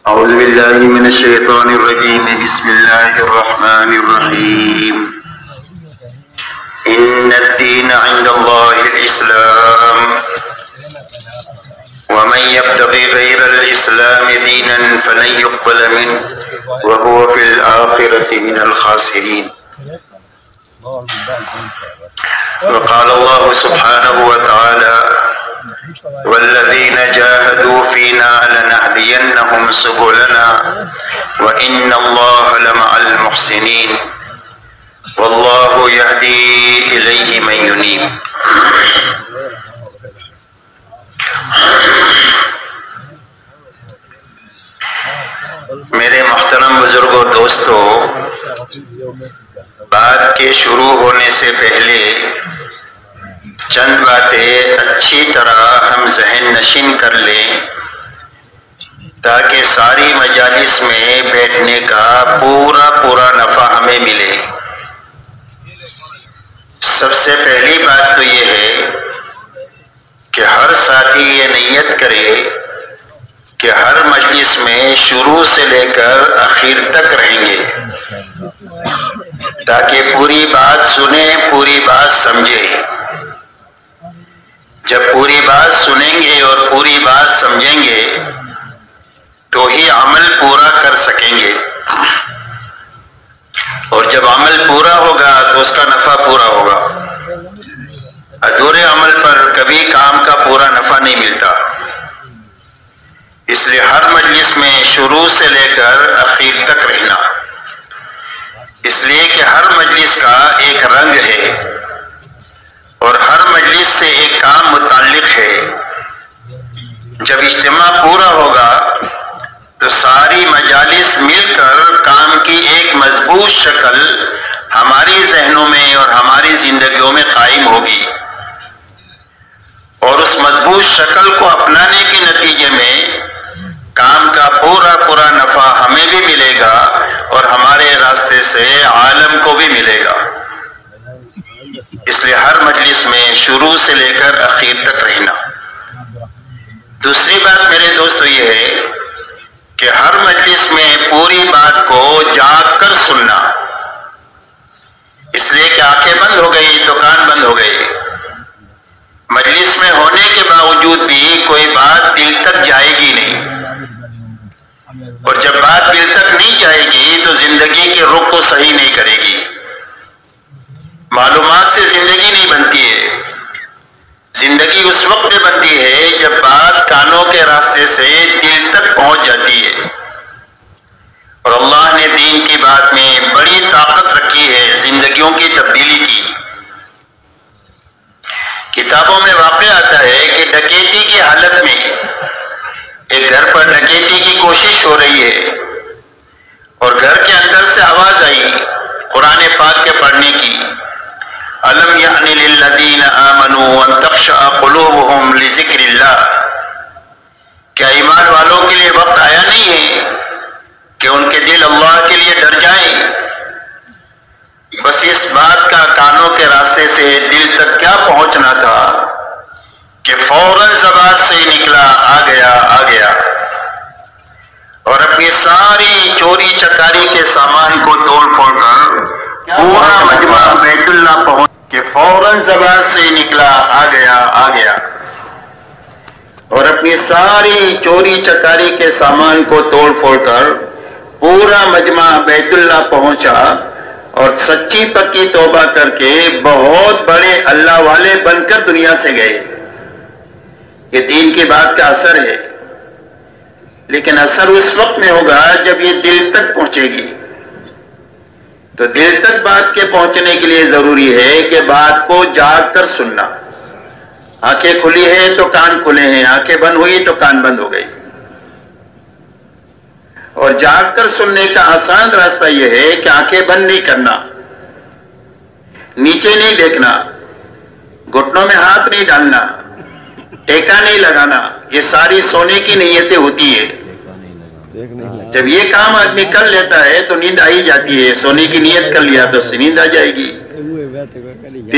أعوذ بالله من الشيطان الرجيم. بسم الله الرحمن الرحيم. إن الدين عند الله الإسلام ومن يبتغي غير الإسلام دينا فلن يقبل منه وهو في الآخرة من الخاسرين. وقال الله سبحانه وتعالى والذين جاهدوا فينا لنهدينهم سبلنا وإن الله لمع المحسنين والله يهدي إليه من ينيب. میرے محترم بزرگوں دوستو، بات کے شروع ہونے سے پہلے چند باتیں اچھی طرح ہم ذہن نشین کر لیں تاکہ ساری مجالس میں بیٹھنے کا پورا نفع ہمیں ملے۔ سب سے پہلی بات تو یہ ہے کہ ہر ساتھی یہ نیت کرے کہ ہر مجلس میں شروع سے لے کر آخر تک رہیں گے تاکہ پوری بات سنیں، پوری بات سمجھیں۔ جب پوری بات سنیں گے اور پوری بات سمجھیں گے تو ہی عمل پورا کر سکیں گے، اور جب عمل پورا ہوگا تو اس کا نفع پورا ہوگا۔ ادھورے عمل پر کبھی کام کا پورا نفع نہیں ملتا۔ اس لیے ہر مجلس میں شروع سے لے کر آخر تک رہنا، اس لیے کہ ہر مجلس کا ایک رنگ ہے اور ہر مجلس سے ایک کام متعلق ہے۔ جب اجتماع پورا ہوگا تو ساری مجالس مل کر کام کی ایک مضبوط شکل ہماری ذہنوں میں اور ہماری زندگیوں میں قائم ہوگی، اور اس مضبوط شکل کو اپنانے کے نتیجے میں کام کا پورا نفع ہمیں بھی ملے گا اور ہمارے راستے سے عالم کو بھی ملے گا۔ اس لیے ہر مجلس میں شروع سے لے کر آخر تک رہنا۔ دوسری بات میرے دوستو یہ ہے کہ ہر مجلس میں پوری بات کو جاگ کر سننا، اس لیے کہ آنکھیں بند ہو گئی تو کان بند ہو گئے۔ مجلس میں ہونے کے باوجود بھی کوئی بات دل تک جائے گی نہیں، اور جب بات دل تک نہیں جائے گی تو زندگی کے رخ کو صحیح نہیں کرے گی۔ معلومات سے زندگی نہیں بنتی ہے، زندگی اس وقت پہ بنتی ہے جب بات کانوں کے راستے سے دل تک پہنچ جاتی ہے۔ اور اللہ نے دین کی بات میں بڑی طاقت رکھی ہے زندگیوں کی تبدیلی کی۔ کتابوں میں واقع آتا ہے کہ ڈکیتی کی حالت میں ایک گھر پر ڈکیتی کی کوشش ہو رہی ہے، اور گھر کے اندر سے آواز آئی قرآن پاک کے پڑھنے کی، أَلَمْ يَعْنِ لِلَّذِينَ آمَنُوا أَن تَخْشَعَ قُلُوبُهُمْ لِذِكْرِ اللَّهِ، کیا ایمان والوں کے لیے وقت آیا نہیں ہے کہ ان کے دل اللہ کے لیے ڈر جائیں؟ بس اس بات کا کانوں کے راستے سے دل تک کیا پہنچنا تھا کہ فوراً زبان سے نکلا آ گیا، اور اپنی ساری چوری چکاری کے سامان کو توڑ پھوڑ کر پورا مجمع بیت اللہ پہنچ کہ فوراً زبان سے نکلا آ گیا، اور اپنی ساری چوری چکاری کے سامان کو توڑ پھوڑ کر پورا مجمع بیت اللہ پہنچا، اور سچی پکی توبہ کر کے بہت بڑے اللہ والے بن کر دنیا سے گئے۔ یہ دین کی بات کا اثر ہے، لیکن اثر اس وقت میں ہوگا جب یہ دل تک پہنچے گی۔ تو دل تک بات کے پہنچنے کے لیے ضروری ہے کہ بات کو جاگ کر سننا۔ آنکھیں کھلی ہیں تو کان کھلے ہیں، آنکھیں بند ہوئی تو کان بند ہو گئی۔ اور جاگ کر سننے کا آسان راستہ یہ ہے کہ آنکھیں بند نہیں کرنا، نیچے نہیں دیکھنا، گھٹنوں میں ہاتھ نہیں ڈالنا، ٹیکا نہیں لگانا۔ یہ ساری سونے کی نیتیں ہوتی ہے۔ جب یہ کام آدمی کر لیتا ہے تو نیند آ ہی جاتی ہے۔ سونے کی نیت کر لیا تو نیند آ جائے گی۔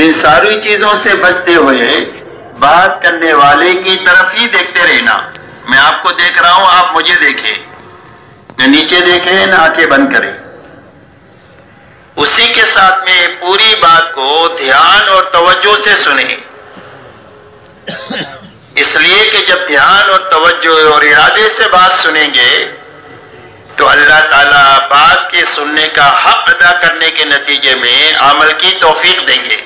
ان ساری چیزوں سے بچتے ہوئے بات کرنے والے کی طرف ہی دیکھتے رہنا۔ میں آپ کو دیکھ رہا ہوں، آپ مجھے دیکھیں۔ نہ نیچے دیکھے نہ آنکھیں بند کرے، اسی کے ساتھ میں پوری بات کو دھیان اور توجہ سے سنیں۔ اس لیے کہ جب دھیان اور توجہ اور ارادے سے بات سنیں گے تو اللہ تعالیٰ بات کے سننے کا حق ادا کرنے کے نتیجے میں عمل کی توفیق دیں گے۔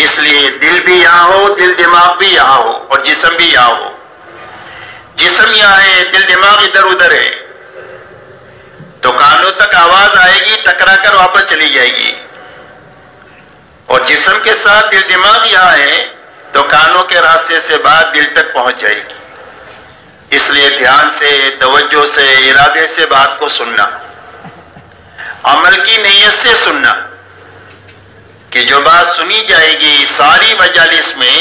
اس لیے دل بھی یہاں ہو، دل دماغ بھی یہاں ہو، اور جسم بھی یہاں ہو۔ جسم یہاں ہے، دل دماغ ادھر ادھر ہے، تو کانوں تک آواز آئے گی، ٹکرا کر واپس چلی جائے گی، اور جسم کے ساتھ دل دماغ یہاں ہے تو کانوں کے راستے سے بات دل تک پہنچ جائے گی۔ اس لیے دھیان سے، توجہ سے، ارادے سے بات کو سننا، عمل کی نیت سے سننا، کہ جو بات سنی جائے گی ساری مجالس میں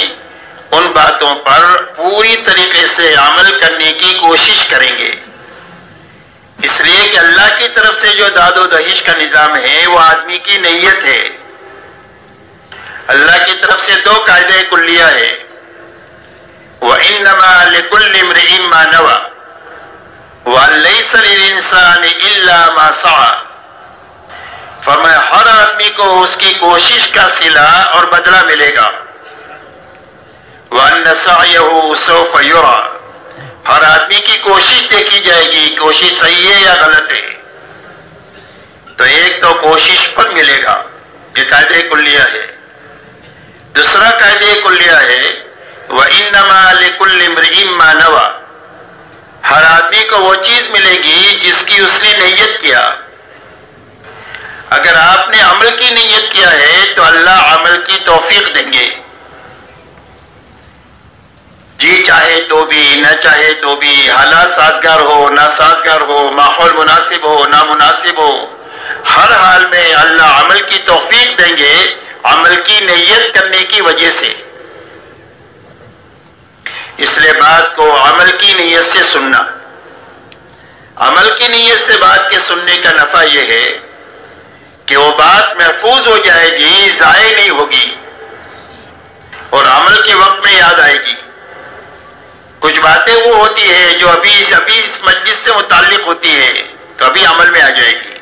ان باتوں پر پوری طریقے سے عمل کرنے کی کوشش کریں گے۔ اس لیے کہ اللہ کی طرف سے جو داد و دہش کا نظام ہے وہ آدمی کی نیت ہے۔ اللہ کی طرف سے دو قاعدے کلیہ ہے، وَإِنَّمَا لِكُلِّ امْرِئٍ مَّا نَوَىٰ وَلَيْسَ لِلْإِنسَانِ إِلَّا مَا سَعَىٰ۔ فرمایا ہر آدمی کو اس کی کوشش کا صلہ اور بدلہ ملے گا۔ وَأَنَّ سَعْيَهُ سَوْفَ يُرَىٰ، ہر آدمی کی کوشش دیکھی جائے گی، کوشش صحیح ہے یا غلط ہے، تو ایک تو کوشش پر ملے گا، یہ قاعدہ کلیہ ہے۔ دوسرا قاعدہ کلیہ ہے وَإِنَّمَا لِكُلِّ امْرِئٍ مَّا نَوَىٰ، ہر آدمی کو وہ چیز ملے گی جس کی اس نے نیت کیا۔ اگر آپ نے عمل کی نیت کیا ہے تو اللہ عمل کی توفیق دیں گے، جی چاہے تو بھی نہ چاہے تو بھی، حالات سازگار ہو نہ سازگار ہو، ماحول مناسب ہو نہ مناسب ہو، ہر حال میں اللہ عمل کی توفیق دیں گے عمل کی نیت کرنے کی وجہ سے۔ اس لیے بات کو عمل کی نیت سے سننا، عمل کی نیت سے بات کے سننے کا نفع یہ ہے کہ وہ بات محفوظ ہو جائے گی، ضائع نہیں ہوگی، اور عمل کے وقت میں یاد آئے گی۔ کچھ باتیں وہ ہوتی ہے جو ابھی اس مجلس سے متعلق ہوتی ہے تو ابھی عمل میں آ جائے گی،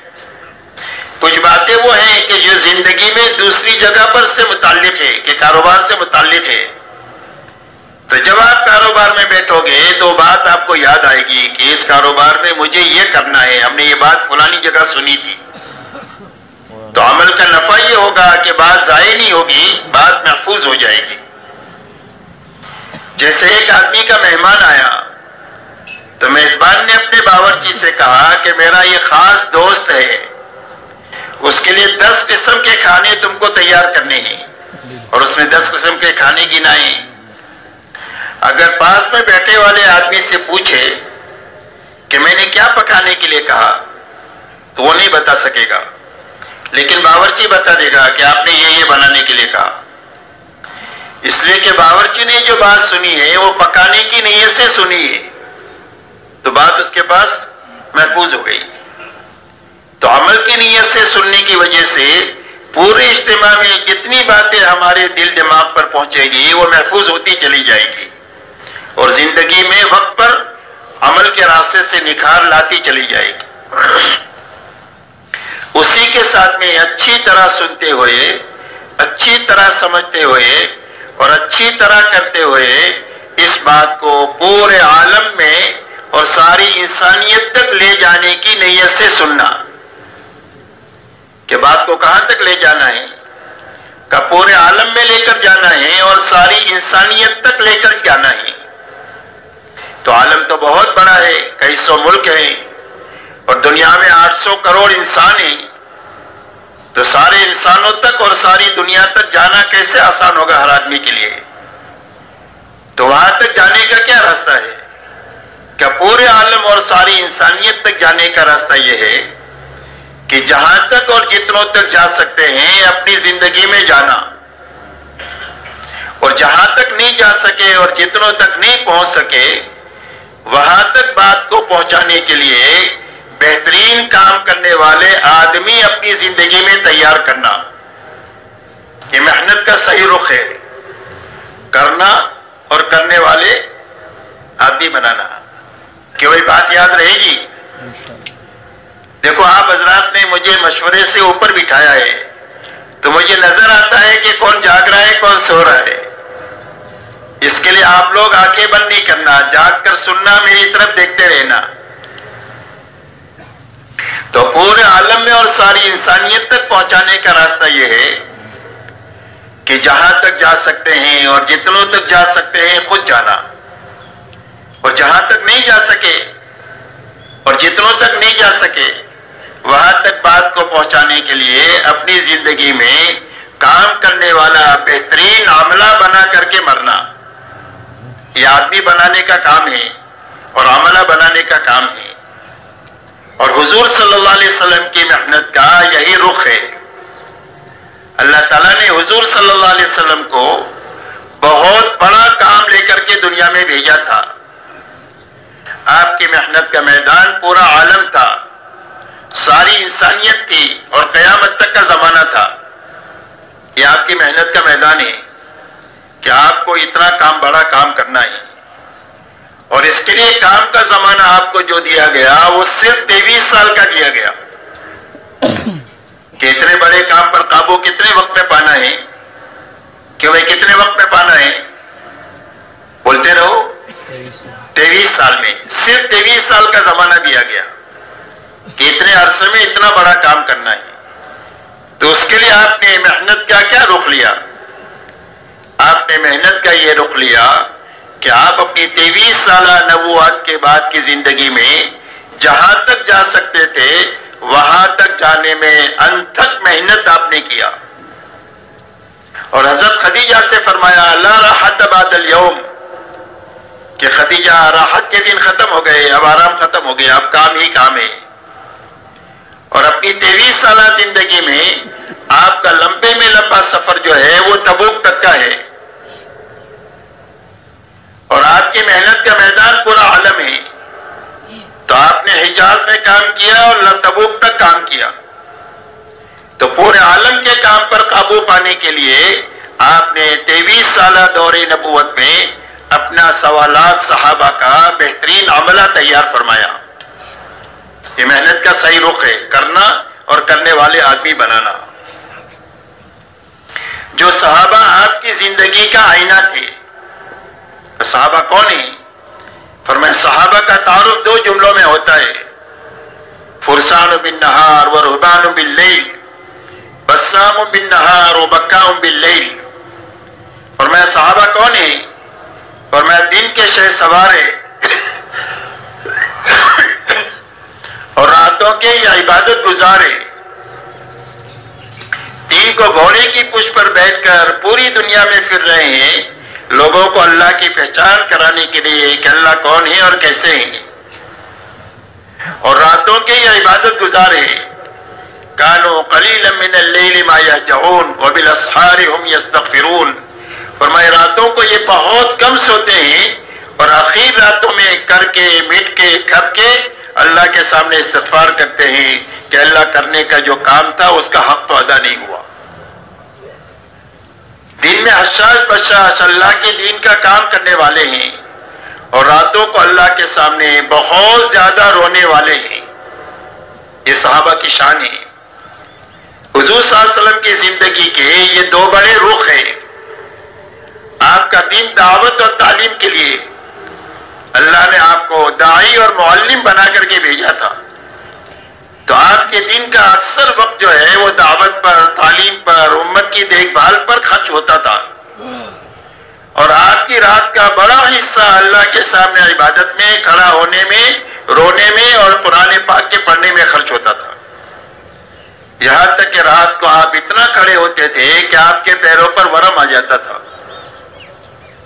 کچھ باتیں وہ ہیں کہ جو زندگی میں دوسری جگہ پر سے متعلق ہے، کہ کاروبار سے متعلق ہے، تو جب آپ کاروبار میں بیٹھو گے تو بات آپ کو یاد آئے گی کہ اس کاروبار میں مجھے یہ کرنا ہے، ہم نے یہ بات فلانی جگہ سنی تھی، تو عمل کا نفع یہ ہوگا کہ بات ضائع نہیں ہوگی، بات محفوظ ہو جائے گی۔ جیسے ایک آدمی کا مہمان آیا تو میزبان نے اپنے باورچی سے کہا کہ میرا یہ خاص دوست ہے، اس کے لیے 10 قسم کے کھانے تم کو تیار کرنے ہیں، اور اس نے 10 قسم کے کھانے گنائے۔ اگر پاس میں بیٹھے والے آدمی سے پوچھے کہ میں نے کیا پکانے کے لیے کہا تو وہ نہیں بتا سکے گا، لیکن باورچی بتا دے گا کہ آپ نے یہ بنانے کے لیے کہا، اس لیے کہ باورچی نے جو بات سنی ہے وہ پکانے کی نیت سے سنی ہے، تو بات اس کے پاس محفوظ ہو گئی۔ تو عمل کی نیت سے سننے کی وجہ سے پورے اجتماع میں جتنی باتیں ہمارے دل دماغ پر پہنچے گی وہ محفوظ ہوتی چلی جائے گی، اور زندگی میں وقت پر عمل کے راستے سے نکھار لاتی چلی جائے گی۔ اسی کے ساتھ میں اچھی طرح سنتے ہوئے، اچھی طرح سمجھتے ہوئے اور اچھی طرح کرتے ہوئے اس بات کو پورے عالم میں اور ساری انسانیت تک لے جانے کی نیت سے سننا، کہ بات کو کہاں تک لے جانا ہے، کہ پورے عالم میں لے کر جانا ہے اور ساری انسانیت تک لے کر جانا ہے۔ تو عالم تو بہت بڑا ہے، کئی سو ملک ہیں، اور دنیا میں 800 کروڑ انسان ہیں، تو سارے انسانوں تک اور ساری دنیا تک جانا کیسے آسان ہوگا ہر آدمی کے لیے؟ تو وہاں تک جانے کا کیا راستہ ہے؟ کہ پورے عالم اور ساری انسانیت تک جانے کا راستہ یہ ہے کہ جہاں تک اور جتنوں تک جا سکتے ہیں اپنی زندگی میں جانا، اور جہاں تک نہیں جا سکے اور جتنوں تک نہیں پہنچ سکے وہاں تک بات کو پہنچانے کے لیے بہترین کام کرنے والے آدمی اپنی زندگی میں تیار کرنا۔ یہ محنت کا صحیح رخ ہے، کرنا اور کرنے والے آدمی بنانا۔ کہ وہی بات یاد رہے گی؟ دیکھو آپ حضرات نے مجھے مشورے سے اوپر بٹھایا ہے تو مجھے نظر آتا ہے کہ کون جاگ رہا ہے کون سو رہا ہے. اس کے لیے آپ لوگ آنکھیں بند نہیں کرنا، جاگ کر سننا، میری طرف دیکھتے رہنا. تو پورے عالم میں اور ساری انسانیت تک پہنچانے کا راستہ یہ ہے کہ جہاں تک جا سکتے ہیں اور جتنوں تک جا سکتے ہیں خود جانا، اور جہاں تک نہیں جا سکے اور جتنوں تک نہیں جا سکے وہاں تک بات کو پہنچانے کے لیے اپنی زندگی میں کام کرنے والا بہترین عملہ بنا کر کے مرنا. یہ آدمی بنانے کا کام ہے اور عملہ بنانے کا کام ہے. اور حضور صلی اللہ علیہ وسلم کی محنت کا یہی رخ ہے. اللہ تعالیٰ نے حضور صلی اللہ علیہ وسلم کو بہت بڑا کام لے کر کے دنیا میں بھیجا تھا. آپ کی محنت کا میدان پورا عالم تھا، ساری انسانیت تھی اور قیامت تک کا زمانہ تھا. یہ آپ کی محنت کا میدان ہے کہ آپ کو اتنا کام بڑا کام کرنا ہے. اور اس کے لیے کام کا زمانہ آپ کو جو دیا گیا وہ صرف 23 سال کا دیا گیا کہ اتنے بڑے کام پر قابو کتنے وقت میں پانا ہے؟ کہ بھائی کتنے وقت میں پانا ہے؟ بولتے رہو. 23 سال میں، صرف 23 سال کا زمانہ دیا گیا کہ اتنے عرصے میں اتنا بڑا کام کرنا ہے. تو اس کے لیے آپ نے محنت کا کیا رخ لیا؟ آپ نے محنت کا یہ رخ لیا کہ آپ اپنی 23 سالہ نبوت کے بعد کی زندگی میں جہاں تک جا سکتے تھے وہاں تک جانے میں انتھک محنت آپ نے کیا. اور حضرت خدیجہ سے فرمایا لا راحت بعد اليوم، کہ خدیجہ راحت کے دن ختم ہو گئے، اب آرام ختم ہو گیا، اب کام ہی کام ہے. اور اپنی 23 سالہ زندگی میں آپ کا لمبے میں لمبا سفر جو ہے وہ تبوک تک کا ہے. اور آپ کی محنت کا میدان پورا عالم ہے. تو آپ نے حجاز میں کام کیا اور تبوک تک کام کیا. تو پورے عالم کے کام پر قابو پانے کے لیے آپ نے 23 سالہ دور نبوت میں اپنا سوالات صحابہ کا بہترین عملہ تیار فرمایا. یہ محنت کا صحیح رخ ہے، کرنا اور کرنے والے آدمی بنانا. جو صحابہ آپ کی زندگی کا آئینہ تھے، صحابہ کون ہیں؟ فرمایا صحابہ کا تعارف 2 جملوں میں ہوتا ہے، فرسان بالنہار و رہبان باللیل، بسام بالنہار و بکام باللیل. فرمایا صحابہ کون ہیں؟ فرمایا دن کے شہ سوارے اور راتوں کے یا عبادت گزارے. دن کو گھوڑے کی پشت پر بیٹھ کر پوری دنیا میں پھر رہے ہیں لوگوں کو اللہ کی پہچان کرانے کے لیے کہ اللہ کون ہے اور کیسے ہیں. اور راتوں کے یا عبادت گزارے. کانوا قلیلا من اللیل ما یہجعون وبالاسحار هم یستغفرون. فرمائے راتوں کو یہ بہت کم سوتے ہیں اور آخر راتوں میں کر کے مٹ کے کھپ کے اللہ کے سامنے استغفار کرتے ہیں کہ اللہ کرنے کا جو کام تھا اس کا حق تو ادا نہیں ہوا. دن میں حشاش بشاش اللہ کے دین کا کام کرنے والے ہیں اور راتوں کو اللہ کے سامنے بہت زیادہ رونے والے ہیں. یہ صحابہ کی شان ہے. حضور صلی اللہ علیہ وسلم کی زندگی کے یہ 2 بڑے رخ ہیں. آپ کا دین دعوت اور تعلیم کے لیے اللہ نے آپ کو داعی اور معلم بنا کر کے بھیجا تھا. تو آپ کے دین کا اکثر وقت جو ہے وہ دعوت پر، تعلیم پر، امت کی دیکھ بھال پر خرچ ہوتا تھا. اور آپ کی رات کا بڑا حصہ اللہ کے سامنے عبادت میں، کھڑا ہونے میں، رونے میں اور قرآن پاک کے پڑھنے میں خرچ ہوتا تھا. یہاں تک کہ رات کو آپ اتنا کھڑے ہوتے تھے کہ آپ کے پیروں پر ورم آ جاتا تھا.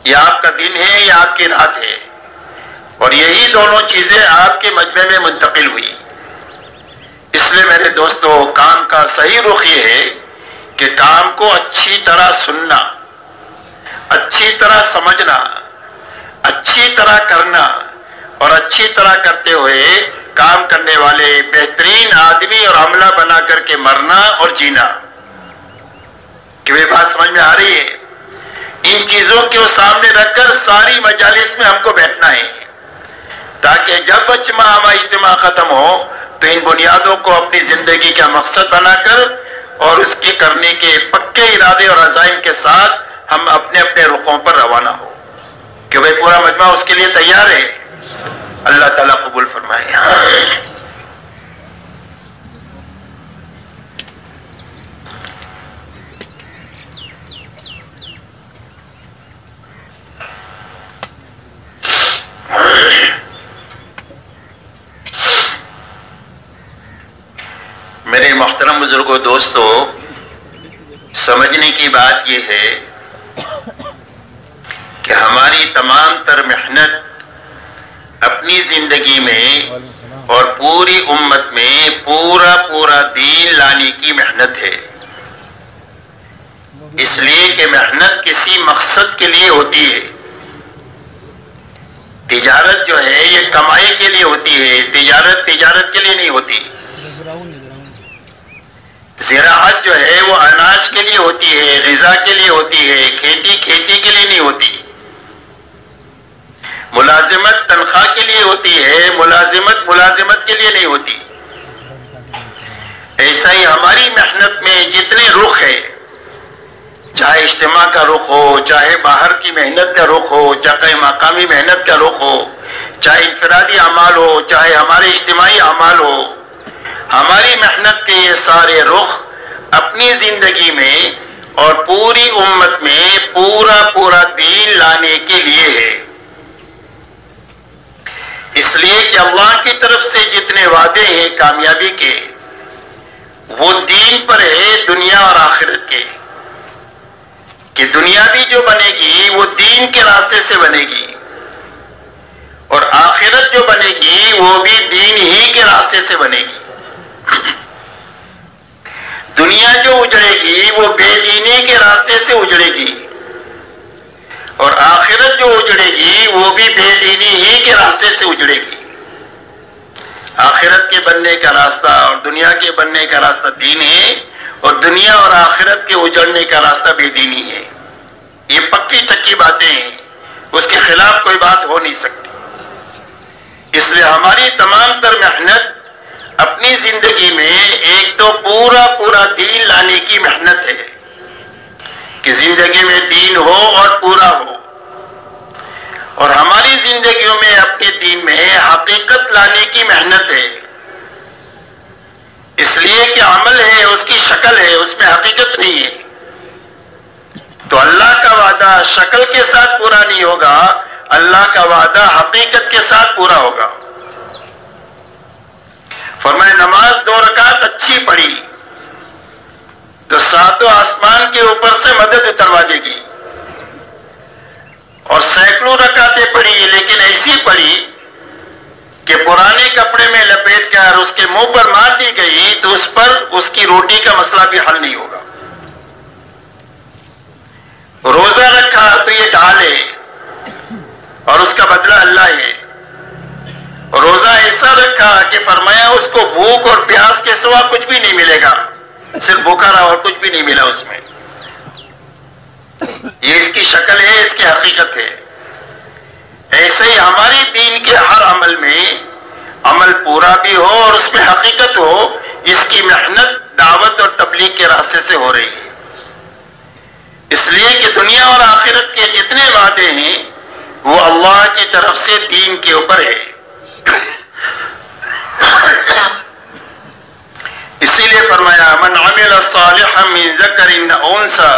یہ آپ کا دن ہے، یہ آپ کی رات ہے. اور یہی دونوں چیزیں آپ کے مجمع میں منتقل ہوئی. اس لیے میرے دوستو کام کا صحیح رخ یہ ہے کہ کام کو اچھی طرح سننا، اچھی طرح سمجھنا، اچھی طرح کرنا اور اچھی طرح کرتے ہوئے کام کرنے والے بہترین آدمی اور عملہ بنا کر کے مرنا اور جینا. کہ یہ بات سمجھ میں آ رہی ہے؟ ان چیزوں کو سامنے رکھ کر ساری مجالس میں ہم کو بیٹھنا ہے. تاکہ جب اجتماع و اجتماع ختم ہو تو ان بنیادوں کو اپنی زندگی کا مقصد بنا کر اور اس کی کرنے کے پکے ارادے اور عزائم کے ساتھ ہم اپنے اپنے رخوں پر روانہ ہو کہ بھئی پورا مجمع اس کے لیے تیار ہے. اللہ تعالیٰ قبول فرمائے. میرے محترم بزرگوں دوستو، سمجھنے کی بات یہ ہے کہ ہماری تمام تر محنت اپنی زندگی میں اور پوری امت میں پورا دین لانے کی محنت ہے. اس لیے کہ محنت کسی مقصد کے لیے ہوتی ہے. تجارت جو ہے یہ کمائی کے لیے ہوتی ہے، تجارت کے لیے نہیں ہوتی. زراعت جو ہے وہ اناج کے لیے ہوتی ہے، غذا کے لیے ہوتی ہے، کھیتی کے لیے نہیں ہوتی. ملازمت تنخواہ کے لیے ہوتی ہے، ملازمت کے لیے نہیں ہوتی. ایسا ہی ہماری محنت میں جتنے رخ ہے، چاہے اجتماع کا رخ ہو، چاہے باہر کی محنت کا رخ ہو، چاہے مقامی محنت کا رخ ہو، چاہے انفرادی اعمال ہو، چاہے ہمارے اجتماعی اعمال ہو، ہماری محنت کے یہ سارے رخ اپنی زندگی میں اور پوری امت میں پورا دین لانے کے لیے ہے. اس لیے کہ اللہ کی طرف سے جتنے وعدے ہیں کامیابی کے، وہ دین پر ہے، دنیا اور آخرت کے. کہ دنیا بھی جو بنے گی وہ دین کے راستے سے بنے گی، اور آخرت جو بنے گی وہ بھی دین ہی کے راستے سے بنے گی. دنیا جو اجڑے گی وہ بے دینی کے راستے سے اجڑے گی، اور آخرت جو اجڑے گی وہ بھی بے دینی ہی کے راستے سے اجڑے گی. آخرت کے بننے کا راستہ اور دنیا کے بننے کا راستہ دین ہے، اور دنیا اور آخرت کے اجڑنے کا راستہ بے دینی ہے. یہ پکی ٹکی باتیں ہیں، اس کے خلاف کوئی بات ہو نہیں سکتی. اس لیے ہماری تمام تر محنت اپنی زندگی میں ایک تو پورا دین لانے کی محنت ہے کہ زندگی میں دین ہو اور پورا ہو، اور ہماری زندگیوں میں اپنے دین میں حقیقت لانے کی محنت ہے. اس لیے کہ عمل ہے، اس کی شکل ہے، اس میں حقیقت نہیں ہے. تو اللہ کا وعدہ شکل کے ساتھ پورا نہیں ہوگا، اللہ کا وعدہ حقیقت کے ساتھ پورا ہوگا. فرمائے نماز 2 رکعت اچھی پڑھی تو 7 آسمان کے اوپر سے مدد اتروا دے گی، اور سینکڑوں رکعتیں پڑھی لیکن ایسی پڑھی کہ پرانے کپڑے میں لپیٹ کر اس کے منہ پر مار دی گئی تو اس پر اس کی روٹی کا مسئلہ بھی حل نہیں ہوگا. روزہ رکھا تو یہ ڈھال ہے اور اس کا بدلہ اللہ ہے. روزہ ایسا رکھا کہ فرمایا اس کو بھوک اور پیاس کے سوا کچھ بھی نہیں ملے گا، صرف بھوکا رہا اور کچھ بھی نہیں ملا اس میں. یہ اس کی شکل ہے، اس کی حقیقت ہے. ایسے ہی ہماری دین کے ہر عمل میں عمل پورا بھی ہو اور اس میں حقیقت ہو، اس کی محنت دعوت اور تبلیغ کے راستے سے ہو رہی ہے. اس لیے کہ دنیا اور آخرت کے جتنے وعدے ہیں وہ اللہ کی طرف سے دین کے اوپر ہے. اسی لیے فرمایا من عمل صالحا من ذکر او انثى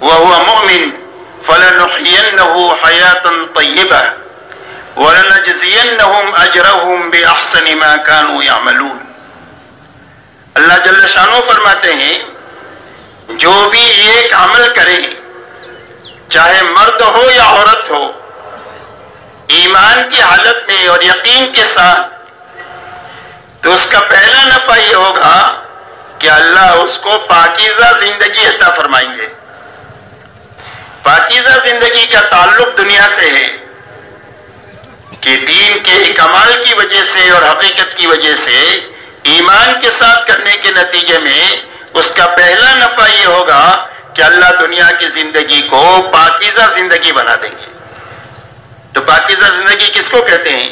وهو مؤمن فلنحيينه حياة طيبة وَلَنَجْزِيَنَّهُمْ أَجْرَهُمْ بِأَحْسَنِ مَا كَانُوا يَعْمَلُونَ. اللہ جل شانہ فرماتے ہیں جو بھی ایک عمل کرے، چاہے مرد ہو یا عورت ہو، ایمان کی حالت میں اور یقین کے ساتھ، تو اس کا پہلا نفع یہ ہوگا کہ اللہ اس کو پاکیزہ زندگی عطا فرمائیں گے. پاکیزہ زندگی کا تعلق دنیا سے ہے کہ دین کے کمال کی وجہ سے اور حقیقت کی وجہ سے ایمان کے ساتھ کرنے کے نتیجے میں اس کا پہلا نفع یہ ہوگا کہ اللہ دنیا کی زندگی کو پاکیزہ زندگی بنا دیں گے. تو پاکیزہ زندگی کس کو کہتے ہیں؟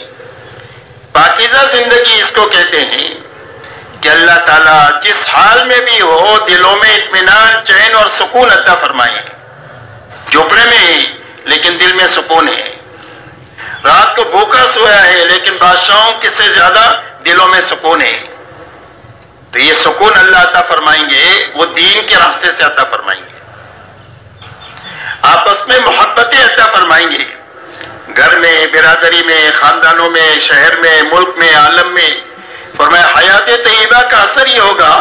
پاکیزہ زندگی اس کو کہتے ہیں کہ اللہ تعالیٰ جس حال میں بھی ہو دلوں میں اطمینان، چین اور سکون عطا فرمائے. جھوپڑے میں ہے لیکن دل میں سکون ہے، رات کو بھوکا سویا ہے لیکن بادشاہوں کس سے زیادہ دلوں میں سکون ہے. تو یہ سکون اللہ عطا فرمائیں گے، وہ دین کے راستے سے عطا فرمائیں گے. آپس میں محبتیں عطا فرمائیں گے، گھر میں، برادری میں، خاندانوں میں، شہر میں، ملک میں، عالم میں. فرمایا حیات طیبہ کا اثر یہ ہوگا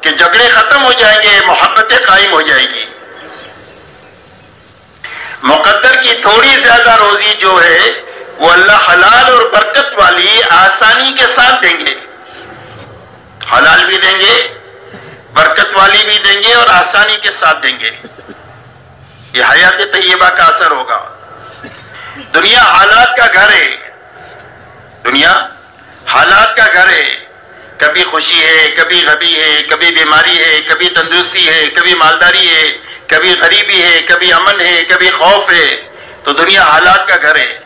کہ جھگڑے ختم ہو جائیں گے، محبتیں قائم ہو جائیں گی. مقدر کی تھوڑی زیادہ روزی جو ہے وہ اللہ حلال اور برکت والی آسانی کے ساتھ دیں گے. حلال بھی دیں گے، برکت والی بھی دیں گے اور آسانی کے ساتھ دیں گے. یہ حیات طیبہ کا اثر ہوگا. دنیا حالات کا گھر ہے، دنیا حالات کا گھر ہے. کبھی خوشی ہے، کبھی غمی ہے، کبھی بیماری ہے، کبھی تندرستی ہے، کبھی مالداری ہے، کبھی غریبی ہے، کبھی امن ہے، کبھی خوف ہے. تو دنیا حالات کا گھر ہے.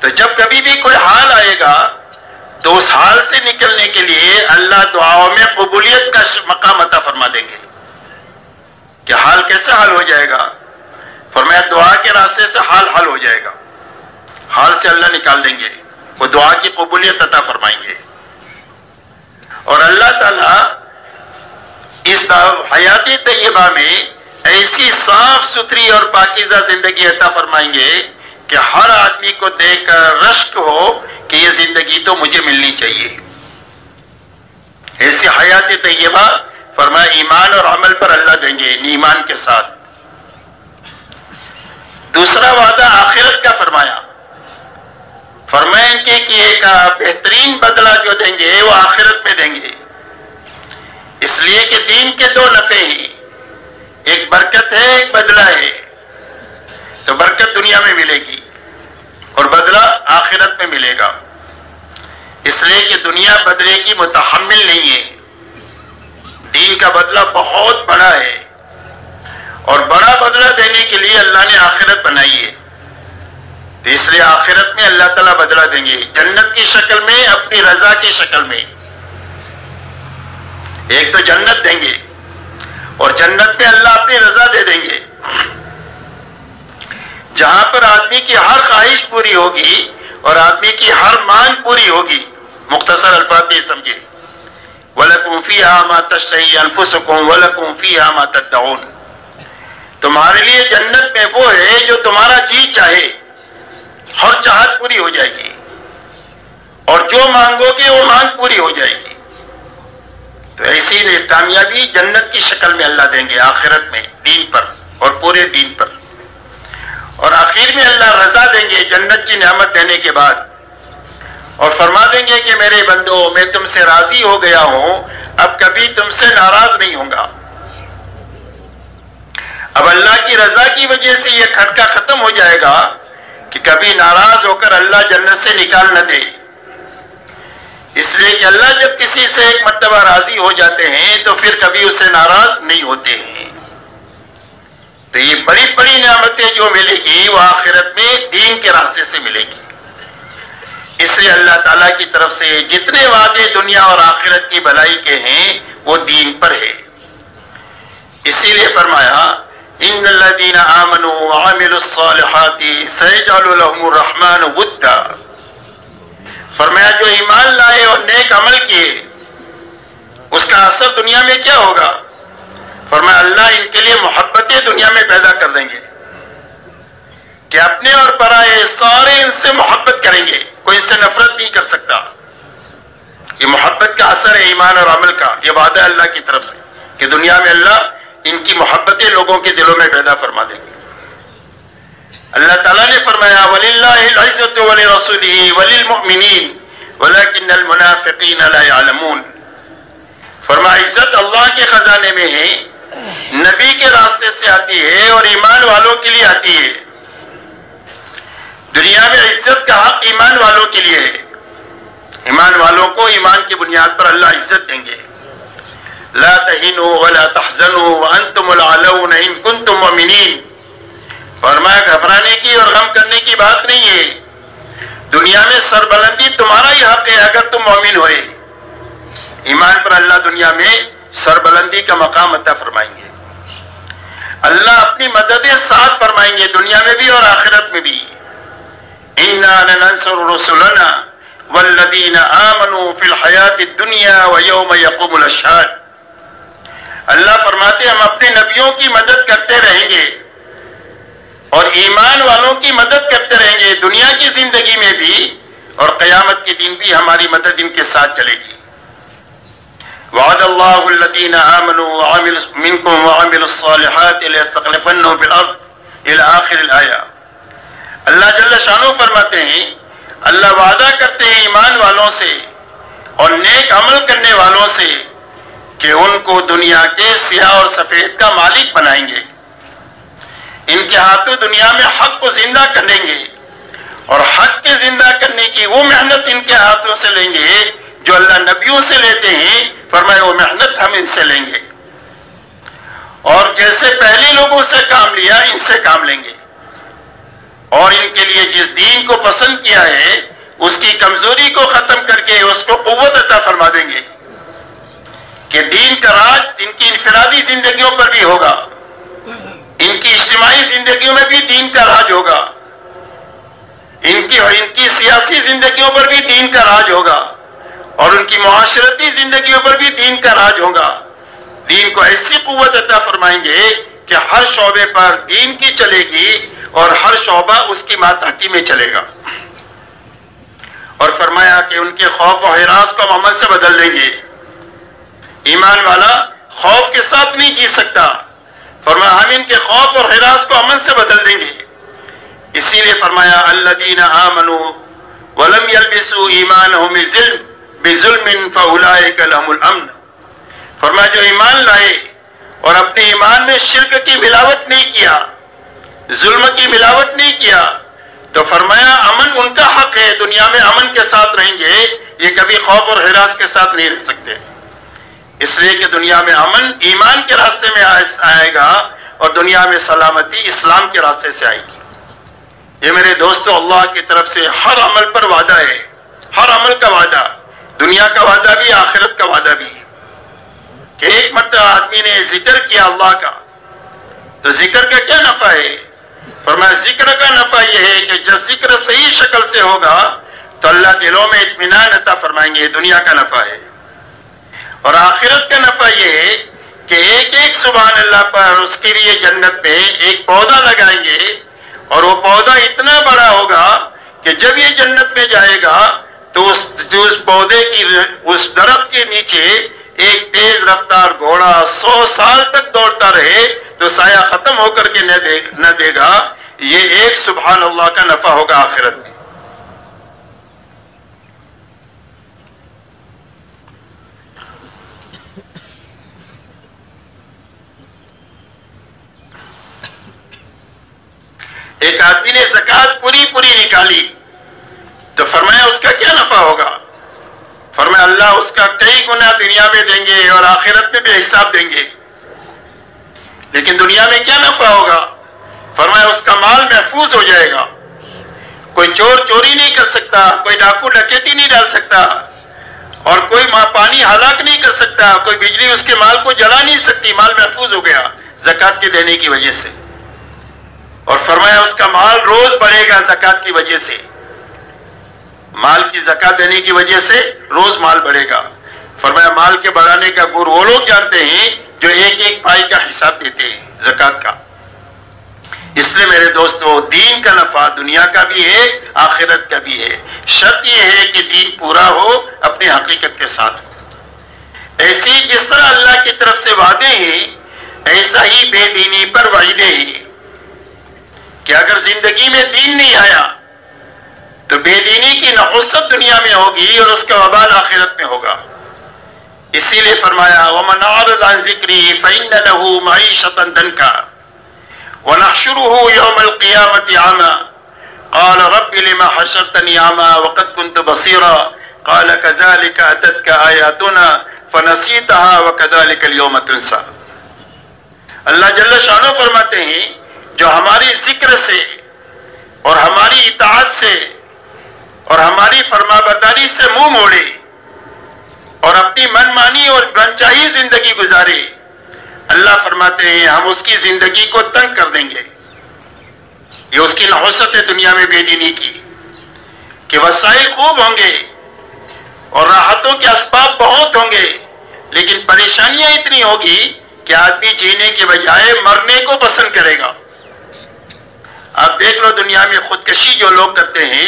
تو جب کبھی بھی کوئی حال آئے گا تو اس حال سے نکلنے کے لیے اللہ دعاؤں میں قبولیت کا مقام عطا فرما دیں گے. کہ حال کیسے حل ہو جائے گا؟ فرمایا دعا کے راستے سے حال حل ہو جائے گا. حال سے اللہ نکال دیں گے، وہ دعا کی قبولیت عطا فرمائیں گے. اور اللہ تعالیٰ اس حیات طیبہ میں ایسی صاف ستھری اور پاکیزہ زندگی عطا فرمائیں گے کہ ہر آدمی کو دیکھ کر رشک ہو کہ یہ زندگی تو مجھے ملنی چاہیے. ایسی حیات طیبہ فرمایا ایمان اور عمل پر اللہ دیں گے، ایمان کے ساتھ. دوسرا وعدہ آخرت کا فرمایا. فرمائیں کہ ایک بہترین بدلہ جو دیں گے وہ آخرت میں دیں گے. اس لیے کہ دین کے دو نفع ہیں، ایک برکت ہے، ایک بدلہ ہے. تو برکت دنیا میں ملے گی اور بدلہ آخرت میں ملے گا. اس لیے کہ دنیا بدلے کی متحمل نہیں ہے. دین کا بدلہ بہت بڑا ہے اور بڑا بدلہ دینے کے لیے اللہ نے آخرت بنائی ہے. تو اس لیے آخرت میں اللہ تعالیٰ بدلہ دیں گے، جنت کی شکل میں، اپنی رضا کی شکل میں. ایک تو جنت دیں گے اور جنت میں اللہ اپنی رضا دے دیں گے، جہاں پر آدمی کی ہر خواہش پوری ہوگی اور آدمی کی ہر مانگ پوری ہوگی. مختصر الفاظ میں سمجھے، وَلَكُمْ فِيهَا مَا تَشْتَهِي أَنفُسُكُمْ وَلَكُمْ فِيهَا مَا تَدَّعُونَ. تمہارے لیے جنت میں وہ ہے جو تمہارا جی چاہے، ہر چاہت پوری ہو جائے گی اور جو مانگو گے وہ مانگ پوری ہو جائے گی. تو ایسی کامیابی جنت کی شکل میں اللہ دیں گے آخرت میں، دین پر اور پورے دین پر. اور آخر میں اللہ رضا دیں گے جنت کی نعمت دینے کے بعد، اور فرما دیں گے کہ میرے بندو میں تم سے راضی ہو گیا ہوں، اب کبھی تم سے ناراض نہیں ہوں گا. اب اللہ کی رضا کی وجہ سے یہ کھٹکا ختم ہو جائے گا کہ کبھی ناراض ہو کر اللہ جنت سے نکال نہ دے. اس لیے کہ اللہ جب کسی سے ایک مرتبہ راضی ہو جاتے ہیں تو پھر کبھی اس سے ناراض نہیں ہوتے ہیں. تو یہ بڑی بڑی نعمتیں جو ملے گی وہ آخرت میں دین کے راستے سے ملے گی. اس لیے اللہ تعالیٰ کی طرف سے جتنے وعدے دنیا اور آخرت کی بھلائی کے ہیں وہ دین پر ہے. اسی لیے فرمایا ان الذین آمنوا وعملوا الصالحات سيجعل لهم الرحمن ودا. فرمایا جو ایمان لائے اور نیک عمل کیے اس کا اثر دنیا میں کیا ہوگا؟ فرمایا اللہ ان کے لیے محبتیں دنیا میں پیدا کر دیں گے کہ اپنے اور پرائے سارے ان سے محبت کریں گے، کوئی ان سے نفرت نہیں کر سکتا. یہ محبت کا اثر ہے ایمان اور عمل کا. یہ وعدہ اللہ کی طرف سے کہ دنیا میں اللہ ان کی محبتیں لوگوں کے دلوں میں پیدا فرما دیں گے. اللہ تعالیٰ نے فرمایا وَلِلَّهِ الْعِزَّةُ وَلِرَسُولِهِ وَلِلْمُؤْمِنِينَ وَلَكِنَّ الْمُنَافِقِينَ لَا يَعْلَمُونَ. فرمایا عزت اللہ کے خزانے میں ہے، نبی کے راستے سے آتی ہے اور ایمان والوں کے لیے آتی ہے. دنیا میں عزت کا حق ایمان والوں کے لیے ہے. ایمان والوں کو ایمان کی بنیاد پر اللہ عزت دیں گے. لا تہنوا ولا تحزنوا وانتم الاعلون ان کنتم مؤمنین. فرمایا گھبرانے کی اور غم کرنے کی بات نہیں ہے، دنیا میں سربلندی تمہارا ہی حق ہے اگر تم مومن ہوئے. ایمان پر اللہ دنیا میں سربلندی کا مقام عطا فرمائیں گے. اللہ اپنی مدد ساتھ فرمائیں گے دنیا میں بھی اور آخرت میں بھی. اِنَّا لَنَنْصُرُ رُسُلَنَا وَالَّذِينَ آمَنُوا فِي الْحَيَاةِ الدُّنْيَا وَيَوْمَ يَقُومُ الْأَشْهَادُ. اللہ فرماتے ہیں ہم اپنے نبیوں کی مدد کرتے رہیں گے اور ایمان والوں کی مدد کرتے رہیں گے دنیا کی زندگی میں بھی اور قیامت کے دن بھی ہماری مدد ان کے ساتھ چلے گی. وعد اللہ الذین آمنوا منکم وعملوا الصالحات لیستخلفنہم فی الارض الی آخر الآیہ. اللہ جل شانہ فرماتے ہیں اللہ وعدہ کرتے ہیں ایمان والوں سے اور نیک عمل کرنے والوں سے کہ ان کو دنیا کے سیاہ اور سفید کا مالک بنائیں گے. ان کے ہاتھوں دنیا میں حق کو زندہ کریں گے اور حق کے زندہ کرنے کی وہ محنت ان کے ہاتھوں سے لیں گے جو اللہ نبیوں سے لیتے ہیں. فرمایا وہ محنت ہم ان سے لیں گے اور جیسے پہلے لوگوں سے کام لیا ان سے کام لیں گے اور ان کے لیے جس دین کو پسند کیا ہے اس کی کمزوری کو ختم کر کے اس کو قوت عطا فرما دیں گے کہ دین کا راج ان کی انفرادی زندگیوں پر بھی ہوگا, ان کی اجتماعی زندگیوں میں بھی دین کا راج ہوگا, ان کی سیاسی زندگیوں پر بھی دین کا راج ہوگا اور ان کی معاشرتی زندگیوں پر بھی دین کا راج ہوگا. دین کو ایسی قوت عطا فرمائیں گے کہ ہر شعبے پر دین کی چلے گی اور ہر شعبہ اس کی ماتحتی میں چلے گا. اور فرمایا کہ ان کے خوف و ہراس کو ہم عمل سے بدل دیں گے. ایمان والا خوف کے ساتھ نہیں جی سکتا, فرمایا ہم ان کے خوف اور ہراس کو عمل سے بدل دیں گے. اسی لیے فرمایا الذین آمنوا ولم یلبسوا ایمانہم بظلم فاولئک لهم الامن. فرمایا جو ایمان لائے اور اپنے ایمان میں شرک کی ملاوٹ نہیں کیا, ظلم کی ملاوٹ نہیں کیا, تو فرمایا امن ان کا حق ہے, دنیا میں امن کے ساتھ رہیں گے, یہ کبھی خوف اور ہراس کے ساتھ نہیں رہ سکتے. اس لیے کہ دنیا میں امن ایمان کے راستے میں آئے گا اور دنیا میں سلامتی اسلام کے راستے سے آئے گی. یہ میرے دوستو اللہ کی طرف سے ہر عمل پر وعدہ ہے, ہر عمل کا وعدہ, دنیا کا وعدہ بھی آخرت کا وعدہ بھی. کہ ایک مرتبہ آدمی نے ذکر کیا اللہ کا, تو ذکر کا کیا نفع ہے؟ فرمایا ذکر کا نفع یہ ہے کہ جب ذکر صحیح شکل سے ہوگا تو اللہ دلوں میں اطمینان عطا فرمائیں گے, دنیا کا نفع ہے. اور آخرت کا نفع یہ ہے کہ ایک ایک سبحان اللہ پر اس کے لیے جنت میں ایک پودا لگائیں گے اور وہ پودا اتنا بڑا ہوگا کہ جب یہ جنت میں جائے گا تو اس پودے کی اس درخت کے نیچے ایک تیز رفتار گھوڑا 100 سال تک دوڑتا رہے تو سایہ ختم ہو کر کے نہ دے گا. یہ ایک سبحان اللہ کا نفع ہوگا آخرت میں. ایک آدمی نے زکات پوری نکالی تو فرمایا اس کا کیا نفع ہوگا؟ فرمایا اللہ اس کا کئی گنا دنیا میں دیں گے اور آخرت میں بھی حساب دیں گے. لیکن دنیا میں کیا نفع ہوگا؟ فرمایا اس کا مال محفوظ ہو جائے گا, کوئی چور چوری نہیں کر سکتا, کوئی ڈاکو ڈکیتی نہیں ڈال سکتا اور کوئی پانی ہلاک نہیں کر سکتا, کوئی بجلی اس کے مال کو جلا نہیں سکتی. مال محفوظ ہو گیا زکات کے دینے کی وجہ سے. اور فرمایا اس کا مال روز بڑھے گا زکات کی وجہ سے, مال کی زکات دینے کی وجہ سے روز مال بڑھے گا. فرمایا مال کے بڑھانے کا گر وہ لوگ جانتے ہیں جو ایک ایک پائی کا حساب دیتے ہیں زکات کا. اس لیے میرے دوستو دین کا نفع دنیا کا بھی ہے آخرت کا بھی ہے. شرط یہ ہے کہ دین پورا ہو, اپنے حقیقت کے ساتھ ہو. ایسی جس طرح اللہ کی طرف سے وعدے ہیں ایسا ہی بے دینی پر وعیدے ہیں کہ اگر زندگی میں دین نہیں آیا تو بے دینی کی نحوست دنیا میں ہوگی اور اس کا وبال آخرت میں ہوگا. اسی لیے فرمایا وَمَنْ أَعْرَضَ عَنْ ذِكْرِي فَإِنَّ لَهُ مَعِيشَةً ضَنكًا وَنَحْشُرُهُ يَوْمَ الْقِيَامَةِ أَعْمَى قَالَ رَبِّ لِمَ حَشَرْتَنِي أَعْمَى وَقَدْ كُنْتُ بَصِيرًا قَالَ كَذَلِكَ أَتَتْكَ آيَاتُنَا فَنَسِيتَهَا وَكَذَلِكَ الْيَوْمَ تُنسَى. اللہ جل شانہ فرماتے ہیں جو ہماری ذکر سے اور ہماری اطاعت سے اور ہماری فرما برداری سے منہ موڑے اور اپنی من مانی اور بنچاہی زندگی گزارے، اللہ فرماتے ہیں ہم اس کی زندگی کو تنگ کر دیں گے۔ یہ اس کی نحوست ہے دنیا میں بے دینی کی، کہ وسائل خوب ہوں گے اور راحتوں کے اسباب بہت ہوں گے، لیکن پریشانیاں اتنی ہوگی کہ آدمی جینے کے بجائے مرنے کو پسند کرے گا۔ آپ دیکھ لو دنیا میں خودکشی جو لوگ کرتے ہیں،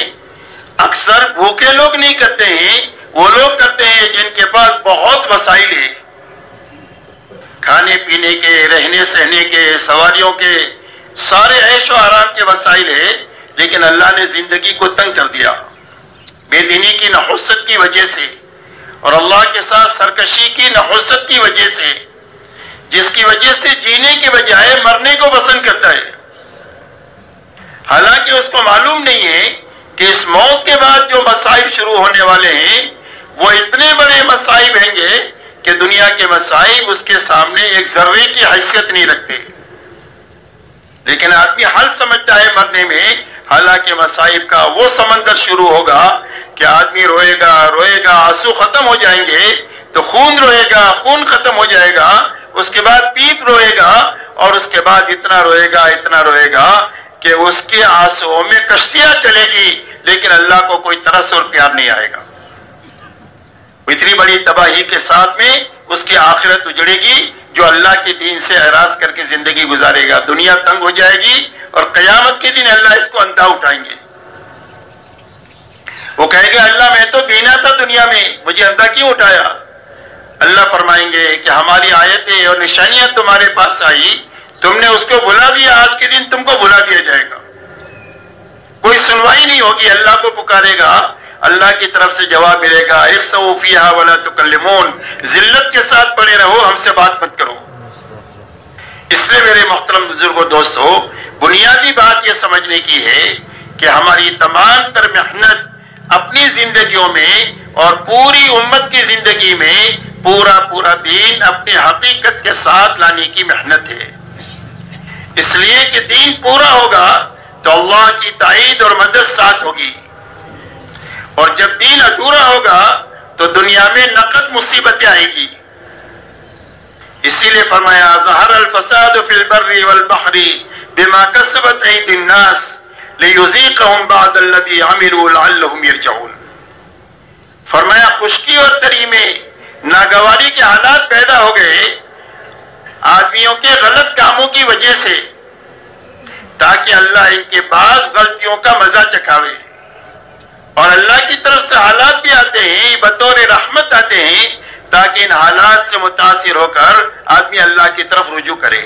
اکثر بھوکے لوگ نہیں کرتے ہیں، وہ لوگ کرتے ہیں جن کے پاس بہت وسائل ہیں، کھانے پینے کے، رہنے سہنے کے، سواریوں کے، سارے عیش و آرام کے وسائل ہیں، لیکن اللہ نے زندگی کو تنگ کر دیا بے دینی کی نحوست کی وجہ سے اور اللہ کے ساتھ سرکشی کی نحوست کی وجہ سے، جس کی وجہ سے جینے کے بجائے مرنے کو پسند کرتا ہے، حالانکہ اس کو معلوم نہیں ہے کہ اس موت کے بعد جو مصائب شروع ہونے والے ہیں وہ اتنے بڑے مصائب ہیں گے کہ دنیا کے مصائب اس کے سامنے ایک ذرے کی حیثیت نہیں رکھتے، لیکن آدمی حل سمجھتا ہے مرنے میں، حالانکہ مصائب کا وہ سمندر شروع ہوگا کہ آدمی روئے گا روئے گا، آنسو ختم ہو جائیں گے تو خون روئے گا، خون ختم ہو جائے گا، اس کے بعد پیپ روئے گا، اور اس کے بعد اتنا روئے گا کہ اس کے آنسوؤں میں کشتیاں چلے گی، لیکن اللہ کو کوئی ترس اور پیار نہیں آئے گا۔ اتنی بڑی تباہی کے ساتھ میں اس کی آخرت اجڑے گی جو اللہ کے دین سے اعراض کر کے زندگی گزارے گا، دنیا تنگ ہو جائے گی اور قیامت کے دن اللہ اس کو اندھا اٹھائیں گے۔ وہ کہے گا اللہ میں تو بینا تھا دنیا میں، مجھے اندھا کیوں اٹھایا؟ اللہ فرمائیں گے کہ ہماری آیتیں اور نشانیاں تمہارے پاس آئی، تم نے اس کو بھلا دیا، آج کے دن تم کو بھلا دیا جائے گا، کوئی سنوائی نہیں ہوگی۔ اللہ کو پکارے گا، اللہ کی طرف سے جواب ملے گا اخسؤوا فیہا ولا تکلمون، ذلت کے ساتھ پڑے رہو، ہم سے بات مت کرو۔ اس لیے میرے محترم بزرگوں دوستو، بنیادی بات یہ سمجھنے کی ہے کہ ہماری تمام تر محنت اپنی زندگیوں میں اور پوری امت کی زندگی میں پورا دین اپنی حقیقت کے ساتھ لانے کی محنت ہے، اس لیے کہ دین پورا ہوگا تو اللہ کی تائید اور مدد ساتھ ہوگی، اور جب دین ادھورا ہوگا تو دنیا میں نقد مصیبتیں آئیں گی۔ اسی لیے فرمایا ظہر الفساد فی البر والبحر بما کسبت ایدی الناس لیذیقہم بعض الذی عملوا لعلہم یرجعون۔ فرمایا خشکی اور تری میں ناگواری کے حالات پیدا ہو گئے آدمیوں کے غلط کاموں کی وجہ سے، تاکہ اللہ ان کے بعض غلطیوں کا مزہ چکھاوے، اور اللہ کی طرف سے حالات بھی آتے ہیں بطور رحمت آتے ہیں تاکہ ان حالات سے متاثر ہو کر آدمی اللہ کی طرف رجوع کرے۔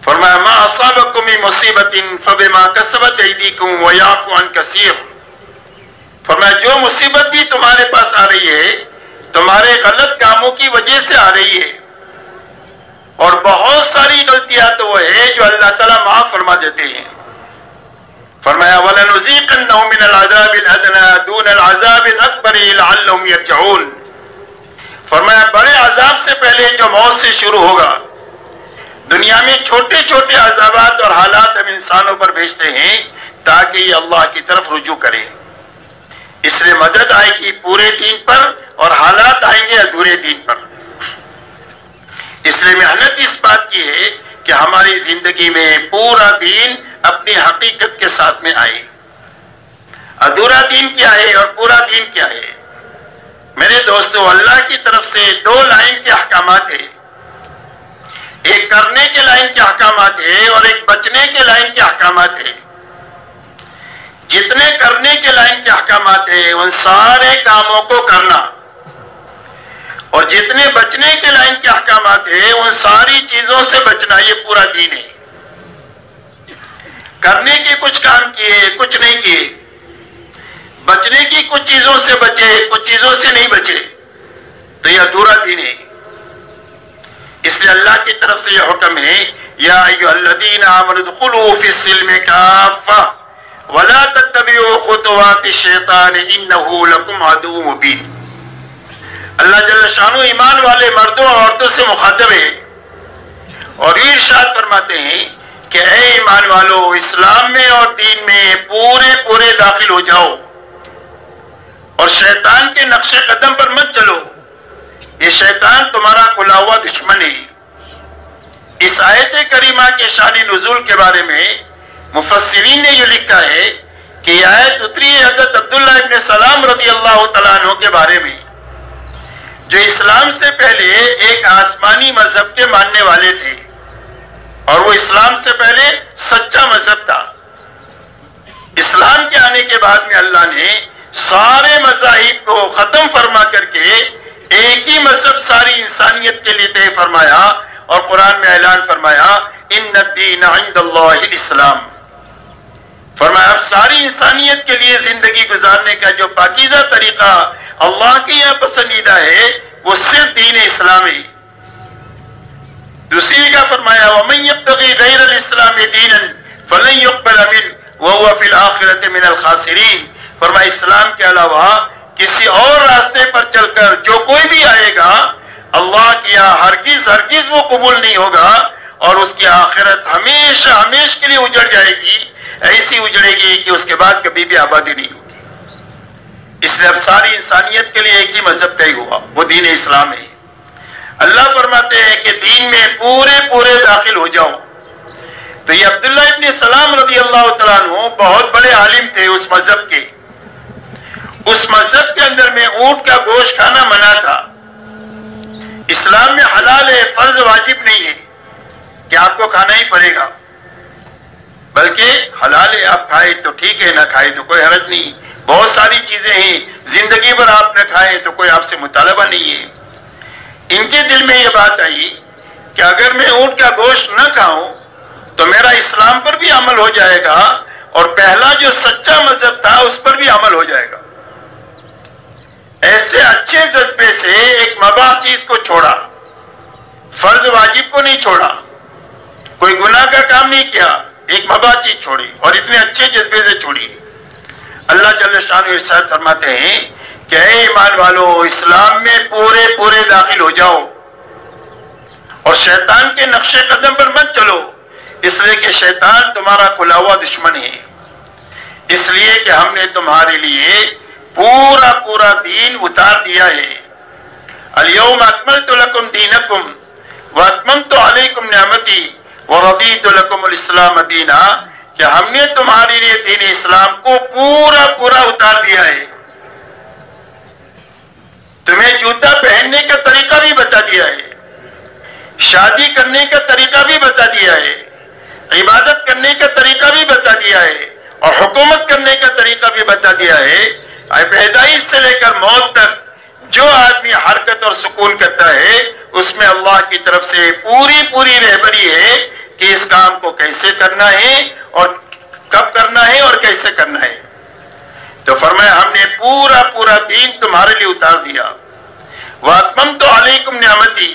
فرمایا ما اصابکم من مصیبت فبما کسبت ایدیکم ویعفو عن کثیر۔ فرمایا جو مصیبت بھی تمہارے پاس آ رہی ہے تمہارے غلط کاموں کی وجہ سے آ رہی ہے، اور بہت ساری غلطیاں تو وہ ہے جو اللہ تعالیٰ معاف فرما دیتے ہیں۔ فرمایا وَلَنُذِيقَنَّهُم مِّنَ الْعَذَابِ الْأَدْنَىٰ دُونَ الْعَذَابِ الْأَكْبَرِ لَعَلَّهُمْ يَرْجِعُونَ۔ فرمایا بڑے عذاب سے پہلے جو موت سے شروع ہوگا، دنیا میں چھوٹے چھوٹے عذابات اور حالات ہم انسانوں پر بھیجتے ہیں تاکہ یہ اللہ کی طرف رجوع کرے، اس لیے مدد آئے گی پورے دین پر اور حالات آئیں گے ادھورے دین پر۔ اس لیے محنت اس بات کی ہے کہ ہماری زندگی میں پورا دین اپنی حقیقت کے ساتھ میں آئے۔ ادھورا دین کیا ہے اور پورا دین کیا ہے؟ میرے دوستو، اللہ کی طرف سے دو لائن کے احکامات ہیں، ایک کرنے کے لائن کے احکامات ہیں اور ایک بچنے کے لائن کے احکامات ہیں۔ جتنے کرنے کے لائن کے احکامات ہیں ان سارے کاموں کو کرنا، اور جتنے بچنے کے لائن کے احکامات ہیں ان ساری چیزوں سے بچنا، یہ پورا دین ہے۔ کرنے کے کچھ کام کیے کچھ نہیں کیے، بچنے کی کچھ چیزوں سے بچے کچھ چیزوں سے نہیں بچے، تو یہ ادھورا دین ہے۔ اس لیے اللہ کی طرف سے یہ حکم ہے یا ایھا الذین آمنوا ادخلوا فی السلم کافہ ولا تتبعوا خطوات الشیطان انہ لکم عدو مبین۔ اللہ جل شانہ ایمان والے مردوں اور عورتوں سے مخاطب ہے اور یہ ارشاد فرماتے ہیں کہ اے ایمان والو، اسلام میں اور دین میں پورے داخل ہو جاؤ، اور شیطان کے نقش قدم پر مت چلو، یہ شیطان تمہارا کھلا ہوا دشمن ہے۔ اس آیت کریمہ کے شان نزول کے بارے میں مفسرین نے یہ لکھا ہے کہ یہ آیت اتری ہے حضرت عبداللہ ابن سلام رضی اللہ تعالیٰ عنہ کے بارے میں، جو اسلام سے پہلے ایک آسمانی مذہب کے ماننے والے تھے، اور وہ اسلام سے پہلے سچا مذہب تھا۔ اسلام کے آنے کے بعد میں اللہ نے سارے مذاہب کو ختم فرما کر کے ایک ہی مذہب ساری انسانیت کے لیے طے فرمایا، اور قرآن میں اعلان فرمایا ان الدین عند اللہ الاسلام۔ فرمایا اب ساری انسانیت کے لیے زندگی گزارنے کا جو پاکیزہ طریقہ اللہ کے یہاں پسندیدہ ہے وہ صرف دین اسلام ہے۔ دوسری کا فرمایا وَمَن يَبْتَغِي غَيْرَ الْإِسْلَامِ دِينًا فَلَن يُقْبَلَ مِنْهُ وَهُوَ فِي الْآخِرَةِ مِنَ الْخَاسِرِينَ۔ فرمایا اسلام کے علاوہ کسی اور راستے پر چل کر جو کوئی بھی آئے گا اللہ کے یہاں ہرگز وہ قبول نہیں ہوگا، اور اس کی آخرت ہمیشہ ہمیشہ کے لیے اجڑ جائے گی، ایسی اجڑے گی کہ اس کے بعد کبھی بھی آبادی نہیں ہوگی۔ اس لیے اب ساری انسانیت کے لیے ایک ہی مذہب طے ہوا، وہ دین اسلام ہے۔ اللہ فرماتے ہیں کہ دین میں پورے داخل ہو جاؤ۔ تو یہ عبداللہ ابن سلام رضی اللہ تعالیٰ عنہ بہت بڑے عالم تھے اس مذہب کے۔ اس مذہب کے اندر میں اونٹ کا گوشت کھانا منع تھا۔ اسلام میں حلال ہے، فرض واجب نہیں ہے کہ آپ کو کھانا ہی پڑے گا، بلکہ حلال ہے، آپ کھائے تو ٹھیک ہے، نہ کھائے تو کوئی حرج نہیں۔ بہت ساری چیزیں ہیں زندگی بھر آپ نہ کھائیں تو کوئی آپ سے مطالبہ نہیں ہے۔ ان کے دل میں یہ بات آئی کہ اگر میں اونٹ کا گوشت نہ کھاؤں تو میرا اسلام پر بھی عمل ہو جائے گا، اور پہلا جو سچا مذہب تھا اس پر بھی عمل ہو جائے گا۔ ایسے اچھے جذبے سے ایک مباح چیز کو چھوڑا، فرض واجب کو نہیں چھوڑا، کوئی گناہ کا کام نہیں کیا، ایک مباح چیز چھوڑی، اور اتنے اچھے جذبے سے چھوڑی۔ اللہ جل شانہ ارشاد فرماتے ہیں کہ اے ایمان والو اسلام میں پورے داخل ہو جاؤ، اور شیطان کے نقش قدم پر مت چلو، اس لیے کہ شیطان تمہارا کھلا ہوا دشمن ہے۔ اس لیے کہ ہم نے تمہارے لیے پورا دین اتار دیا ہے۔ الیوم اکملت لکم دینکم واتممت علیکم نعمتی ورضیت لکم الاسلام دینا، کہ ہم نے تمہارے لیے دین اسلام کو پورا اتار دیا ہے۔ تمہیں جوتا پہننے کا طریقہ بھی بتا دیا ہے، شادی کرنے کا طریقہ بھی بتا دیا ہے، عبادت کرنے کا طریقہ بھی بتا دیا ہے، اور حکومت کرنے کا طریقہ بھی بتا دیا ہے۔ پیدائش سے لے کر موت تک جو آدمی حرکت اور سکون کرتا ہے اس میں اللہ کی طرف سے پوری رہبری ہے کہ اس کام کو کیسے کرنا ہے اور کب کرنا ہے اور کیسے کرنا ہے۔ تو فرمایا ہم نے پورا دین تمہارے لیے اتار دیا۔ وَأَتْمَمْتُ عَلَيْكُمْ نِعْمَتِي،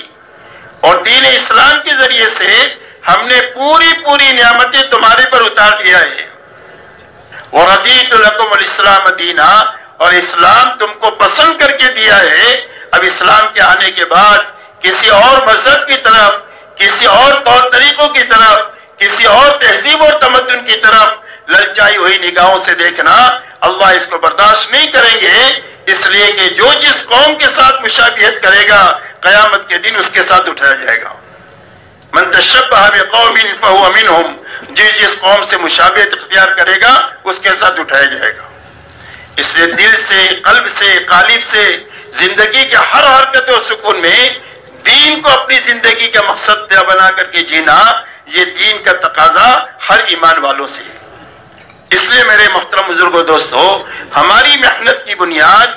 اور دین اسلام کے ذریعے سے ہم نے پوری نعمتیں تمہارے پر اتار دیا ہے۔ وَرَضِيتُ لَكُمُ الْإِسْلَامَ دِينًا، اور اسلام تم کو پسند کر کے دیا ہے۔ اب اسلام کے آنے کے بعد کسی اور مذہب کی طرف، کسی اور طور طریقوں کی طرف، کسی اور تہذیب اور تمدن کی طرف للچائی ہوئی نگاہوں سے دیکھنا اللہ اس کو برداشت نہیں کریں گے، اس لیے کہ جو جس قوم کے ساتھ مشابہت کرے گا قیامت کے دن اس کے ساتھ اٹھایا جائے گا۔ من تشبہ بقوم فہو منہم، جس قوم سے مشابہت اختیار کرے گا اس کے ساتھ اٹھایا جائے گا۔ اس لیے دل سے، قلب سے، قالب سے زندگی کے ہر حرکت و سکون میں دین کو اپنی زندگی کا مقصد بنا کر کے جینا، یہ دین کا تقاضا ہر ایمان والوں سے ہے۔ اس لیے میرے محترم بزرگوں دوستو، ہماری محنت کی بنیاد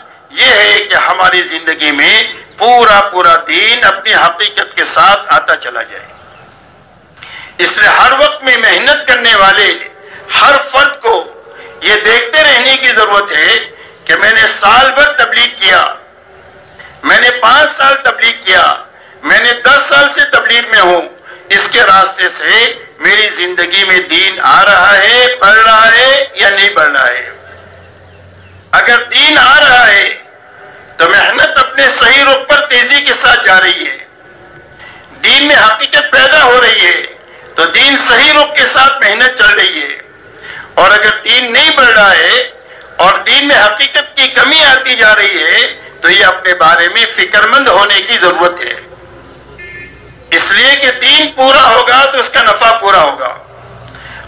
یہ ہے کہ ہماری زندگی میں پورا دین اپنی حقیقت کے ساتھ آتا چلا جائے۔ اس لیے ہر وقت میں محنت کرنے والے ہر فرد کو یہ دیکھتے رہنے کی ضرورت ہے کہ میں نے سال بھر تبلیغ کیا، میں نے 5 سال تبلیغ کیا، میں نے 10 سال سے تبلیغ میں ہوں، اس کے راستے سے میری زندگی میں دین آ رہا ہے، بڑھ رہا ہے یا نہیں بڑھ رہا ہے۔ اگر دین آ رہا ہے تو محنت اپنے صحیح رخ پر تیزی کے ساتھ جا رہی ہے، دین میں حقیقت پیدا ہو رہی ہے تو دین صحیح رخ کے ساتھ محنت چل رہی ہے۔ اور اگر دین نہیں بڑھ رہا ہے اور دین میں حقیقت کی کمی آتی جا رہی ہے تو یہ اپنے بارے میں فکر مند ہونے کی ضرورت ہے، اس لیے کہ دین پورا ہوگا تو اس کا نفع پورا ہوگا،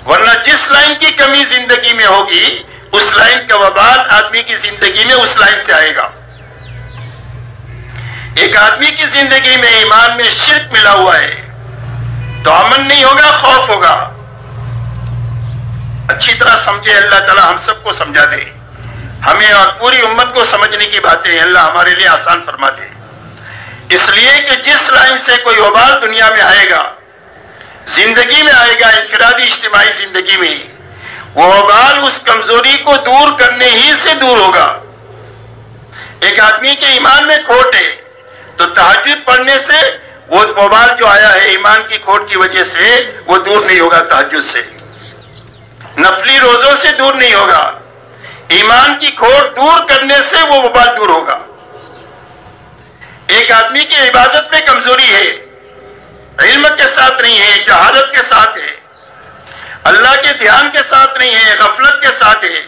ورنہ جس لائن کی کمی زندگی میں ہوگی اس لائن کا وبال آدمی کی زندگی میں اس لائن سے آئے گا۔ ایک آدمی کی زندگی میں ایمان میں شرک ملا ہوا ہے تو امن نہیں ہوگا، خوف ہوگا۔ اچھی طرح سمجھے، اللہ تعالی ہم سب کو سمجھا دے، ہمیں اور پوری امت کو سمجھنے کی باتیں اللہ ہمارے لیے آسان فرما دے، اس لیے کہ جس لائن سے کوئی وبال دنیا میں آئے گا، زندگی میں آئے گا، انفرادی اجتماعی زندگی میں، وہ وبال اس کمزوری کو دور کرنے ہی سے دور ہوگا۔ ایک آدمی کے ایمان میں کھوٹ ہے تو تہجد پڑھنے سے وہ وبال جو آیا ہے ایمان کی کھوٹ کی وجہ سے وہ دور نہیں ہوگا، تہجد سے، نفلی روزوں سے دور نہیں ہوگا، ایمان کی کھوٹ دور کرنے سے وہ وبال دور ہوگا۔ ایک آدمی کی عبادت میں کمزوری ہے، علم کے ساتھ نہیں ہے، جہالت کے ساتھ ہے، اللہ کے دھیان کے ساتھ نہیں ہے، غفلت کے ساتھ ہے،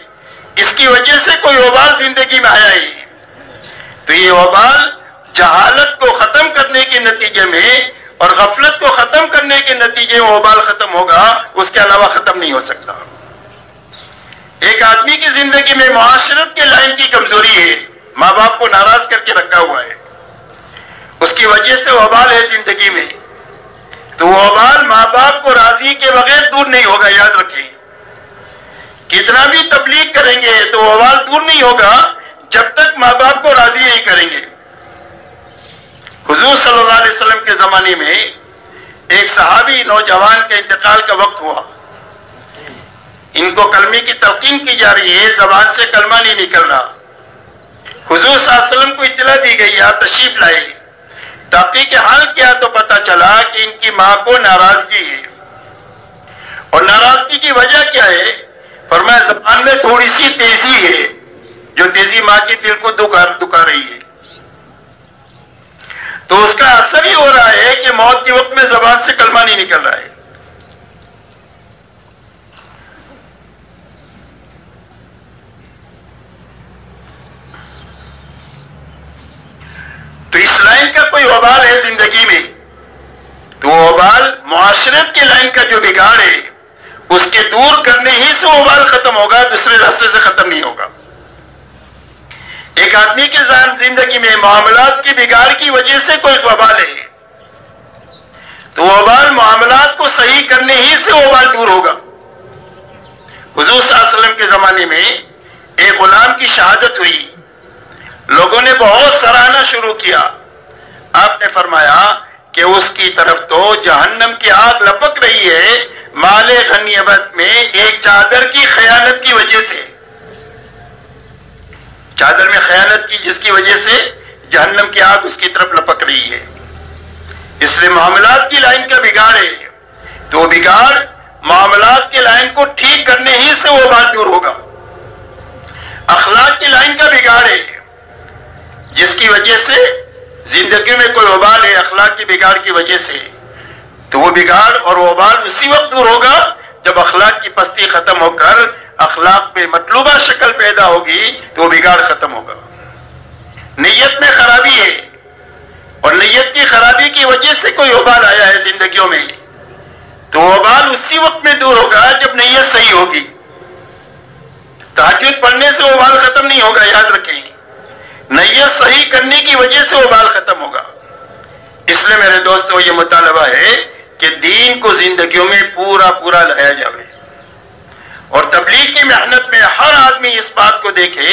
اس کی وجہ سے کوئی وبال زندگی میں آیا ہی تو یہ وبال جہالت کو ختم کرنے کے نتیجے میں اور غفلت کو ختم کرنے کے نتیجے میں وبال ختم ہوگا، اس کے علاوہ ختم نہیں ہو سکتا۔ ایک آدمی کی زندگی میں معاشرت کے لائن کی کمزوری ہے، ماں باپ کو ناراض کر کے رکھا ہوا ہے، اس کی وجہ سے وبال ہے زندگی میں، تو وبال ماں باپ کو راضی کے بغیر دور نہیں ہوگا، یاد رکھیں۔ کتنا بھی تبلیغ کریں گے تو وبال دور نہیں ہوگا جب تک ماں باپ کو راضی نہیں کریں گے۔ حضور صلی اللہ علیہ وسلم کے زمانے میں ایک صحابی نوجوان کے انتقال کا وقت ہوا، ان کو کلمے کی تلقین کی جا رہی ہے، زبان سے کلمہ نہیں نکل رہا۔ حضور صلی اللہ علیہ وسلم کو اطلاع دی گئی، آپ تشریف لائے، تحقیق حال کیا تو پتا چلا کہ ان کی ماں کو ناراضگی ہے، اور ناراضگی کی وجہ کیا ہے؟ فرمایا زبان میں تھوڑی سی تیزی ہے، جو تیزی ماں کے دل کو دکھا رہی ہے، تو اس کا اثر ہی ہو رہا ہے کہ موت کے وقت میں زبان سے کلمہ نہیں نکل رہا ہے۔ تو اس لائن کا کوئی وبال ہے زندگی میں، تو وہ وبال معاشرت کے لائن کا جو بگاڑ ہے اس کے دور کرنے ہی سے وبال ختم ہوگا، دوسرے راستے سے ختم نہیں ہوگا۔ ایک آدمی کے زندگی میں معاملات کی بگاڑ کی وجہ سے کوئی وبال ہے تو وبال معاملات کو صحیح کرنے ہی سے وبال دور ہوگا۔ حضور صلی اللہ علیہ وسلم کے زمانے میں ایک غلام کی شہادت ہوئی، لوگوں نے بہت سراہنا شروع کیا، آپ نے فرمایا کہ اس کی طرف تو جہنم کی آگ لپک رہی ہے مال غنیمت میں ایک چادر کی خیانت کی وجہ سے، چادر میں خیانت کی جس کی وجہ سے جہنم کی آگ اس کی طرف لپک رہی ہے۔ اس لیے معاملات کی لائن کا بگاڑ ہے تو وہ بگاڑ معاملات کے لائن کو ٹھیک کرنے ہی سے وہ بات دور ہوگا۔ اخلاق کی لائن کا بگاڑ ہے جس کی وجہ سے زندگی میں کوئی وبال ہے اخلاق کی بگاڑ کی وجہ سے، تو وہ بگاڑ اور وبال اسی وقت دور ہوگا جب اخلاق کی پستی ختم ہو کر اخلاق میں مطلوبہ شکل پیدا ہوگی تو وہ بگاڑ ختم ہوگا۔ نیت میں خرابی ہے اور نیت کی خرابی کی وجہ سے کوئی وبال آیا ہے زندگیوں میں تو وبال اسی وقت میں دور ہوگا جب نیت صحیح ہوگی۔ تہجد پڑھنے سے وبال ختم نہیں ہوگا، یاد رکھیں، نیت صحیح کرنے کی وجہ سے وبال ختم ہوگا۔ اس لیے میرے دوستو یہ مطالبہ ہے کہ دین کو زندگیوں میں پورا لایا جائے، اور تبلیغ کی محنت میں ہر آدمی اس بات کو دیکھے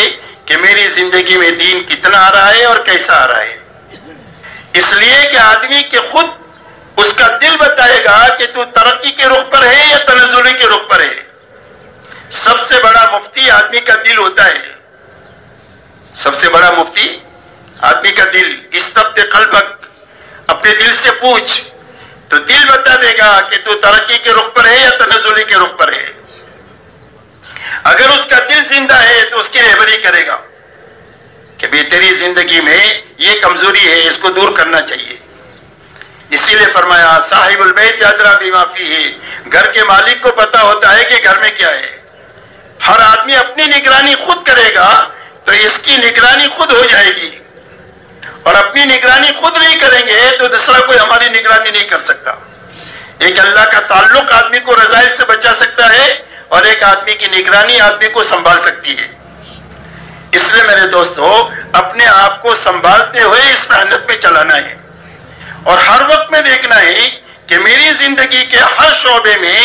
کہ میری زندگی میں دین کتنا آ رہا ہے اور کیسا آ رہا ہے، اس لیے کہ آدمی کے خود اس کا دل بتائے گا کہ تو ترقی کے رخ پر ہے یا تنزلی کے رخ پر ہے۔ سب سے بڑا مفتی آدمی کا دل ہوتا ہے، سب سے بڑا مفتی آدمی کا دل۔ استفت قلبک، اپنے دل سے پوچھ تو دل بتا دے گا کہ تو ترقی کے رخ پر ہے یا تنزلی کے رخ پر ہے۔ اگر اس کا دل زندہ ہے تو اس کی رہبری کرے گا کہ بھی تیری زندگی میں یہ کمزوری ہے، اس کو دور کرنا چاہیے۔ اسی لیے فرمایا صاحب البیت ادری بما فیہ، گھر کے مالک کو پتا ہوتا ہے کہ گھر میں کیا ہے۔ ہر آدمی اپنی نگرانی خود کرے گا تو اس کی نگرانی خود ہو جائے گی، اور اپنی نگرانی خود نہیں کریں گے تو دوسرا کوئی ہماری نگرانی نہیں کر سکتا۔ ایک اللہ کا تعلق آدمی کو رذائل سے بچا سکتا ہے، اور ایک آدمی کی نگرانی آدمی کو سنبھال سکتی ہے۔ اس لیے میرے دوستو، اپنے آپ کو سنبھالتے ہوئے اس محنت میں چلانا ہے، اور ہر وقت میں دیکھنا ہے کہ میری زندگی کے ہر شعبے میں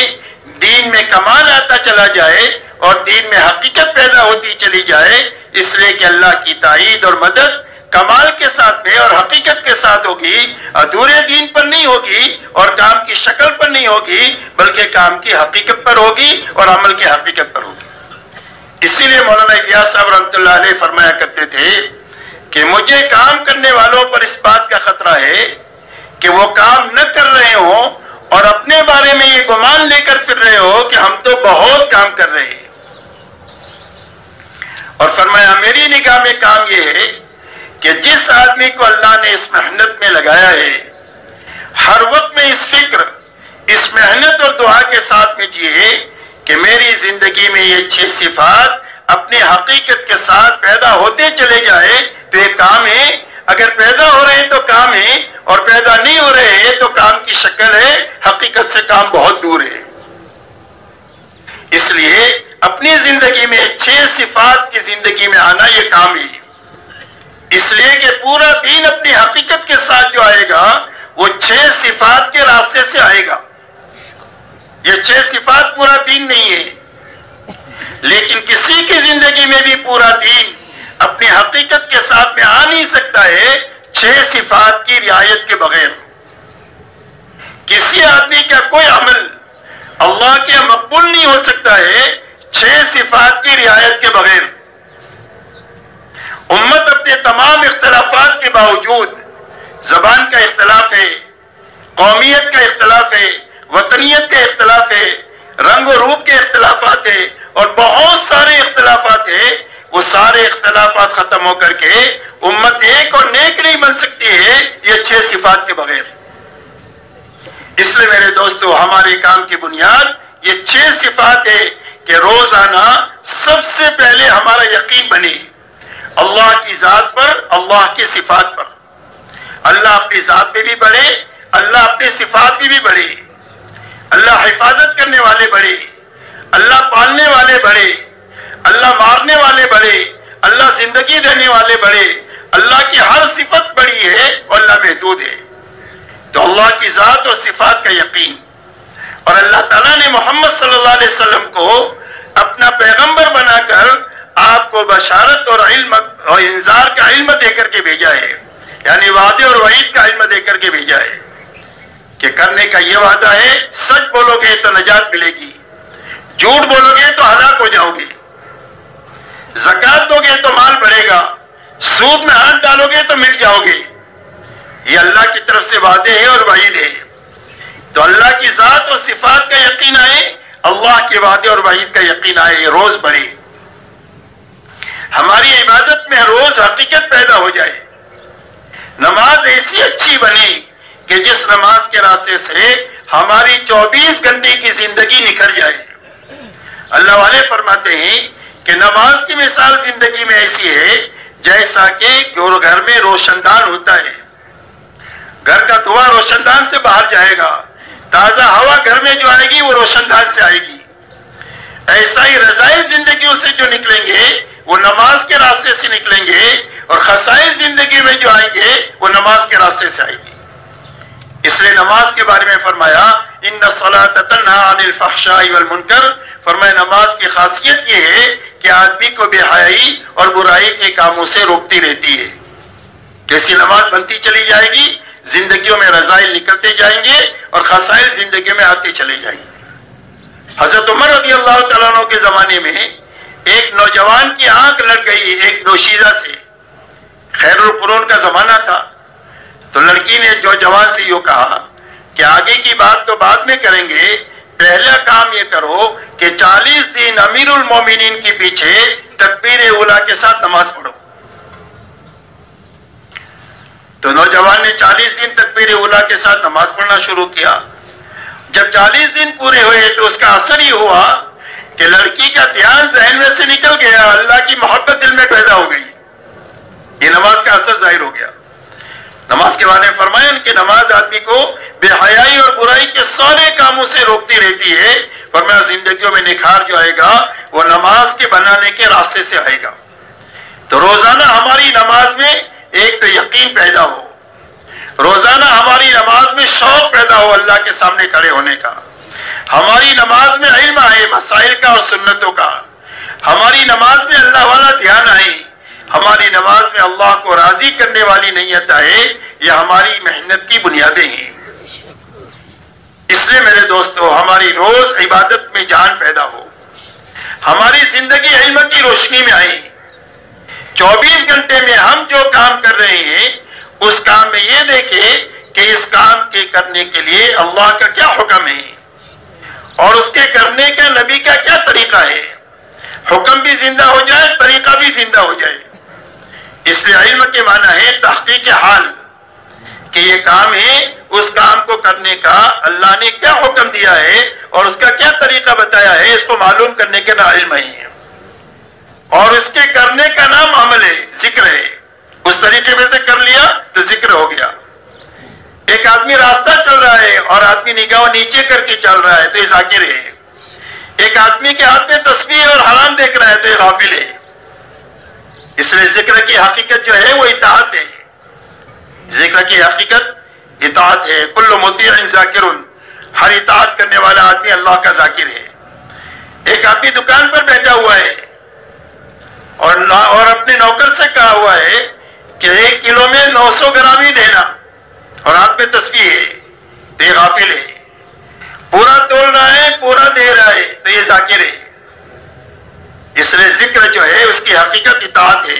دین میں کمال آتا چلا جائے اور دین میں حقیقت پیدا ہوتی چلی جائے، اس لیے کہ اللہ کی تائید اور مدد کمال کے ساتھ میں اور حقیقت کے ساتھ ہوگی، ادھورے دین پر نہیں ہوگی اور کام کی شکل پر نہیں ہوگی، بلکہ کام کی حقیقت پر ہوگی اور عمل کی حقیقت پر ہوگی۔ اسی لیے مولانا الیاس صاحب رحمۃ اللہ علیہ فرمایا کرتے تھے کہ مجھے کام کرنے والوں پر اس بات کا خطرہ ہے کہ وہ کام نہ کر رہے ہوں اور اپنے بارے میں یہ گمان لے کر پھر رہے ہو کہ ہم تو بہت کام کر رہے ہیں۔ اور فرمایا میری نگاہ میں کام یہ ہے کہ جس آدمی کو اللہ نے اس محنت میں لگایا ہے، ہر وقت میں اس فکر، اس محنت اور دعا کے ساتھ میں جیے کہ میری زندگی میں یہ 6 صفات اپنے حقیقت کے ساتھ پیدا ہوتے چلے جائے تو یہ کام ہے۔ اگر پیدا ہو رہے ہیں تو کام ہے، اور پیدا نہیں ہو رہے ہیں تو کام کی شکل ہے، حقیقت سے کام بہت دور ہے۔ اس لیے اپنی زندگی میں 6 صفات کی زندگی میں آنا یہ کام ہے، اس لیے کہ پورا دین اپنی حقیقت کے ساتھ جو آئے گا وہ 6 صفات کے راستے سے آئے گا۔ یہ 6 صفات پورا دین نہیں ہے، لیکن کسی کی زندگی میں بھی پورا دین اپنی حقیقت کے ساتھ میں آ نہیں سکتا ہے 6 صفات کی رعایت کے بغیر۔ کسی آدمی کا کوئی عمل اللہ کے مقبول نہیں ہو سکتا ہے 6 صفات کی رعایت کے بغیر۔ امت اپنے تمام اختلافات کے باوجود، زبان کا اختلاف ہے، قومیت کا اختلاف ہے، وطنیت کا اختلاف ہے، رنگ و روپ کے اختلافات ہے، اور بہت سارے اختلافات ہیں، وہ سارے اختلافات ختم ہو کر کے امت ایک اور نیک نہیں بن سکتی ہے یہ 6 صفات کے بغیر۔ اس لیے میرے دوستو، ہمارے کام کی بنیاد یہ 6 صفات ہے کہ روزانہ سب سے پہلے ہمارا یقین بنے اللہ کی ذات پر، اللہ کی صفات پر۔ اللہ اپنی ذات پہ بھی بڑھے، اللہ اپنے صفات پہ بھی بڑھے، اللہ حفاظت کرنے والے بڑھے، اللہ پالنے والے بڑھے، اللہ مارنے والے بڑھے، اللہ زندگی دینے والے بڑھے، اللہ کی ہر صفت بڑی ہے اور اللہ محدود ہے۔ تو اللہ کی ذات اور صفات کا یقین، اور اللہ تعالیٰ نے محمد صلی اللہ علیہ وسلم کو اپنا پیغمبر بنا کر آپ کو بشارت اور علم اور انذار کا علم دے کر کے بھیجا ہے، یعنی وعدے اور وعید کا علم دے کر کے بھیجا ہے کہ کرنے کا یہ وعدہ ہے، سچ بولو گے تو نجات ملے گی، جھوٹ بولو گے تو ہلاک ہو جاؤ گے، زکات دو گے تو مال بڑھے گا، سود میں ہاتھ ڈالو گے تو مٹ جاؤ گے۔ یہ اللہ کی طرف سے وعدے ہیں اور وعید ہے۔ تو اللہ کی ذات اور صفات کا یقین آئے، اللہ کے وعدے اور وعید کا یقین آئے، یہ روز بڑھے، ہماری عبادت میں روز حقیقت پیدا ہو جائے، نماز ایسی اچھی بنے کہ جس نماز کے راستے سے ہماری 24 گھنٹے کی زندگی نکھر جائے۔ اللہ والے فرماتے ہیں کہ نماز کی مثال زندگی میں ایسی ہے جیسا کہ گھر میں روشن دان ہوتا ہے، گھر کا دھواں روشن دان سے باہر جائے گا، تازہ ہوا گھر میں جو آئے گی وہ روشن دان سے آئے گی۔ ایسا ہی رضائع زندگیوں سے جو نکلیں گے وہ نماز کے راستے سے نکلیں گے، اور خسائر زندگی میں جو آئیں گے وہ نماز کے راستے سے آئیں گے۔ اس لیے نماز کے بارے میں فرمایا ان الصلاۃ تنہی عن الفحشاء والمنکر، فرمایا نماز کی خاصیت یہ ہے کہ آدمی کو بے حیائی اور برائی کے کاموں سے روکتی رہتی ہے۔ جیسی نماز بنتی چلی جائے گی زندگیوں میں رذائل نکلتے جائیں گے اور خسائر زندگی میں آتے چلے جائیں گے۔ حضرت عمر رضی اللہ تعالیٰ عنہ کے زمانے میں ایک نوجوان کی آنکھ لگ گئی ایک دوشیزہ سے، خیر القرون کا زمانہ تھا، تو لڑکی نے جو جوان سے یوں کہا کہ آگے کی بات تو بعد میں کریں گے، پہلا کام یہ کرو کہ 40 دن امیر المومنین کے پیچھے تکبیر اولیٰ کے ساتھ نماز پڑھو۔ تو نوجوان نے 40 دن تکبیر اولیٰ کے ساتھ نماز پڑھنا شروع کیا۔ جب 40 دن پورے ہوئے تو اس کا اثر یہ ہوا کہ لڑکی کا دھیان ذہن میں سے نکل گیا، اللہ کی محبت دل میں پیدا ہو گئی، یہ نماز کا اثر ظاہر ہو گیا۔ نماز کے بارے میں فرمایا کہ نماز آدمی کو بے حیائی اور برائی کے سارے کاموں سے روکتی رہتی ہے۔ فرمایا زندگیوں میں نکھار جو آئے گا وہ نماز کے بنانے کے راستے سے آئے گا۔ تو روزانہ ہماری نماز میں ایک تو یقین پیدا ہو، روزانہ ہماری نماز میں شوق پیدا ہو اللہ کے سامنے کھڑے ہونے کا، ہماری نماز میں علم آئے مسائل کا اور سنتوں کا، ہماری نماز میں اللہ والا دھیان آئے، ہماری نماز میں اللہ کو راضی کرنے والی نیت آئے، یہ ہماری محنت کی بنیادیں ہیں۔ اس لیے میرے دوستو ہماری روز عبادت میں جان پیدا ہو، ہماری زندگی علم کی روشنی میں آئے، 24 گھنٹے میں ہم جو کام کر رہے ہیں اس کام میں یہ دیکھیں کہ اس کام کے کرنے کے لیے اللہ کا کیا حکم ہے اور اس کے کرنے کا نبی کا کیا طریقہ ہے، حکم بھی زندہ ہو جائے، طریقہ بھی زندہ ہو جائے۔ اس لیے علم کے معنی ہے تحقیق حال، کہ یہ کام ہے، اس کام کو کرنے کا اللہ نے کیا حکم دیا ہے اور اس کا کیا طریقہ بتایا ہے، اس کو معلوم کرنے کے نام علم ہے، اور اس کے کرنے کا نام عمل ہے، ذکر ہے۔ اس طریقے میں سے کر لیا تو ذکر ہو گیا۔ ایک آدمی راستہ چل رہا ہے اور آدمی نگاہ نیچے کر کے چل رہا ہے تو یہ ذاکر ہے، ایک آدمی کے ہاتھ میں تسبیح اور حرام دیکھ رہا ہے تو یہ غافل ہے۔ اس لیے ذکر کی حقیقت جو ہے وہ اطاعت ہے، ذکر کی حقیقت اطاعت ہے۔ کل مطیع ذاکر، ہر اطاعت کرنے والا آدمی اللہ کا ذاکر ہے۔ ایک آدمی دکان پر بیٹھا ہوا ہے اور اپنے نوکر سے کہا ہوا ہے کہ 1 کلو میں 900 گرام ہی دینا، اور ہاتھ میں تسبیح ہے تو یہ غافل ہے۔ پورا تول رہا ہے، پورا دے رہا ہے تو یہ ذاکر ہے۔ اس لیے ذکر جو ہے اس کی حقیقت اطاعت ہے،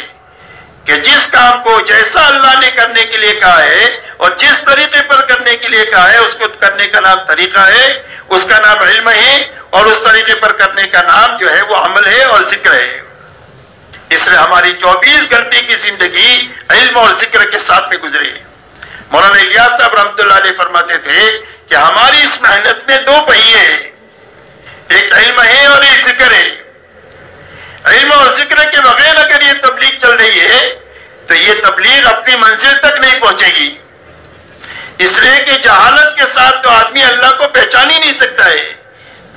کہ جس کام کو جیسا اللہ نے کرنے کے لیے کہا ہے اور جس طریقے پر کرنے کے لیے کہا ہے اس کو کرنے کا نام طریقہ ہے، اس کا نام علم ہے، اور اس طریقے پر کرنے کا نام جو ہے وہ عمل ہے اور ذکر ہے۔ اس لیے ہماری 24 گھنٹے کی زندگی علم اور ذکر کے ساتھ میں گزرے۔ مولانا الیاس صاحب رحمۃ اللہ علیہ فرماتے تھے کہ ہماری اس محنت میں 2 پہیے ہیں، ایک علم ہے اور ایک ذکر ہے۔ علم اور ذکر کے بغیر اگر یہ تبلیغ چل رہی ہے تو یہ تبلیغ اپنی منزل تک نہیں پہنچے گی، اس لیے کہ جہالت کے ساتھ تو آدمی اللہ کو پہچان ہی نہیں سکتا ہے۔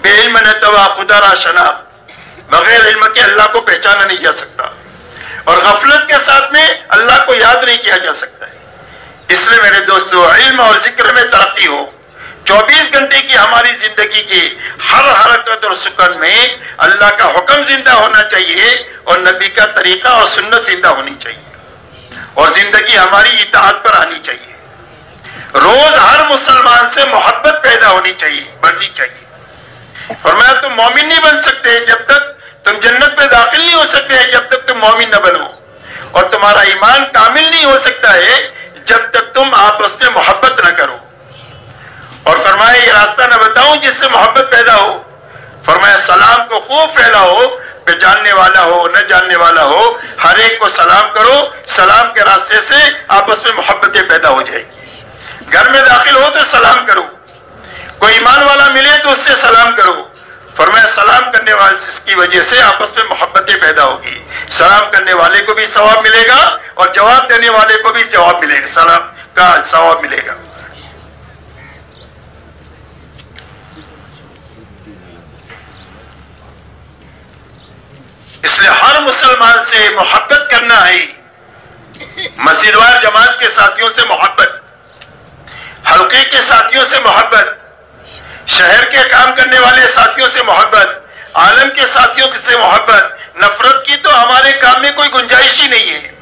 بے علم نتوا خدا را شناخت، بغیر علم کے اللہ کو پہچانا نہیں جا سکتا، اور غفلت کے ساتھ میں اللہ کو یاد نہیں کیا جا سکتا ہے۔ اس لیے میرے دوستو علم اور ذکر میں ترقی ہو، 24 گھنٹے کی ہماری زندگی کی ہر حرکت اور سکون میں اللہ کا حکم زندہ ہونا چاہیے اور نبی کا طریقہ اور سنت زندہ ہونی چاہیے، اور زندگی ہماری اطاعت پر آنی چاہیے۔ روز ہر مسلمان سے محبت پیدا ہونی چاہیے، بڑھنی چاہیے۔ فرمایا تم مومن نہیں بن سکتے جب تک، تم جنت میں داخل نہیں ہو سکتے جب تک تم مومن نہ بنو، اور تمہارا ایمان کامل نہیں ہو سکتا ہے جب تک تم آپس میں محبت نہ کرو۔ اور فرمایا یہ راستہ نہ بتاؤں جس سے محبت پیدا ہو، فرمایا سلام کو خوب پھیلاؤ، کہ جاننے والا ہو نہ جاننے والا ہو ہر ایک کو سلام کرو، سلام کے راستے سے آپس میں محبتیں پیدا ہو جائے گی۔ گھر میں داخل ہو تو سلام کرو، کوئی ایمان والا ملے تو اس سے سلام کرو، فرمایا سلام کرنے والے کی وجہ سے آپس میں محبتیں پیدا ہوگی، سلام کرنے والے کو بھی ثواب ملے گا اور جواب دینے والے کو بھی جواب ملے گا، سلام کا ثواب ملے گا۔ اس لیے ہر مسلمان سے محبت کرنا ہے، مسجد وار جماعت کے ساتھیوں سے محبت، حلقے کے ساتھیوں سے محبت، شہر کے کام کرنے والے ساتھیوں سے محبت، عالم کے ساتھیوں سے محبت۔ نفرت کی تو ہمارے کام میں کوئی گنجائش ہی نہیں ہے۔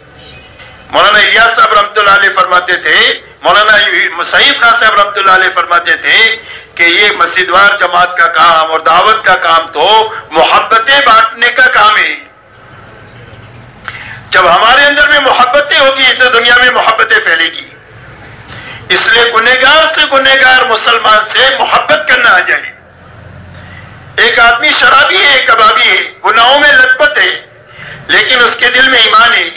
مولانا الیاس صاحب رحمۃ اللہ علیہ فرماتے تھے، مولانا سعید خان صاحب رحمۃ اللہ علیہ فرماتے تھے کہ یہ مسجد وار جماعت کا کام اور دعوت کا کام تو محبتیں بانٹنے کا کام ہے۔ جب ہمارے اندر میں محبتیں ہوگی تو دنیا میں محبتیں پھیلے گی۔ اس لیے گنہگار سے گنہگار مسلمان سے محبت کرنا آ جائے۔ ایک آدمی شرابی ہے، کبابی ہے، گناہوں میں لت پت ہے، لیکن اس کے دل میں ایمان ہے،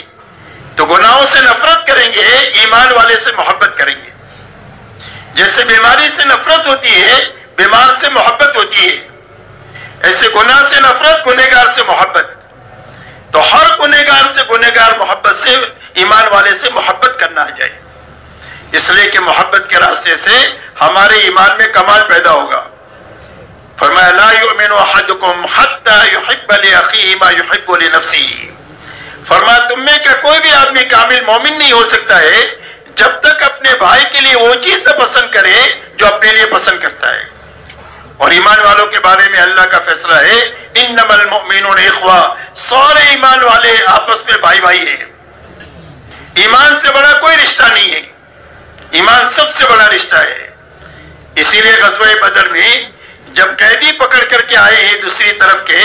تو گناہوں سے نفرت کریں گے، ایمان والے سے محبت کریں گے۔ جیسے بیماری سے نفرت ہوتی ہے، بیمار سے محبت ہوتی ہے۔ ایسے گناہ سے نفرت، گنہگار سے محبت. تو ہر گنہگار سے، گنہگار محبت سے، ایمان والے سے محبت کرنا آ جائے، اس لیے کہ محبت کے راستے سے ہمارے ایمان میں کمال پیدا ہوگا. فرمایا لا یؤمن احدکم حتی یحب لاخیہ ما یحب لنفسہ. فرمایا تم میں کا کوئی بھی آدمی کامل مومن نہیں ہو سکتا ہے جب تک اپنے بھائی کے لیے وہ چیز نہ پسند کرے جو اپنے لیے پسند کرتا ہے. اور ایمان والوں کے بارے میں اللہ کا فیصلہ ہے انما المؤمنون اخوہ، سارے ایمان والے آپس میں بھائی بھائی ہیں. ایمان سے بڑا کوئی رشتہ نہیں ہے، ایمان سب سے بڑا رشتہ ہے. اسی لیے غزوہ بدر میں جب قیدی پکڑ کر کے آئے ہیں دوسری طرف کے،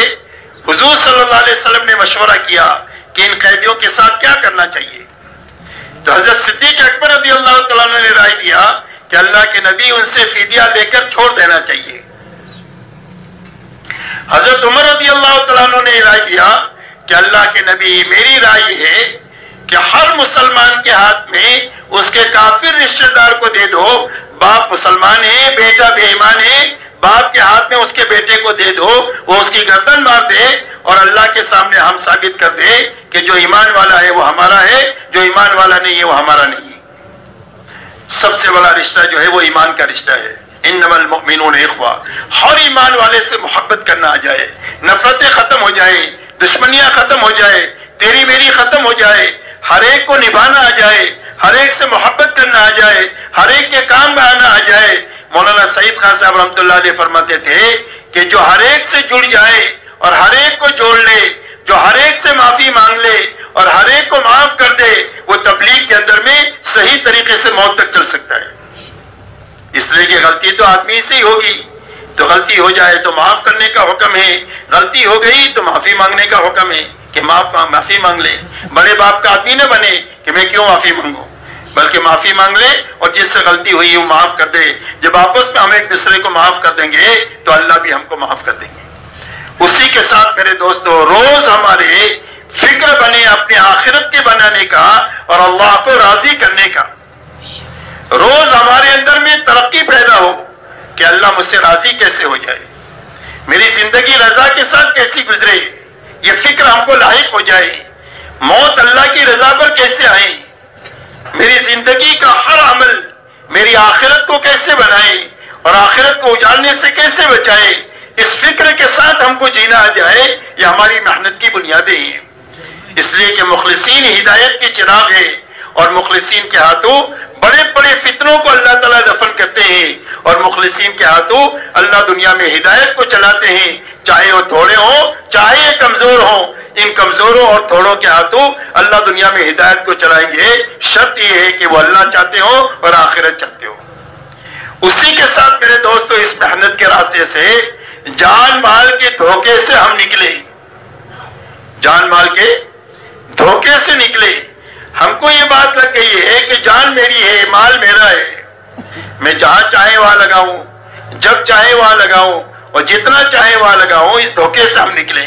حضور صلی اللہ علیہ وسلم نے مشورہ کیا کہ ان قیدیوں کے ساتھ کیا کرنا چاہیے. تو حضرت صدیق اکبر رضی اللہ تعالیٰ عنہ نے رائے دیا کہ اللہ کے نبی ان سے فدیہ لے کر چھوڑ دینا چاہیے. حضرت عمر رضی اللہ تعالیٰ عنہ نے رائے دیا کہ اللہ کے نبی میری رائے ہے کہ ہر مسلمان کے ہاتھ میں اس کے کافر رشتہ دار کو دے دو. باپ مسلمان ہے، بیٹا بے ایمان ہے، باپ کے ہاتھ میں اس کے بیٹے کو دے دو، وہ اس کی گردن مار دے اور اللہ کے سامنے ہم ثابت کر دے کہ جو ایمان والا ہے وہ ہمارا ہے، جو ایمان والا نہیں ہے وہ ہمارا نہیں ہے. سب سے بڑا رشتہ جو ہے وہ ایمان کا رشتہ ہے. انما المؤمنون اخوہ، ہر ایمان والے سے محبت کرنا آ جائے، نفرتیں ختم ہو جائے، دشمنیاں ختم ہو جائے، تیری میری ختم ہو جائے، ہر ایک کو نبھانا آ جائے، ہر ایک سے محبت کرنا آ جائے، ہر ایک کے کام میں آنا آ جائے. مولانا سعید خان صاحب رحمۃ اللہ علیہ فرماتے تھے کہ جو ہر ایک سے جڑ جائے اور ہر ایک کو جوڑ لے، جو ہر ایک سے معافی مانگ لے اور ہر ایک کو معاف کر دے، وہ تبلیغ کے اندر میں صحیح طریقے سے موت تک چل سکتا ہے. اس لیے کہ غلطی تو آدمی سے ہی ہوگی، تو غلطی ہو جائے تو معاف کرنے کا حکم ہے، غلطی ہو گئی تو معافی مانگنے کا حکم ہے کہ معافی مانگ لے. بڑے باپ کا آدمی نہ بنے کہ میں کیوں معافی مانگوں، بلکہ معافی مانگ لے اور جس سے غلطی ہوئی وہ معاف کر دے. جب آپس میں ہم ایک دوسرے کو معاف کر دیں گے تو اللہ بھی ہم کو معاف کر دیں گے. اسی کے ساتھ میرے دوستو، روز ہمارے فکر بنے اپنے آخرت کے بنانے کا اور اللہ کو راضی کرنے کا. روز ہمارے اندر میں ترقی پیدا ہو کہ اللہ مجھ سے راضی کیسے ہو جائے، میری زندگی رضا کے ساتھ کیسی گزرے، یہ فکر ہم کو لاحق ہو جائے. موت اللہ کی رضا پر کیسے آئے، میری زندگی کا ہر عمل میری آخرت کو کیسے بنائے اور آخرت کو اجالنے سے کیسے بچائے، اس فکر کے ساتھ ہم کو جینا آ جائے. یہ ہماری محنت کی بنیادیں ہیں. اس لیے کہ مخلصین ہدایت کے چراغ ہے اور مخلصین کے ہاتھوں بڑے بڑے فتنوں کو اللہ تعالیٰ دفن کرتے ہیں اور مخلصین کے ہاتھوں اللہ دنیا میں ہدایت کو چلاتے ہیں، چاہے وہ تھوڑے ہوں چاہے یہ کمزور ہوں. ان کمزوروں اور تھوڑوں کے ہاتھوں اللہ دنیا میں ہدایت کو چلائیں گے. شرط یہ ہے کہ وہ اللہ چاہتے ہو اور آخرت چاہتے ہو. اسی کے ساتھ میرے دوستو، اس محنت کے راستے سے جان مال کے دھوکے سے ہم نکلے، جان مال کے دھوکے سے نکلے. ہم کو یہ بات لگ گئی ہے کہ جان میری ہے، مال میرا ہے، میں جہاں چاہے وہاں لگاؤں، جب چاہے وہاں لگاؤں اور جتنا چاہے وہاں لگاؤں. اس دھوکے سے ہم نکلے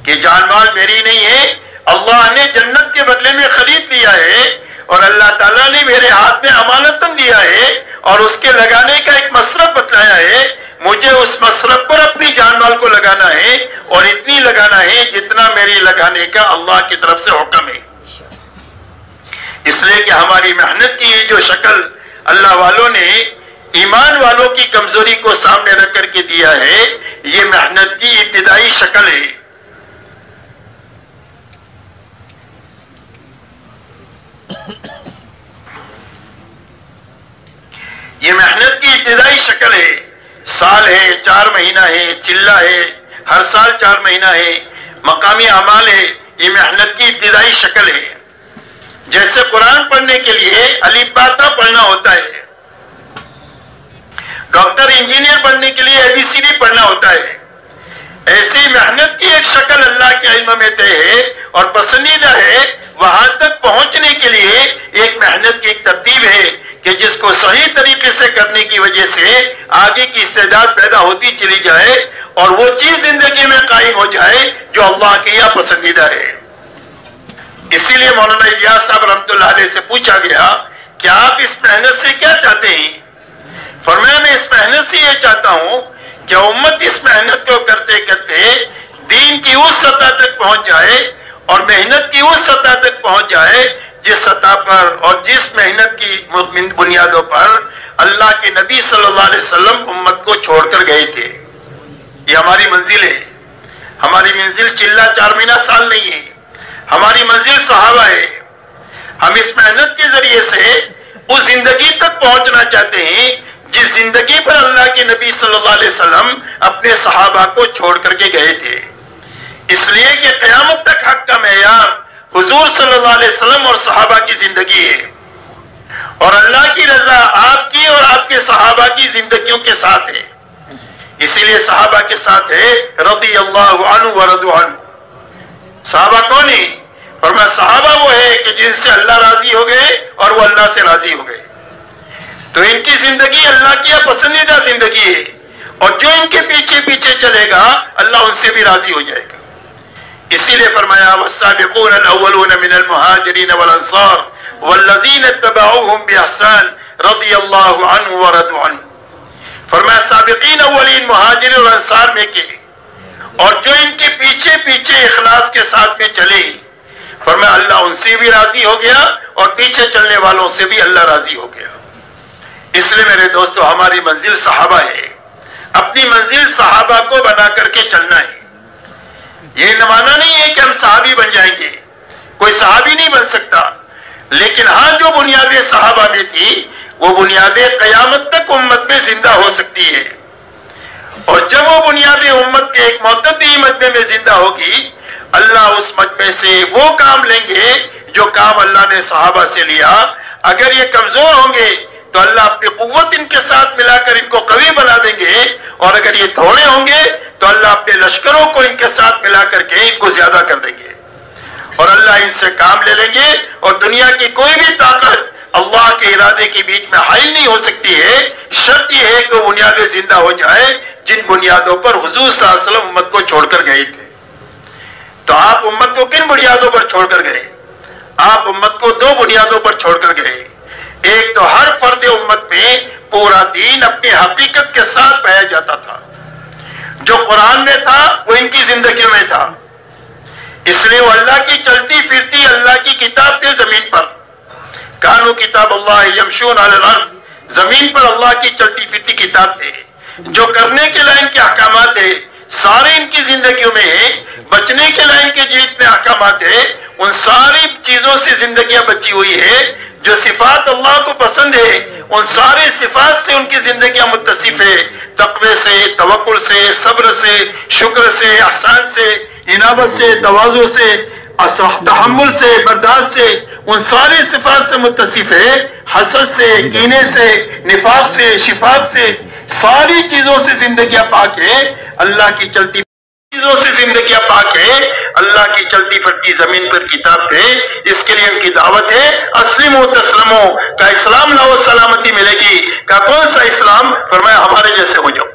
کہ جان مال میری نہیں ہے، اللہ نے جنت کے بدلے میں خرید لیا ہے اور اللہ تعالیٰ نے میرے ہاتھ میں امانتاً دیا ہے اور اس کے لگانے کا ایک مصرف بتلایا ہے. مجھے اس مصرف پر اپنی جان مال کو لگانا ہے اور اتنی لگانا ہے جتنا میری لگانے کا اللہ کی طرف سے حکم ہے. اس لیے کہ ہماری محنت کی یہ جو شکل اللہ والوں نے ایمان والوں کی کمزوری کو سامنے رکھ کر کے دیا ہے، یہ محنت کی ابتدائی شکل ہے. یہ محنت کی ابتدائی شکل ہے. سال ہے، 4 مہینہ ہے، چلہ ہے، ہر سال 4 مہینہ ہے، مقامی اعمال ہے. یہ محنت کی ابتدائی شکل ہے. جیسے قرآن پڑھنے کے لیے الف با تا پڑھنا ہوتا ہے، ڈاکٹر انجینئر بننے کے لیے ABCD پڑھنا ہوتا ہے، ایسی محنت کی ایک شکل اللہ کے علم میں طے ہے اور پسندیدہ ہے. وہاں تک پہنچنے کے لیے ایک محنت کی ایک ترتیب ہے کہ جس کو صحیح طریقے سے کرنے کی وجہ سے آگے کی استعداد پیدا ہوتی چلی جائے اور وہ چیز زندگی میں قائم ہو جائے جو اللہ کے یہاں پسندیدہ ہے. اسی لیے مولانا الیاس صاحب رحمۃ اللہ علیہ سے پوچھا گیا کہ آپ اس محنت سے کیا چاہتے ہیں؟ فرمایا میں اس محنت سے یہ چاہتا ہوں کہ امت اس محنت کو کرتے کرتے دین کی اس سطح تک پہنچ جائے اور محنت کی اس سطح تک پہنچ جائے جس سطح پر اور جس محنت کی بنیادوں پر اللہ کے نبی صلی اللہ علیہ وسلم امت کو چھوڑ کر گئے تھے۔ یہ ہماری منزل ہے۔ ہماری منزل چلہ چار مہینہ سال نہیں ہے، ہماری منزل صحابہ ہے۔ ہم اس محنت کے ذریعے سے اس زندگی تک پہنچنا چاہتے ہیں جس زندگی پر اللہ کے نبی صلی اللہ علیہ وسلم اپنے صحابہ کو چھوڑ کر کے گئے تھے، اس لیے کہ قیامت تک حق کا معیار حضور صلی اللہ علیہ وسلم اور صحابہ کی زندگی ہے، اور اللہ کی رضا آپ کی اور آپ کے صحابہ کی زندگیوں کے ساتھ ہے۔ اسی لیے صحابہ کے ساتھ ہے رضی اللہ عنہ ورضوا عنہ۔ صحابہ کون ہیں؟ فرمایا صحابہ وہ ہے کہ جن سے اللہ راضی ہو گئے اور وہ اللہ سے راضی ہو گئے، تو ان کی زندگی اللہ کی پسندیدہ زندگی ہے، اور جو ان کے پیچھے پیچھے چلے گا اللہ ان سے بھی راضی ہو جائے گا۔ اسی لیے فرمایا والسابقون الاولون من المہاجرین والانصار والذین اتبعوهم باحسان رضی اللہ عنہ ورضوا عنہ۔ فرمایا سابقین اولین مہاجرین اور انصار میں کے اور جو ان کے پیچھے پیچھے اخلاص کے ساتھ میں چلے، فرمایا اللہ ان سے بھی راضی ہو گیا اور پیچھے چلنے والوں سے بھی اللہ راضی ہو گیا۔ اس لیے میرے دوستو ہماری منزل صحابہ ہے، اپنی منزل صحابہ کو بنا کر کے چلنا ہے۔ یہ معنی نہیں ہے کہ ہم صحابی بن جائیں گے، کوئی صحابی نہیں بن سکتا، لیکن ہاں جو بنیادیں صحابہ میں تھی وہ بنیادیں قیامت تک امت میں زندہ ہو سکتی ہے، اور جب وہ بنیادیں امت کے ایک معتدی مجمع میں زندہ ہوگی اللہ اس مجمع سے وہ کام لیں گے جو کام اللہ نے صحابہ سے لیا۔ اگر یہ کمزور ہوں گے تو اللہ اپنی قوت ان کے ساتھ ملا کر ان کو قوی بنا دیں گے، اور اگر یہ تھوڑے ہوں گے تو اللہ اپنے لشکروں کو ان کے ساتھ ملا کر کے ان کو زیادہ کر دیں گے، اور اللہ ان سے کام لے لیں گے، اور دنیا کی کوئی بھی طاقت اللہ کے ارادے کے بیچ میں حائل نہیں ہو سکتی ہے۔ شرط یہ ہے کہ بنیادیں زندہ ہو جائے جن بنیادوں پر حضور صلی اللہ علیہ وسلم امت کو چھوڑ کر گئے تھے۔ تو آپ امت کو کن بنیادوں پر چھوڑ کر گئے؟ آپ امت کو دو بنیادوں پر چھوڑ کر گئے۔ ایک تو ہر فرد امت میں پورا دین اپنی حقیقت کے ساتھ پایا جاتا تھا، جو قرآن میں تھا وہ ان کی زندگیوں میں تھا، اس لیے وہ اللہ کی چلتی پھرتی اللہ کی کتاب تھے زمین پر۔ کانو کتاب اللہ یمشون علی الارض، زمین پر اللہ کی چلتی پھرتی کتاب تھے، جو کرنے کے لائن کے احکامات ہیں سارے ان کی زندگیوں میں ہیں، بچنے کے لائن کے جتنے احکامات ہیں ان ساری چیزوں سے زندگیاں بچی ہوئی ہے۔ جو صفات اللہ کو پسند ہے ان سارے صفات سے ان کی زندگیاں متصف ہے، تقوی سے، توکل سے، صبر سے، شکر سے، احسان سے، انابت سے، تواضع سے، تحمل سے، برداشت سے، ان ساری صفات سے متصف ہے۔ حسد سے، کینے سے، نفاق سے، شفاق سے، ساری چیزوں سے زندگیاں پاک ہے۔ اللہ کی چلتی چیزوں سے زندگیاں پاک ہے، اللہ کی چلتی پھرتی زمین پر کتاب تھے۔ اس کے لیے ان کی دعوت ہے اسلموا تسلموا، کا اسلام لاؤ سلامتی ملے گی۔ کا کون سا اسلام؟ فرمایا ہمارے جیسے ہو جاؤ۔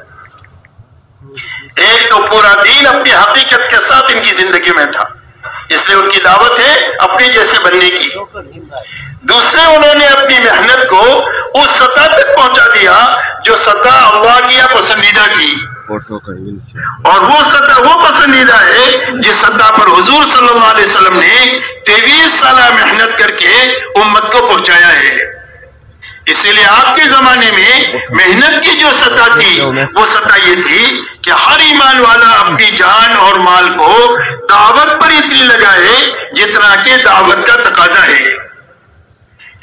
ایک تو پورا دین اپنی حقیقت کے ساتھ ان کی زندگی میں تھا، اس لیے ان کی دعوت ہے اپنے جیسے بننے کی۔ دوسرے انہوں نے اپنی محنت کو اس سطح تک پہنچا دیا جو سطح اللہ کی پسندیدہ کی، اور وہ سطح وہ پسندیدہ ہے جس سطح پر حضور صلی اللہ علیہ وسلم نے 23 سالہ محنت کر کے امت کو پہنچایا ہے۔ اسی لیے آپ کے زمانے میں محنت کی جو سطح تھی وہ سطح یہ تھی کہ ہر ایمان والا اپنی جان اور مال کو دعوت پر اتنی لگائے جتنا کہ دعوت کا تقاضا ہے۔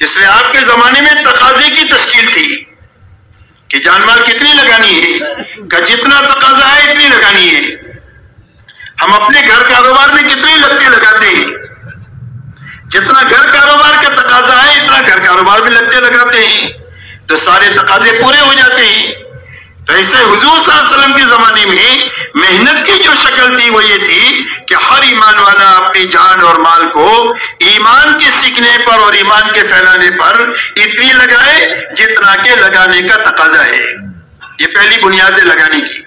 اس لیے آپ کے زمانے میں تقاضے کی تشکیل تھی کہ جان مال کتنی لگانی ہے، کہ جتنا تقاضا ہے اتنی لگانی ہے۔ ہم اپنے گھر کاروبار میں کتنی لگتے لگاتے ہیں، جتنا گھر کاروبار کا تقاضا ہے اتنا گھر کاروبار میں لگتے لگاتے ہیں، تو سارے تقاضے پورے ہو جاتے ہیں۔ تو ایسے حضور صلی اللہ علیہ وسلم کے زمانے میں محنت کی جو شکل تھی وہ یہ تھی کہ ہر ایمان والا اپنی جان اور مال کو ایمان کے سیکھنے پر اور ایمان کے پھیلانے پر اتنی لگائے جتنا کہ لگانے کا تقاضا ہے۔ یہ پہلی بنیاد ہے لگانے کی۔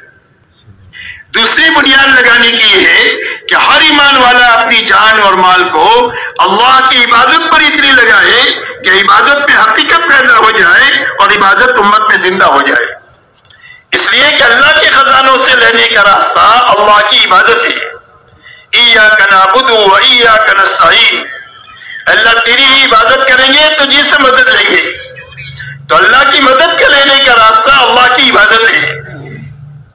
دوسری بنیاد لگانے کی یہ ہے کہ ہر ایمان والا اپنی جان اور مال کو اللہ کی عبادت پر اتنی لگائے کہ عبادت میں حقیقت پیدا ہو جائے اور عبادت امت میں زندہ ہو جائے۔ اس لیے کہ اللہ کے خزانوں سے لینے کا راستہ اللہ کی عبادت ہے. ایاک نعبد و ایاک نستعین. اللہ تیری ہی عبادت کریں گے تو جس سے مدد لیں گے. تو اللہ کی مدد کے لینے کا راستہ اللہ کی عبادت ہے.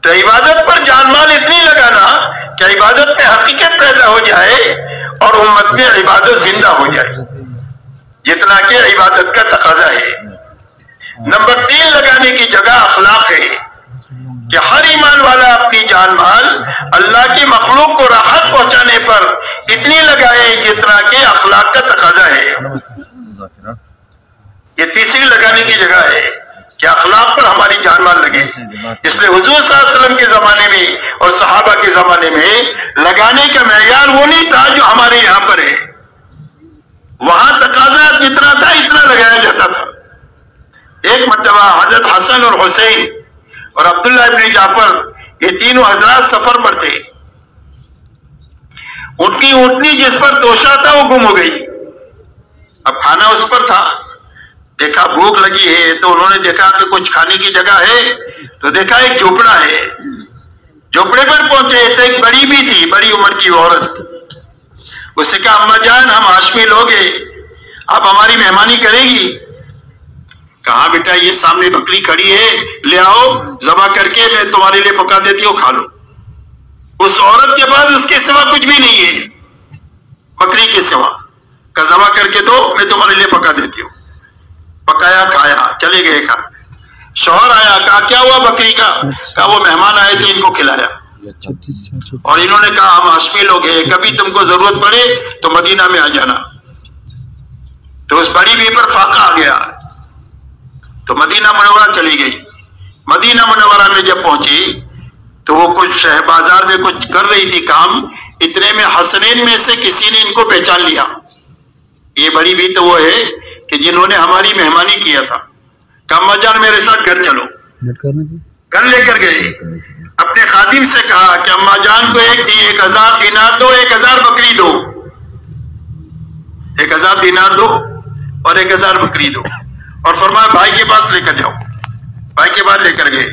تو عبادت پر جان مال اتنی لگانا کہ عبادت میں حقیقت پیدا ہو جائے اور امت میں عبادت زندہ ہو جائے جتنا کہ عبادت کا تقاضا ہے. نمبر 3 لگانے کی جگہ اخلاق ہے کہ ہر ایمان والا اپنی جان مال اللہ کی مخلوق کو راحت پہنچانے پر اتنی لگائے جتنا کہ اخلاق کا تقاضا ہے. یہ تیسری لگانے کی جگہ ہے کہ اخلاق پر ہماری جان مال لگے. اس لیے حضور صلی اللہ علیہ وسلم کے زمانے میں اور صحابہ کے زمانے میں لگانے کا معیار وہ نہیں تھا جو ہمارے یہاں پر ہے. وہاں تقاضا جتنا تھا اتنا لگایا جاتا تھا. ایک مرتبہ حضرت حسن اور حسین اور عبداللہ ابن جعفر یہ تینوں حضرات سفر پر تھے. ان کی اونٹنی جس پر توشا تھا وہ گم ہو گئی. اب کھانا اس پر تھا. دیکھا بھوک لگی ہے تو انہوں نے دیکھا کہ کچھ کھانے کی جگہ ہے تو دیکھا ایک جھوپڑا ہے. جھوپڑے پر پہنچے تو ایک بڑی بھی تھی, بڑی عمر کی عورت. اس سے کہا اماں جان ہم ہاشمی لوگ ہیں, آپ ہماری مہمانی کرے گی؟ کہا بیٹا یہ سامنے بکری کھڑی ہے, لے آؤ ذبح کر کے میں تمہارے لیے پکا دیتی ہوں, کھا لو. اس عورت کے پاس اس کے سوا کچھ بھی نہیں ہے بکری کے سوا. کہ ذبح کر کے دو میں تمہارے لیے پکا دیتی ہوں. پکایا کھایا چلے گئے کھاتے. شوہر آیا, کہا کیا ہوا بکری کا؟ کہا وہ مہمان آئے تھے ان کو کھلایا. اور انہوں نے کہا ہم ہاشمی لوگ ہیں, کبھی تم کو ضرورت پڑے تو مدینہ میں آ جانا. تو اس بڑی بی پر فاقہ آ گیا تو مدینہ منورہ چلی گئی. مدینہ منورہ میں جب پہنچی تو وہ کچھ شہر بازار میں کچھ کر رہی تھی کام. اتنے میں حسنین میں سے کسی نے ان کو پہچان لیا. یہ بڑی بھی تو وہ ہے کہ جنہوں نے ہماری مہمانی کیا تھا. کہ اماں جان میرے ساتھ گھر چلو. گھر لے کر گئے. اپنے خادم سے کہا کہ اماں جان کو 1000 دینار دو, 1000 بکری دو. 1000 دینار دو اور 1000 بکری دو. اور فرمایا بھائی کے پاس لے کر جاؤ. بھائی کے پاس لے کر گئے.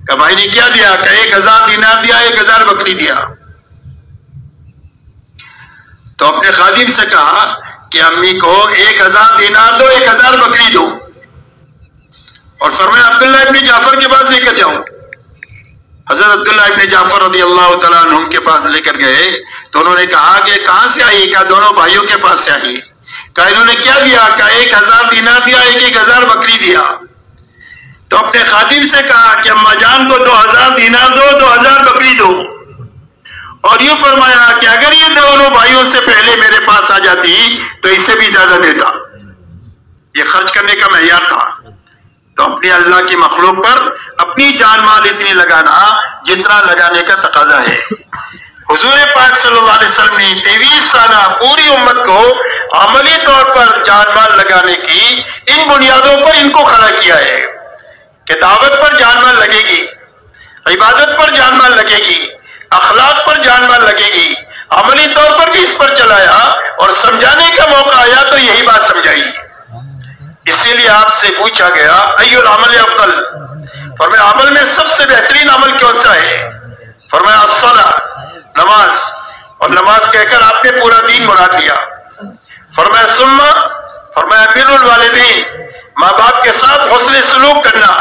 کہ بھائی نے کیا دیا؟ کہ 1000 دینار دیا, 1000 بکری دیا. تو اپنے خادم سے کہا کہ امی کو 1000 دینار دو, 1000 بکری دو. اور فرمایا عبداللہ ابن جعفر کے پاس لے کر جاؤ. حضرت عبداللہ ابن جعفر رضی اللہ تعالیٰ عنہ کے پاس لے کر گئے تو انہوں نے کہا کہ کہاں سے آئی؟ کہا دونوں بھائیوں کے پاس سے آئی. کہا انہوں نے کیا دیا؟ کہا 1000 دینار دیا, 1000 بکری دیا. تو اپنے خادم سے کہا کہ اماں جان کو 2000 دینار دو, 2000 بکری دو. اور یوں فرمایا کہ اگر یہ دونوں بھائیوں سے پہلے میرے پاس آ جاتی تو اس سے بھی زیادہ دیتا. یہ خرچ کرنے کا معیار تھا. تو اپنی اللہ کی مخلوق پر اپنی جان مال اتنی لگانا جتنا لگانے کا تقاضا ہے. حضور پاک صلی اللہ علیہ وسلم نے 23 سالہ پوری امت کو عملی طور پر جان مال لگانے کی ان بنیادوں پر ان کو کھڑا کیا ہے کہ دعوت پر جان مال لگے گی, عبادت پر جان مال لگے گی, اخلاق پر جان مال لگے گی. عملی طور پر بھی اس پر چلایا اور سمجھانے کا موقع آیا تو یہی بات سمجھائی. اسی لیے آپ سے پوچھا گیا ای العمل افضل. فرمایا عمل میں سب سے بہترین عمل کون سا ہے؟ فرمایا الصلاۃ, نماز. اور نماز کہہ کر آپ نے پورا دین مراد لیا. فرمایا ثم, فرمایا بر الوالدین, ماں باپ کے ساتھ حسن سلوک کرنا.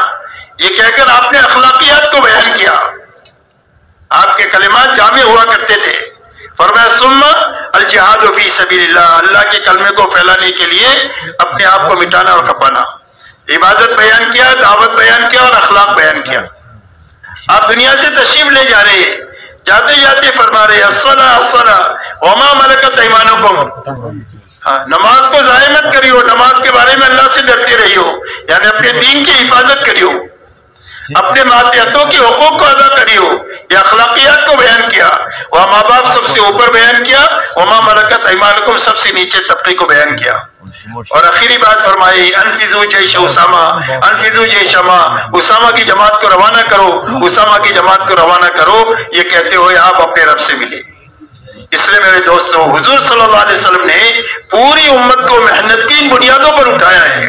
یہ کہہ کر آپ نے اخلاقیات کو بیان کیا. آپ کے کلمات جامع ہوا کرتے تھے. فرمایا ثم الجہاد فی سبیل اللہ, اللہ کے کلمے کو پھیلانے کے لیے اپنے آپ کو مٹانا اور کھپانا. عبادت بیان کیا, دعوت بیان کیا اور اخلاق بیان کیا. آپ دنیا سے تشریف لے جا رہے ہیں, جاتے جاتے فرما رہے الصلاۃ الصلاۃ وما ملکت ایمانکم. نماز کو ضائع مت کریو, نماز کے بارے میں اللہ سے ڈرتے رہیو, یعنی اپنے دین کی حفاظت کریو, اپنے ماتحتوں کے حقوق کو ادا کریو. یہ اخلاقیات کو بیان کیا. وہ ماں باپ سب سے اوپر بیان کیا, وما ملکت ایمانکم سب سے نیچے طبقے کو بیان کیا. اور آخری بات فرمائی انفذوا جیش اسامہ, انفذوا جیش اسامہ کی جماعت کو روانہ کرو, اسامہ کی جماعت کو روانہ کرو. یہ کہتے ہوئے آپ اپنے رب سے ملے. اس لیے میرے دوستوں حضور صلی اللہ علیہ وسلم نے پوری امت کو محنت کی ان بنیادوں پر اٹھایا ہے.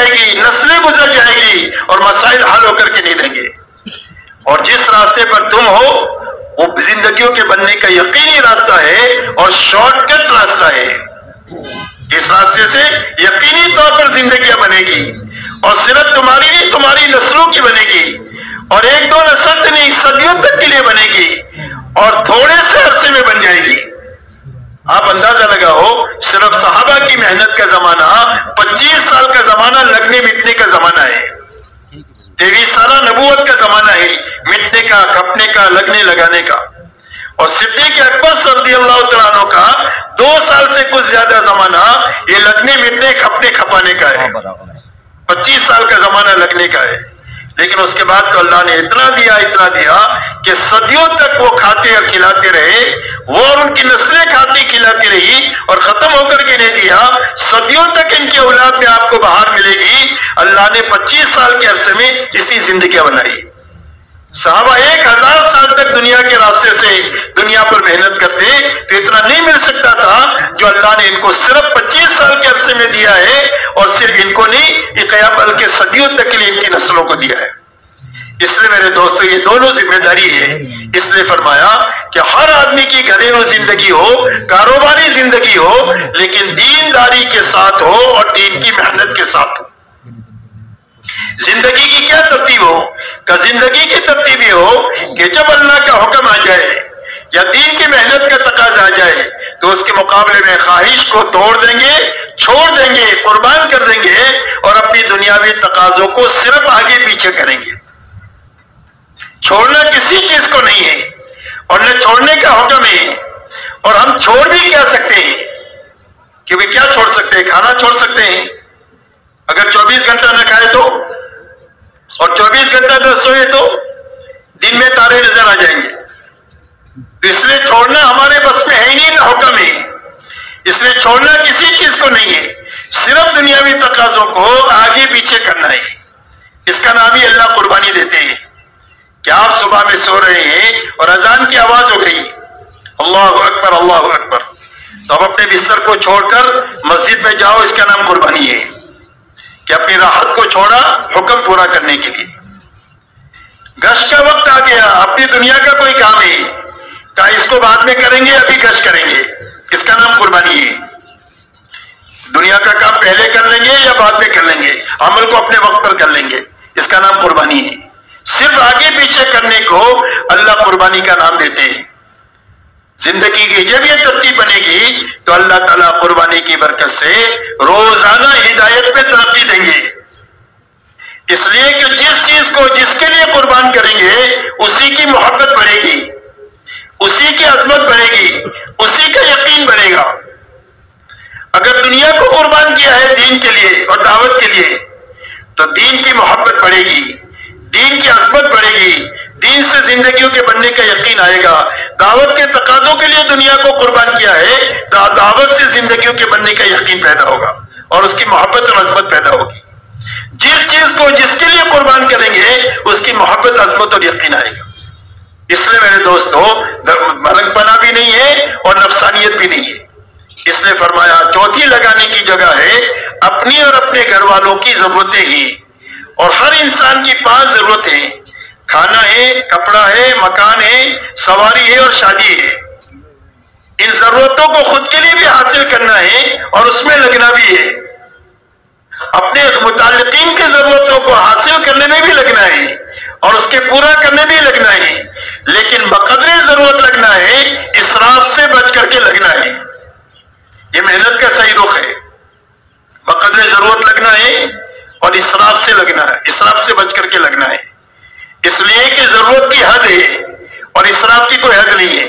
جائے گی، نسلیں گزر جائے گی اور مسائل حل ہو کر کے نہیں دیں گے. اور جس راستے پر تم ہو وہ زندگیوں کے بننے کا یقینی راستہ ہے اور شارٹ کٹ راستہ ہے. اس راستے سے یقینی طور پر زندگیاں بنے گی اور صرف تمہاری نہیں، تمہاری نسلوں کی بنے گی، اور ایک دو نسل نہیں، صدیوں تک کے لیے بنے گی اور تھوڑے سے عرصے میں بن جائے گی. آپ اندازہ لگاؤ، صرف صحابہ کی محنت کا زمانہ 25 سال کا زمانہ لگنے مٹنے کا زمانہ ہے. 23 سالہ نبوت کا زمانہ ہے، مٹنے کا، کھپنے کا، لگنے لگانے کا. اور صدیق اکبر رضی اللہ تعالیٰ عنہ کا 2 سال سے کچھ زیادہ زمانہ یہ لگنے مٹنے کھپنے کھپانے کا ہے. 25 سال کا زمانہ لگنے کا ہے. لیکن اس کے بعد تو اللہ نے اتنا دیا کہ صدیوں تک وہ کھاتے اور کھلاتے رہے، وہ اور ان کی نسلیں کھاتی کھلاتی رہی اور ختم ہو کر کے نہیں دیا. صدیوں تک ان کی اولاد میں آپ کو بہار ملے گی. اللہ نے 25 سال کے عرصے میں اسی زندگیاں بنائی. صحابہ 1000 سال تک دنیا کے راستے سے دنیا پر محنت کرتے تو اتنا نہیں مل سکتا تھا جو اللہ نے ان کو صرف 25 سال کے عرصے میں دیا ہے. اور صرف ان کو نہیں، یہ قیامت بلکہ صدیوں تک کے لیے ان کی نسلوں کو دیا ہے. اس لیے میرے دوستو یہ دونوں ذمہ داری ہے. اس لیے فرمایا کہ ہر آدمی کی گھریلو زندگی ہو، کاروباری زندگی ہو، لیکن دینداری کے ساتھ ہو اور دین کی محنت کے ساتھ ہو. زندگی کی کیا ترتیب ہو؟ کہ زندگی کی ترتیب یہ ہو کہ جب اللہ کا حکم آ جائے یا دین کی محنت کا تقاضا آ جائے تو اس کے مقابلے میں خواہش کو توڑ دیں گے، چھوڑ دیں گے، قربان کر دیں گے اور اپنی دنیاوی تقاضوں کو صرف آگے پیچھے کریں گے. چھوڑنا کسی چیز کو نہیں ہے اور نہ چھوڑنے کا حکم ہے. اور ہم چھوڑ بھی کیا سکتے ہیں؟ کہ وہ کیا چھوڑ سکتے ہیں؟ کھانا چھوڑ سکتے ہیں. اگر 24 گھنٹہ نہ کھائے تو اور 24 گھنٹہ نہ سوئے تو دن میں تارے نظر آ جائیں گے. اس لیے چھوڑنا ہمارے بس میں ہے ہی نہیں، نہ حکم ہے. اس لیے چھوڑنا کسی چیز کو نہیں ہے، صرف دنیاوی تقاضوں کو آگے پیچھے کرنا ہے. اس کا نام ہی اللہ قربانی دیتے ہیں. کہ آپ صبح میں سو رہے ہیں اور اذان کی آواز ہو گئی، اللہ اکبر اللہ اکبر، تو اب اپنے بستر کو چھوڑ کر مسجد میں جاؤ. اس کا نام قربانی ہے کہ اپنی راحت کو چھوڑا حکم پورا کرنے کے لیے. گشت کا وقت آ گیا، اپنی دنیا کا کوئی کام ہے، کہا اس کو بعد میں کریں گے، ابھی گشت کریں گے. اس کا نام قربانی ہے. دنیا کا کام پہلے کر لیں گے یا بعد میں کر لیں گے، عمل کو اپنے وقت پر کر لیں گے. اس کا نام قربانی ہے. صرف آگے پیچھے کرنے کو اللہ قربانی کا نام دیتے ہیں. زندگی کی جب یہ ترتیب بنے گی تو اللہ تعالیٰ قربانی کی برکت سے روزانہ ہدایت پہ ترقی دیں گے. اس لیے کہ جس چیز کو جس کے لیے قربان کریں گے اسی کی محبت بڑھے گی، اسی کی عظمت بڑھے گی، اسی کا یقین بڑھے گا. اگر دنیا کو قربان کیا ہے دین کے لیے اور دعوت کے لیے تو دین کی محبت بڑھے گی، دین کی عظمت بڑھے گی، دین سے زندگیوں کے بننے کا یقین آئے گا. دعوت کے تقاضوں کے لیے دنیا کو قربان کیا ہے، دعوت سے زندگیوں کے بننے کا یقین پیدا ہوگا اور اس کی محبت اور عظمت پیدا ہوگی. جس چیز کو جس کے لیے قربان کریں گے اس کی محبت، عظمت اور یقین آئے گا. اس لیے میرے دوستو ملنگ پنا بھی نہیں ہے اور نفسانیت بھی نہیں ہے. اس لیے فرمایا چوتھی لگانے کی جگہ ہے اپنی اور اپنے گھر والوں کی ضرورتیں ہی. اور ہر انسان کی 5 ضرورتیں ہیں، کھانا ہے، کپڑا ہے، مکان ہے، سواری ہے اور شادی ہے. ان ضرورتوں کو خود کے لیے بھی حاصل کرنا ہے اور اس میں لگنا بھی ہے. اپنے متعلقین کی ضرورتوں کو حاصل کرنے میں بھی لگنا ہے اور اس کے پورا کرنے میں لگنا ہے. لیکن بقدر ضرورت لگنا ہے، اسراف سے بچ کر کے لگنا ہے. یہ محنت کا صحیح رخ ہے. بقدر ضرورت لگنا ہے اور اسراف سے لگنا ہے، اسراف سے بچ کر کے لگنا ہے. اس لیے کہ ضرورت کی حد ہے اور اسراف کی کوئی حد نہیں ہے.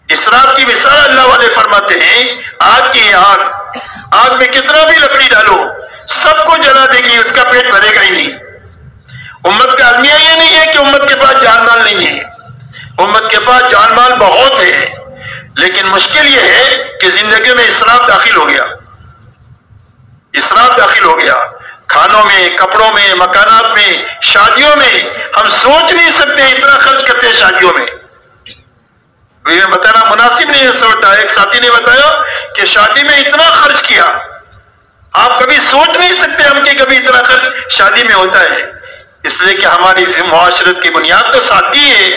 اسراف کی مثال اللہ والے فرماتے ہیں آگ کی آگ میں کتنا بھی لکڑی ڈالو سب کو جلا دے گی، اس کا پیٹ بھرے گا ہی نہیں. امت کا المیہ یہ نہیں ہے کہ امت کے پاس جان مال نہیں ہے، امت کے پاس جان مال بہت ہے، لیکن مشکل یہ ہے کہ زندگی میں اسراف داخل ہو گیا. اسراف داخل ہو گیا کھانوں میں، کپڑوں میں، مکانات میں، شادیوں میں. ہم سوچ نہیں سکتے اتنا خرچ کرتے ہیں شادیوں میں. یہ بتانا مناسب نہیں ہے. ایک ساتھی نے بتایا کہ شادی میں اتنا خرچ کیا. آپ کبھی سوچ نہیں سکتے ہم کہ کبھی اتنا خرچ شادی میں ہوتا ہے، اس لیے کہ ہماری معاشرت کی بنیاد تو سادگی ہے۔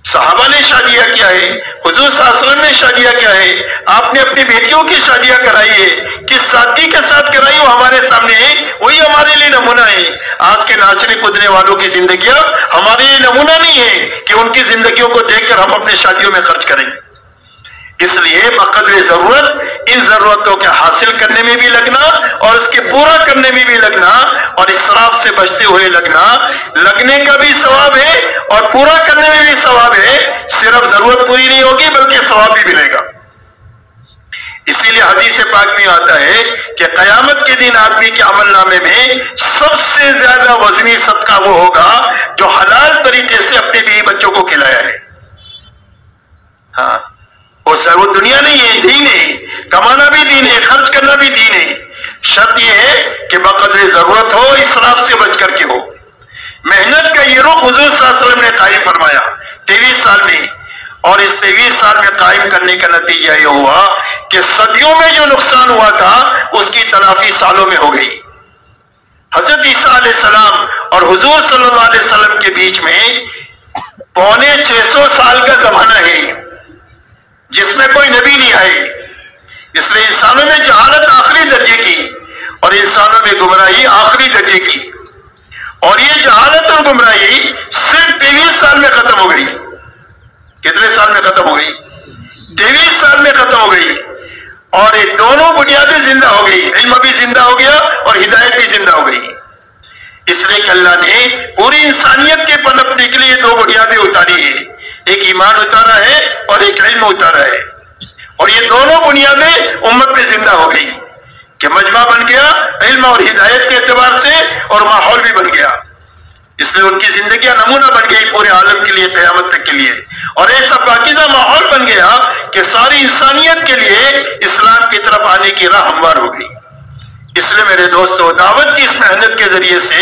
صحابہ نے شادیاں کیا ہے، حضور صلی اللہ علیہ وسلم نے شادیاں کیا ہے، آپ نے اپنی بیٹیوں کی شادیاں کرائی ہے، کس سادگی کے ساتھ کرائی وہ ہمارے سامنے ہے، وہی ہمارے لیے نمونہ ہے۔ آج کے ناچنے کودنے والوں کی زندگیاں ہمارے لیے نمونہ نہیں ہے کہ ان کی زندگیوں کو دیکھ کر ہم اپنے شادیوں میں خرچ کریں۔ اس لیے بقدر ضرورت ان ضرورتوں کے حاصل کرنے میں بھی لگنا اور اس کے پورا کرنے میں بھی لگنا اور اسراف سے بچتے ہوئے لگنا، لگنے کا بھی ثواب ہے اور پورا کرنے میں بھی ثواب ہے۔ صرف ضرورت پوری نہیں ہوگی بلکہ ثواب بھی ملے گا۔ اسی لیے حدیث پاک میں آتا ہے کہ قیامت کے دن آدمی کے عمل نامے میں سب سے زیادہ وزنی صدقہ وہ ہوگا جو حلال طریقے سے اپنے بیوی بچوں کو کھلایا ہے۔ ہاں، وہ دنیا نہیں ہے، دین ہے، کمانا بھی دین ہے، خرچ کرنا بھی دین ہے۔ شرط یہ ہے کہ بقدر ضرورت ہو، اسراف سے بچ کر کے ہو۔ محنت کا یہ رخ حضور صلی اللہ علیہ وسلم نے قائم فرمایا 23 سال میں، اور اس 23 سال میں قائم کرنے کا نتیجہ یہ ہوا کہ صدیوں میں جو نقصان ہوا تھا اس کی تلافی سالوں میں ہو گئی۔ حضرت عیسیٰ علیہ السلام اور حضور صلی اللہ علیہ وسلم کے بیچ میں 650 سال کا زمانہ ہے جس میں کوئی نبی نہیں آئے۔ اس لیے انسانوں میں جہالت آخری درجے کی اور انسانوں میں گمراہی آخری درجے کی، اور یہ جہالت اور گمراہی صرف 23 سال میں ختم ہو گئی۔ کتنے سال میں ختم ہو گئی؟ 23 سال میں ختم ہو گئی، اور یہ دونوں بنیادیں زندہ ہو گئی، علم بھی زندہ ہو گیا اور ہدایت بھی زندہ ہو گئی۔ اس لیے کہ اللہ نے پوری انسانیت کے پنپنے کے لیے 2 بنیادیں اتاری ہیں، ایک ایمان اتارا ہے اور ایک علم اتارا ہے، اور یہ دونوں بنیادیں امت میں زندہ ہو گئی کہ مجمع بن گیا علم اور ہدایت کے اعتبار سے، اور ماحول بھی بن گیا۔ اس لیے ان کی زندگیاں نمونہ بن گئی پورے عالم کے لیے، قیامت تک کے لیے، اور ایسا پاکیزہ ماحول بن گیا کہ ساری انسانیت کے لیے اسلام کی طرف آنے کی راہ ہموار ہو گئی۔ اس لیے میرے دوستو، دعوت کی اس محنت کے ذریعے سے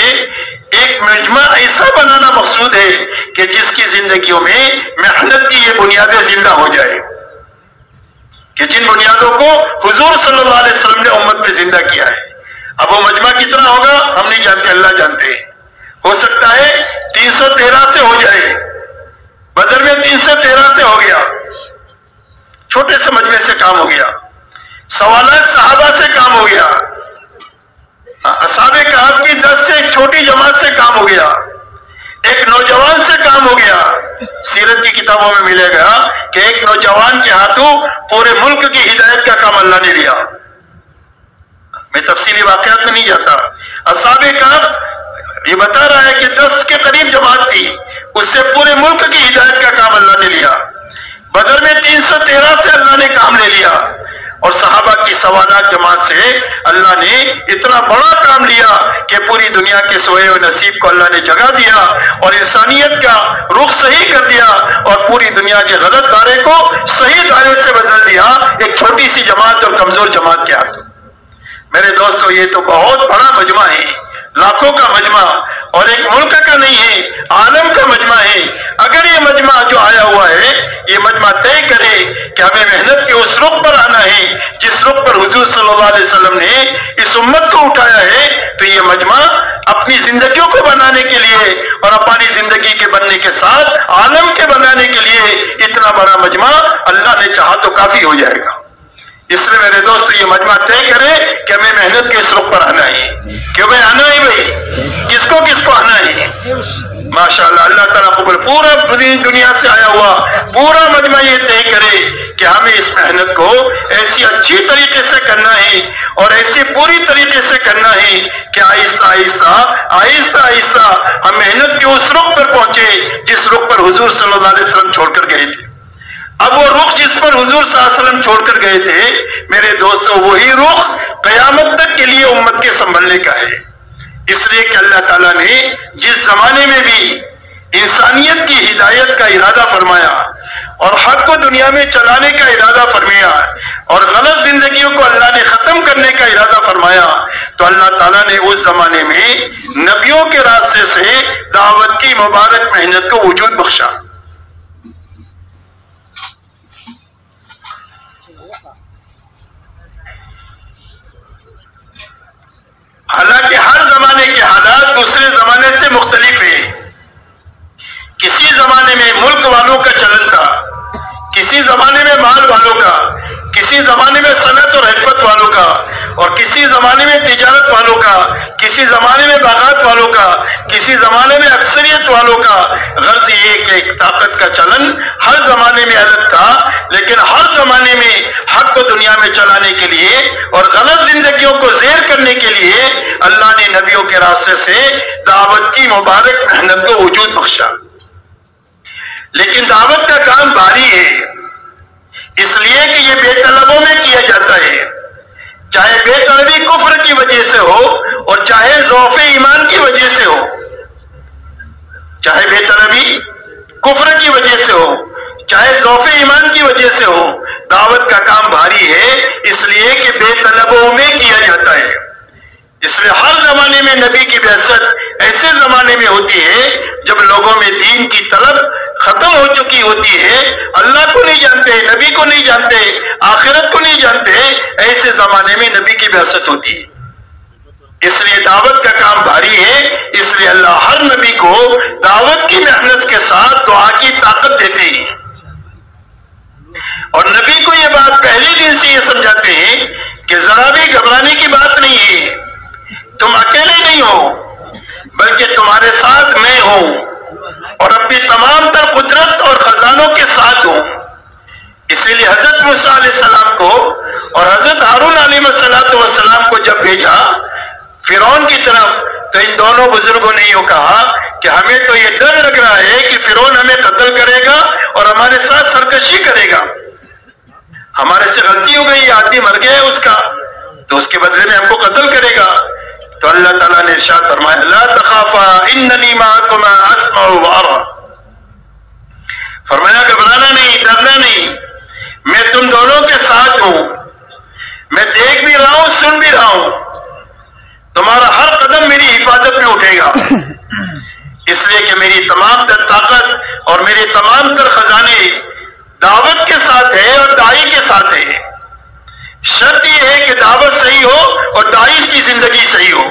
ایک مجمع ایسا بنانا مقصود ہے کہ جس کی زندگیوں میں محنت کی یہ بنیادیں زندہ ہو جائے، کہ جن بنیادوں کو حضور صلی اللہ علیہ وسلم نے امت میں زندہ کیا ہے۔ اب وہ مجمع کتنا ہوگا ہم نہیں جانتے، اللہ جانتے ہیں۔ ہو سکتا ہے 313 سے ہو جائے، بدر میں 313 سے ہو گیا، چھوٹے سے مجمع سے کام ہو گیا، 1.25 لاکھ صحابہ سے کام ہو گیا، اصحاب کہف کی 10 سے ایک چھوٹی جماعت سے کام ہو گیا، ایک نوجوان سے کام ہو گیا۔ سیرت کی کتابوں میں ملے گا کہ ایک نوجوان کے ہاتھوں پورے ملک کی ہدایت کا کام اللہ نے لیا۔ میں تفصیلی واقعات میں نہیں جاتا۔ اصحاب کہف یہ بتا رہا ہے کہ 10 کے قریب جماعت تھی، اس سے پورے ملک کی ہدایت کا کام اللہ نے لیا۔ بدر میں 313 سے اللہ نے کام لے لیا، اور صحابہ کی 1.25 لاکھ جماعت سے اللہ نے اتنا بڑا کام لیا کہ پوری دنیا کے سوئے ہوئے نصیب کو اللہ نے جگا دیا اور انسانیت کا رخ صحیح کر دیا، اور پوری دنیا کے غلط دائرے کو صحیح دائرے سے بدل دیا ایک چھوٹی سی جماعت اور کمزور جماعت کے ہاتھوں۔ میرے دوستو، یہ تو بہت بڑا مجمع ہے، لاکھوں کا مجمع، اور ایک ملک کا نہیں ہے، عالم کا مجمع ہے۔ اگر یہ مجمع جو آیا ہوا ہے یہ مجمع طے کرے کہ ہمیں محنت کے اس رخ پر آنا ہے جس رخ پر حضور صلی اللہ علیہ وسلم نے اس امت کو اٹھایا ہے، تو یہ مجمع اپنی زندگیوں کو بنانے کے لیے اور اپنی زندگی کے بننے کے ساتھ عالم کے بنانے کے لیے اتنا بڑا مجمع اللہ نے چاہا تو کافی ہو جائے گا۔ اس لیے میرے دوست یہ مجمع طے کرے کہ ہمیں محنت کے اس رخ پر آنا ہے، کہ بھائی آنا ہے، بھائی کس کو آنا ہے۔ ماشاءاللہ، اللہ تعالیٰ قبول، پورا دنیا سے آیا ہوا پورا مجمع یہ طے کرے کہ ہمیں اس محنت کو ایسی اچھی طریقے سے کرنا ہے اور ایسی پوری طریقے سے کرنا ہے کہ آہستہ آہستہ ہم محنت کے اس رخ پر پہنچے جس رخ پر حضور صلی اللہ علیہ وسلم چھوڑ کر گئے تھے۔ اب وہ رخ جس پر حضور صلی اللہ علیہ وسلم چھوڑ کر گئے تھے میرے دوستو، وہی رخ قیامت تک کے لیے امت کے سنبھلنے کا ہے۔ اس لیے کہ اللہ تعالیٰ نے جس زمانے میں بھی انسانیت کی ہدایت کا ارادہ فرمایا اور حق کو دنیا میں چلانے کا ارادہ فرمایا اور غلط زندگیوں کو اللہ نے ختم کرنے کا ارادہ فرمایا، تو اللہ تعالیٰ نے اس زمانے میں نبیوں کے راستے سے دعوت کی مبارک محنت کو وجود بخشا۔ زمانے کے حالات دوسرے زمانے سے مختلف ہیں۔ کسی زمانے میں ملک والوں کا چلن تھا، کسی زمانے میں مال والوں کا، کسی زمانے میں صنعت اور حرفت والوں کا، اور کسی زمانے میں تجارت والوں کا، کسی زمانے میں باغات والوں کا، کسی زمانے میں اکثریت والوں کا۔ غرض یہ کہ ایک طاقت کا چلن ہر زمانے میں الگ تھا، لیکن ہر زمانے میں حق کو دنیا میں چلانے کے لیے اور غلط زندگیوں کو زیر کرنے کے لیے اللہ نے نبیوں کے راستے سے دعوت کی مبارک محنت کو وجود بخشا۔ لیکن دعوت کا کام بھاری ہے، اس لیے کہ یہ بے طلبوں میں کیا جاتا ہے، چاہے بے طلبی کفر کی وجہ سے ہو اور چاہے ضعف ایمان کی وجہ سے ہو، چاہے بے طلبی کفر کی وجہ سے ہو چاہے ضعف ایمان کی وجہ سے ہو، دعوت کا کام بھاری ہے، اس لیے کہ بے طلبوں میں کیا جاتا ہے۔ اس لیے ہر زمانے میں نبی کی بعثت ایسے زمانے میں ہوتی ہے جب لوگوں میں دین کی طلب ختم ہو چکی ہوتی ہے، اللہ کو نہیں جانتے، نبی کو نہیں جانتے، آخرت کو نہیں جانتے، ایسے زمانے میں نبی کی بعثت ہوتی ہے۔ اس لیے دعوت کا کام بھاری ہے، اس لیے اللہ ہر نبی کو دعوت کی محنت کے ساتھ دعا کی طاقت دیتے ہیں، اور نبی کو یہ بات پہلے دن سے یہ سمجھاتے ہیں کہ ذرا بھی گھبرانے کی بات نہیں ہے، تم اکیلے نہیں ہو بلکہ تمہارے ساتھ میں ہوں اور اپنی تمام تر قدرت اور خزانوں کے ساتھ ہوں۔ اسی لیے حضرت موسیٰ علیہ السلام کو اور حضرت ہارون علیہ السلام کو جب بھیجا فرعون کی طرف، تو ان دونوں بزرگوں نے یہ کہا کہ ہمیں تو یہ ڈر لگ رہا ہے کہ فرعون ہمیں قتل کرے گا اور ہمارے ساتھ سرکشی کرے گا، ہمارے سے غلطی ہو گئی، آدمی مر گیا ہے اس کا، تو اس کے بدلے میں ہم کو قتل کرے گا۔ تو اللہ تعالیٰ نے ارشاد فرمایا لا تخافا اننی معکما اسمع وارى، فرمایا گھبرانا نہیں، ڈرنا نہیں، میں تم دونوں کے ساتھ ہوں، میں دیکھ بھی رہا ہوں، سن بھی رہا ہوں، تمہارا ہر قدم میری حفاظت میں اٹھے گا، اس لیے کہ میری تمام تر طاقت اور میرے تمام تر خزانے دعوت کے ساتھ ہے اور داعی کے ساتھ ہے۔ شرط یہ ہے کہ دعوت صحیح ہو اور داعی کی زندگی صحیح ہو،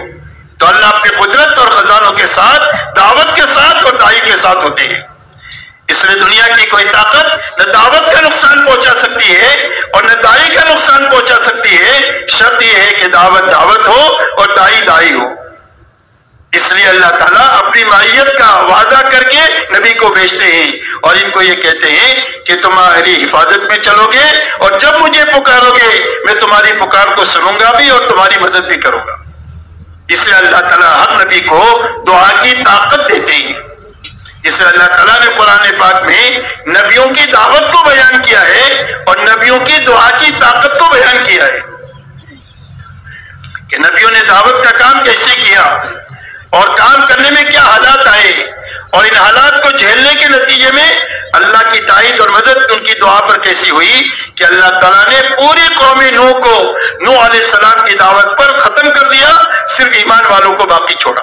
تو اللہ اپنے قدرت اور خزانوں کے ساتھ، دعوت کے ساتھ اور داعی کے ساتھ ہوتے ہیں۔ اس لیے دنیا کی کوئی طاقت نہ دعوت کا نقصان پہنچا سکتی ہے اور نہ داعی کا نقصان پہنچا سکتی ہے، شرط یہ ہے کہ دعوت دعوت ہو اور داعی داعی ہو۔ اس لیے اللہ تعالیٰ اپنی معیت کا وعدہ کر کے نبی کو بھیجتے ہیں اور ان کو یہ کہتے ہیں کہ تمہاری حفاظت میں چلو گے اور جب مجھے پکارو گے میں تمہاری پکار کو سنوں گا بھی اور تمہاری مدد بھی کروں گا۔ اس لیے اللہ تعالیٰ ہر نبی کو دعا کی طاقت دیتے ہیں۔ اس لیے اللہ تعالیٰ نے قرآن پاک میں نبیوں کی دعوت کو بیان کیا ہے اور نبیوں کی دعا کی طاقت کو بیان کیا ہے کہ نبیوں نے دعوت کا کام کیسے کیا اور کام کرنے میں کیا حالات آئے، اور ان حالات کو جھیلنے کے نتیجے میں اللہ کی تائید اور مدد ان کی دعا پر کیسی ہوئی کہ اللہ تعالیٰ نے پوری قوم نوح کو نوح علیہ السلام کی دعوت پر ختم کر دیا، صرف ایمان والوں کو باقی چھوڑا۔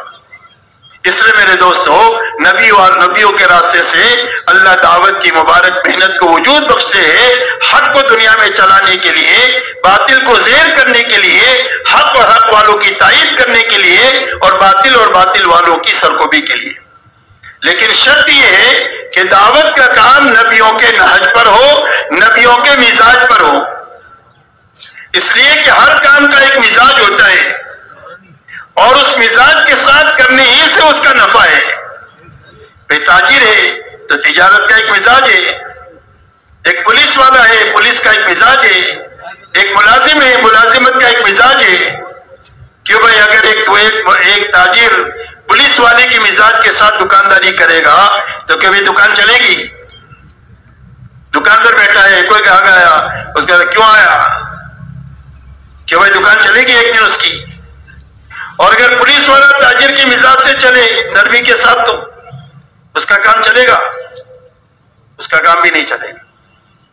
اس لیے میرے دوستو، نبی اور نبیوں کے راستے سے اللہ دعوت کی مبارک محنت کو وجود بخشتے ہیں، حق کو دنیا میں چلانے کے لیے، باطل کو زیر کرنے کے لیے، حق اور حق والوں کی تائید کرنے کے لیے اور باطل والوں کی سرکوبی کے لیے۔ لیکن شرط یہ ہے کہ دعوت کا کام نبیوں کے نہج پر ہو، نبیوں کے مزاج پر ہو، اس لیے کہ ہر کام کا ایک مزاج ہوتا ہے اور اس مزاج کے ساتھ کرنے ہی سے اس کا نفع ہے۔ کوئی تاجر ہے تو تجارت کا ایک مزاج ہے، ایک پولیس والا ہے، پولیس کا ایک مزاج ہے، ایک ملازم ہے، ملازمت کا ایک مزاج ہے۔ کیوں بھائی اگر ایک تاجر پولیس والے کی مزاج کے ساتھ دکانداری کرے گا تو کبھی دکان چلے گی؟ دکان پر بیٹھا ہے، کوئی گاہک آیا، اس کا کیوں آیا؟ کہ بھائی دکان چلے گی ایک دن اس کی۔ اور اگر پولیس والا تاجر کی مزاج سے چلے نرمی کے ساتھ تو اس کا کام چلے گا؟ اس کا کام بھی نہیں چلے گا۔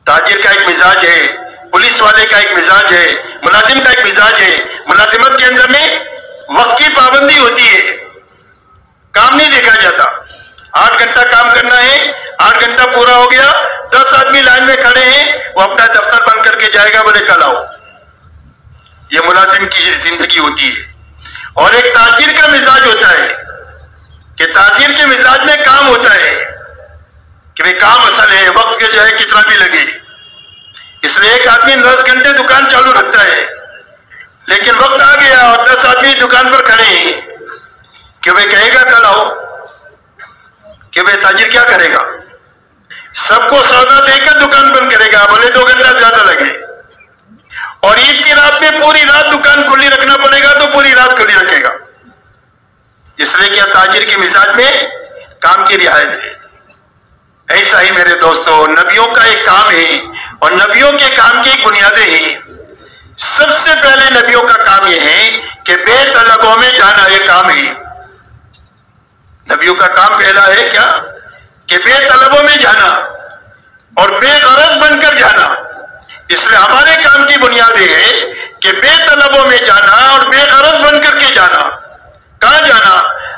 تاجر کا ایک مزاج ہے، پولیس والے کا ایک مزاج ہے، ملازم کا ایک مزاج ہے۔ ملازمت کے اندر میں وقت کی پابندی ہوتی ہے، کام نہیں دیکھا جاتا۔ 8 گھنٹہ کام کرنا ہے، 8 گھنٹہ پورا ہو گیا، 10 آدمی لائن میں کھڑے ہیں، وہ اپنا دفتر بند کر کے جائے گا، بولے کل آؤ۔ یہ ملازم کی زندگی ہوتی ہے۔ اور ایک تاجر کا مزاج ہوتا ہے کہ تاجر کے مزاج میں کام ہوتا ہے کہ بھئی کام اصل ہے، وقت کے جو ہے کتنا بھی لگے، اس لیے ایک آدمی 10 گھنٹے دکان چالو رکھتا ہے، لیکن وقت آ گیا اور 10 آدمی دکان پر کھڑے ہیں کہ بھئی کہے گا کل آؤ، کہ بھئی تاجر کیا کرے گا؟ سب کو سودا دے کر دکان بند کرے گا، بھلے 2 گھنٹہ زیادہ لگے، اور عید کی رات میں پوری رات دکان کھلی رکھنا پڑے گا تو پوری رات کھلی رکھے گا، اس لیے کیا تاجر کے مزاج میں کام کی رعایت ہے۔ ایسا ہی میرے دوستو نبیوں کا ایک کام ہے، اور نبیوں کے کام کی ایک بنیادیں ہیں۔ سب سے پہلے نبیوں کا کام یہ ہے کہ بے طلبوں میں جانا، یہ کام ہے۔ نبیوں کا کام پہلا ہے کیا؟ کہ بے طلبوں میں جانا اور بے غرض بن کر جانا۔ اس لیے ہمارے کام کی بنیاد یہ ہے کہ بے طلبوں میں جانا اور بے غرض بن کر کے جانا۔ کہاں جانا؟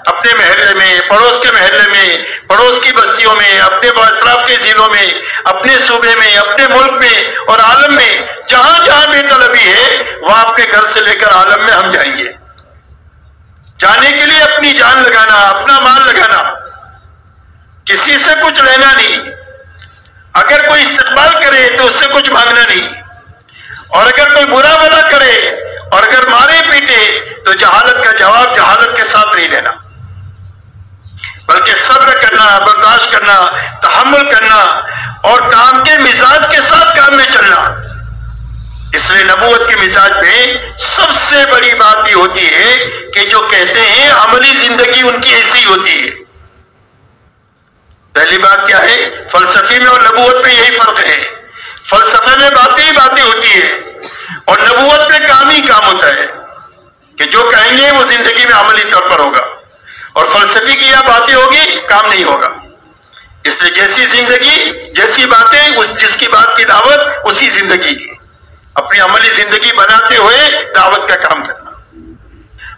اپنے محلے میں، پڑوس کے محلے میں، پڑوس کی بستیوں میں، اپنے اطراف کے ضلعوں میں، اپنے صوبے میں، اپنے ملک میں اور عالم میں، جہاں جہاں بے طلبی ہے وہاں اپنے گھر سے لے کر عالم میں ہم جائیں گے۔ جانے کے لیے اپنی جان لگانا، اپنا مال لگانا، کسی سے کچھ لینا نہیں۔ اگر کوئی استقبال کرے تو اس سے کچھ مانگنا نہیں، اور اگر کوئی برا بھلا کرے اور اگر مارے پیٹے تو جہالت کا جواب جہالت کے ساتھ نہیں دینا، بلکہ صبر کرنا، برداشت کرنا، تحمل کرنا اور کام کے مزاج کے ساتھ کام میں چلنا۔ اس لیے نبوت کے مزاج میں سب سے بڑی بات یہ ہوتی ہے کہ جو کہتے ہیں عملی زندگی ان کی ایسی ہوتی ہے۔ پہلی بات کیا ہے؟ فلسفی میں اور نبوت میں یہی فرق ہے۔ فلسفے میں باتیں ہی باتیں ہوتی ہے اور نبوت میں کام ہی کام ہوتا ہے کہ جو کہیں گے وہ زندگی میں عملی طور پر ہوگا، اور فلسفی کی یہ باتیں ہوگی کام نہیں ہوگا۔ اس لیے جیسی زندگی جیسی باتیں، جس کی بات کی دعوت اسی زندگی کی، اپنی عملی زندگی بناتے ہوئے دعوت کا کام کرنا۔